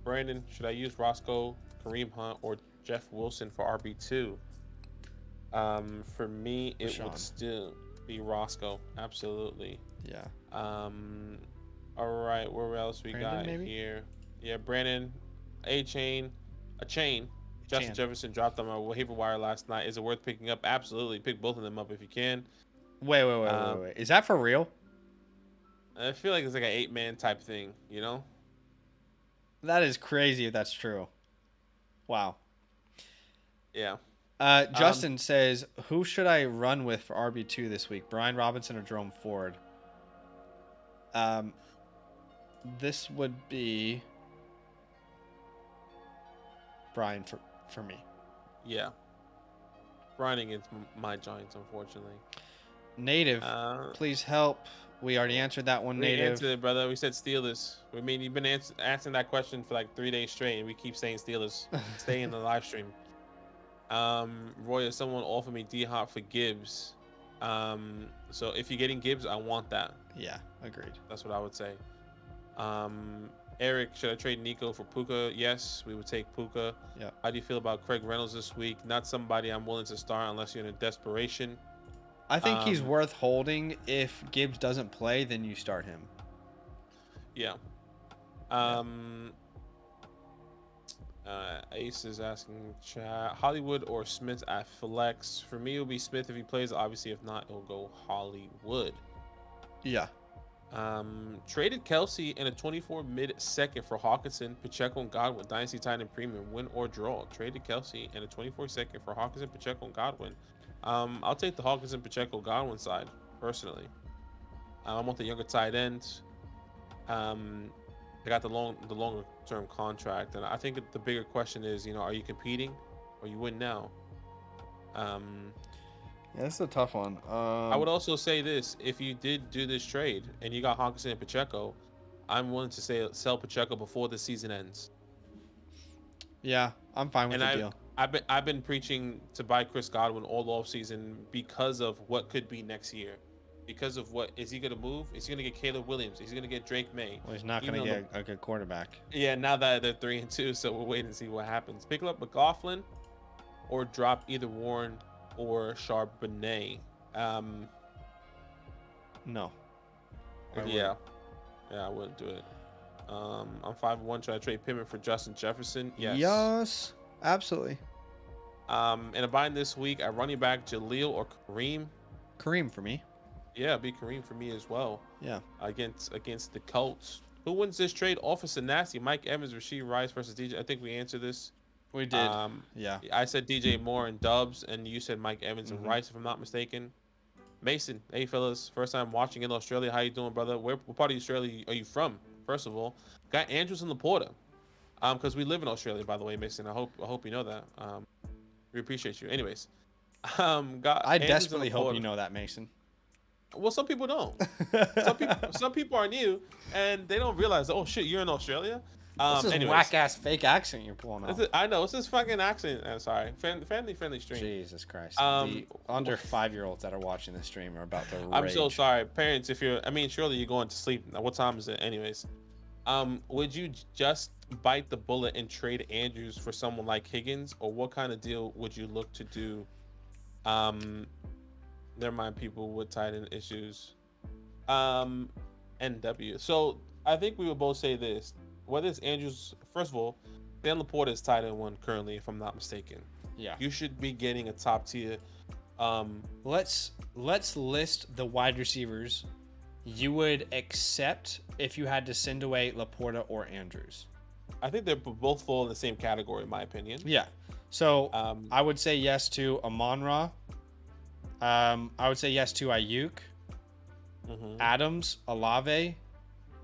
Brandon, should I use Roscoe, Kareem Hunt, or Jeff Wilson for RB2? For me, it would still be Roscoe. Absolutely. Yeah. All right. Where else we got here? Yeah, Brandon, a chain. Justin Jefferson dropped on my waiver wire last night. Is it worth picking up? Absolutely. Pick both of them up if you can. Wait. Is that for real? I feel like it's like an 8-man type thing, you know? That is crazy if that's true. Wow. Yeah. Justin says, who should I run with for RB2 this week? Brian Robinson or Jerome Ford? This would be Brian for me. Yeah. Brian against my Giants, unfortunately. Native, please help. We already answered that one, Native. We answered it, brother. We said Steelers. I mean, you've been answering that question for like 3 days straight, and we keep saying Steelers. Stay in the live stream. Roy, if someone offered me D-Hop for Gibbs. So if you're getting Gibbs, I want that. Yeah, agreed. That's what I would say. Eric, should I trade Nico for Puka? Yes, we would take Puka. Yeah. How do you feel about Craig Reynolds this week? Not somebody I'm willing to start unless you're in a desperation. I think he's worth holding. If Gibbs doesn't play, then you start him. Yeah. Ace is asking chat, Hollywood or Smith at flex. For me, it'll be Smith if he plays. Obviously, if not, it'll go Hollywood. Yeah. Traded Kelsey in a 24 mid-second for Hawkinson, Pacheco, and Godwin. Dynasty Titan Premium, win or draw. Traded Kelsey in a 24 second for Hawkinson, Pacheco, and Godwin. I'll take the Hawkinson, Pacheco, Godwin side personally. I want the younger tight ends. They got the longer term contract, and I think the bigger question is, are you competing or you win now? Yeah, that's a tough one. I would also say this: if you did do this trade and you got Hawkinson and Pacheco, I'm willing to sell Pacheco before the season ends. Yeah, I'm fine with the deal. I've been preaching to buy Chris Godwin all off season because of what could be next year. Because of what is he going to move? Is he going to get Caleb Williams? Is he going to get Drake May? Well, he's not going to get a good quarterback. Yeah, now that they're 3-2, so we'll wait and see what happens. Pick up McLaughlin, or drop either Warren or Charbonnet. No. Yeah, I wouldn't do it. I'm 5-1. Should I trade Pittman for Justin Jefferson? Yes. Yes, absolutely. And a bind this week at running back, Jaleel or Kareem. Kareem for me. Yeah, be Kareem for me as well. Yeah. Against the Colts. Who wins this trade? Officer Nasty, Mike Evans, Rashee Rice versus DJ. I think we answered this. We did. Yeah. I said DJ Moore and Dubs, and you said Mike Evans and Rice, if I'm not mistaken. Mason, hey fellas, first time watching in Australia. How you doing, brother? What part of Australia are you from? First of all, got Andrews and Laporta. Because we live in Australia, by the way, Mason. I hope you know that. We appreciate you. Anyways, I desperately hope you know that, Mason. Well, some people don't. some people are new and they don't realize. Oh shit, you're in Australia. This is whack ass fake accent you're pulling off. I know it's this fucking accent. I'm sorry, family friendly stream. Jesus Christ. The under 5-year-olds that are watching this stream are about to rage. I'm so sorry, parents. Surely you're going to sleep. What time is it, anyways? Would you just bite the bullet and trade Andrews for someone like Higgins, or what kind of deal would you look to do? Never mind, people with tight end issues. NW. So I think we would both say this. Whether it's Andrews, first of all, Dan Laporta is tight end 1 currently, if I'm not mistaken. Yeah. You should be getting a top tier. Let's list the wide receivers you would accept if you had to send away Laporta or Andrews? I think they both fall in the same category, in my opinion. Yeah. So Um, I would say yes to Amon-Ra. I would say yes to Ayuk, mhm, Adams, Olave,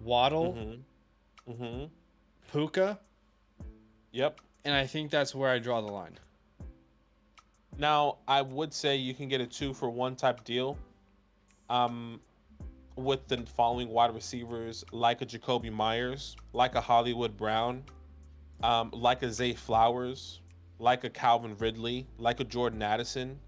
Waddle, Puka, Yep. and I think that's where I draw the line. Now, I would say you can get a 2-for-1 type deal. With the following wide receivers, like a Jacoby Myers, like a Hollywood Brown, like a Zay Flowers, like a Calvin Ridley, like a Jordan Addison.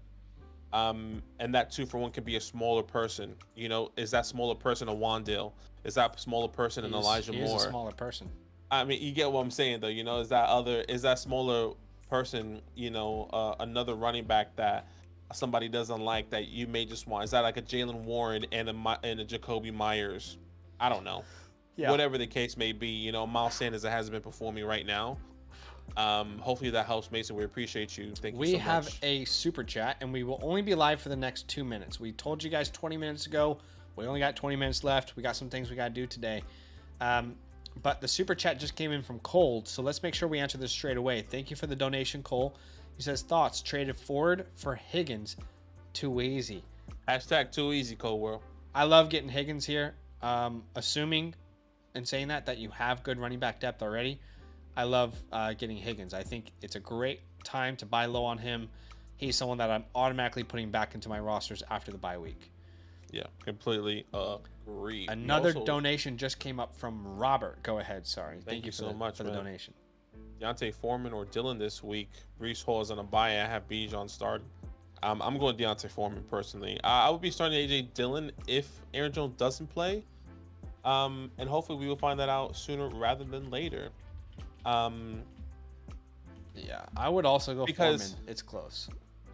And that 2-for-1 can be a smaller person. You know, is that smaller person a Wandale? Is that smaller person an Elijah He is Moore? a smaller person. I mean, you get what I'm saying, though. You know, is that smaller person? You know, another running back that somebody doesn't like that you may just want. Is that like a Jalen Warren and a Jacoby Myers? I don't know. Yeah. Whatever the case may be, you know, Miles Sanders that hasn't been performing right now. Hopefully that helps, Mason. We appreciate you. Thank you so much. We have a super chat, and we will only be live for the next 2 minutes. We told you guys 20 minutes ago. We only got 20 minutes left. We got some things we got to do today. But the super chat just came in from Cole, so let's make sure we answer this straight away. Thank you for the donation, Cole. He says, thoughts, traded Ford for Higgins. Too easy. Hashtag too easy, Cole World. I love getting Higgins here. Assuming and saying that you have good running back depth already, I love getting Higgins. I think it's a great time to buy low on him. He's someone that I'm automatically putting back into my rosters after the bye week. Yeah, completely agree. Another donation just came up from Robert. Go ahead. Sorry. Thank you so much for the man. donation. Deontay Foreman or Dylan this week. Breece Hall is on a bye. I have Bijan starting. I'm going Deontay Foreman personally. I would be starting AJ Dillon if Aaron Jones doesn't play. And hopefully we will find that out sooner rather than later. Yeah, I would also go Because Foreman. It's close.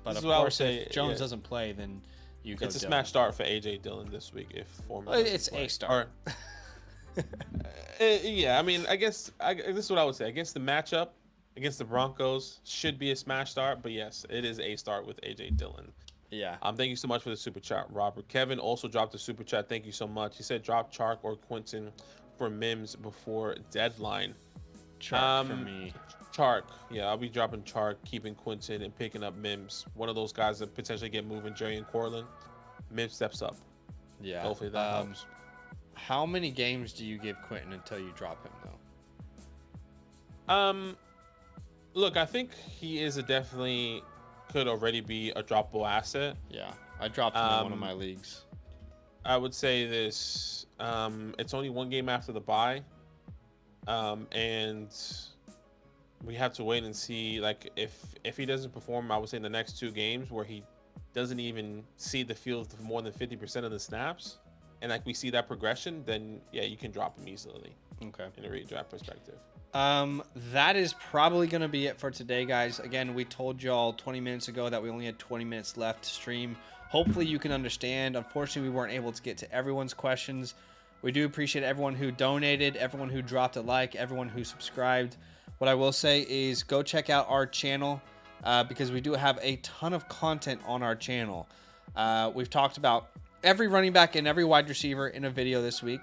But this of is what I would course, say, if Jones yeah. doesn't play, then you go It's a Dillon. smash start for AJ Dillon this week if Foreman Well, doesn't it's play. a start. Yeah, I mean, I guess this is what I would say. Against the matchup, against the Broncos, should be a smash start. But yes, it is a start with AJ Dillon. Yeah. Thank you so much for the super chat, Robert. Kevin also dropped a super chat. Thank you so much. He said drop Chark or Quinton for Mims before deadline. Chark for me. Chark. Yeah, I'll be dropping Chark, keeping Quinton, and picking up Mims. One of those guys that potentially get moving, Jerry and Cortland. Mims steps up. Yeah. Hopefully that helps. How many games do you give Quentin until you drop him, though? Look, I think he is definitely could already be a droppable asset. Yeah, I dropped him in one of my leagues. I would say this. It's only one game after the bye, and we have to wait and see. Like if he doesn't perform, I would say in the next 2 games where he doesn't even see the field for more than 50% of the snaps, and like we see that progression, then yeah, you can drop him easily. Okay. In a redraft perspective. That is probably going to be it for today, guys. Again, we told y'all 20 minutes ago that we only had 20 minutes left to stream. Hopefully you can understand. Unfortunately, we weren't able to get to everyone's questions. We do appreciate everyone who donated, everyone who dropped a like, everyone who subscribed. What I will say is go check out our channel because we do have a ton of content on our channel. We've talked about every running back and every wide receiver in a video this week.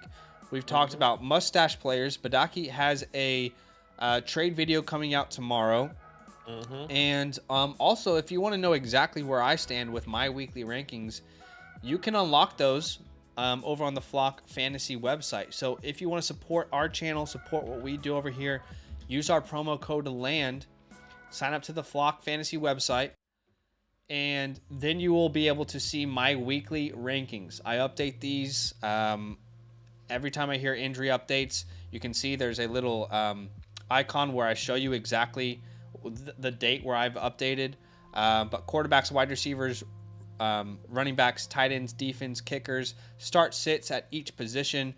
We've talked about mustache players. Badaki has a trade video coming out tomorrow. And also, if you want to know exactly where I stand with my weekly rankings, you can unlock those over on the Flock Fantasy website. So if you want to support our channel, support what we do over here, use our promo code LAND, sign up to the Flock Fantasy website, and then you will be able to see my weekly rankings. I update these every time I hear injury updates. You can see there's a little icon where I show you exactly the date where I've updated. But quarterbacks, wide receivers, running backs, tight ends, defense, kickers, start sits at each position.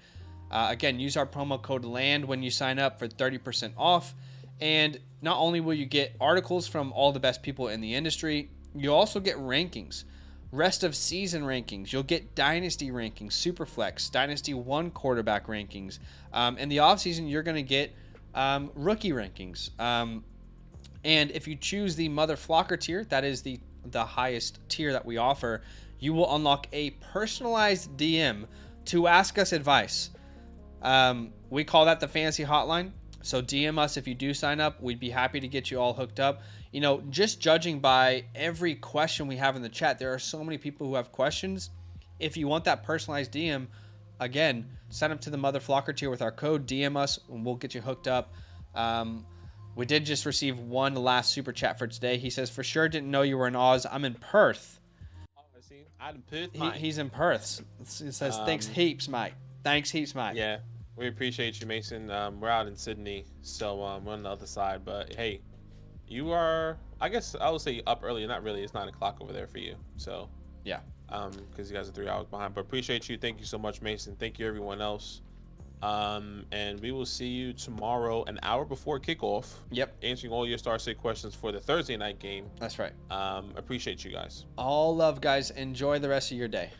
Again, use our promo code LAND when you sign up for 30% off. And not only will you get articles from all the best people in the industry, you'll also get rankings. Rest of season rankings. You'll get dynasty rankings, Superflex, Dynasty 1 quarterback rankings. In the offseason, you're going to get rookie rankings. And if you choose the Mother Flocker tier, that is the highest tier that we offer, you will unlock a personalized DM to ask us advice. We call that the fantasy hotline. So DM us if you do sign up. We'd be happy to get you all hooked up. You know, just judging by every question we have in the chat, there are so many people who have questions. If you want that personalized DM, again, sign up to the Mother Flocker tier with our code. DM us, and we'll get you hooked up. We did just receive one last super chat for today. He says, for sure didn't know you were in Oz. I'm in Perth. Oh, I see. I'm in Perth, mate. He's in Perth. He says, thanks heaps, mate. Thanks heaps, mate. Yeah, we appreciate you, Mason. We're out in Sydney, so we're on the other side. But hey, you are, I guess I would say up early. Not really. It's 9 o'clock over there for you. So yeah, because you guys are 3 hours behind. But appreciate you. Thank you so much, Mason. Thank you, everyone else. And we will see you tomorrow, an hour before kickoff. Yep. Answering all your Star State questions for the Thursday night game. That's right. Appreciate you guys. All love, guys. Enjoy the rest of your day.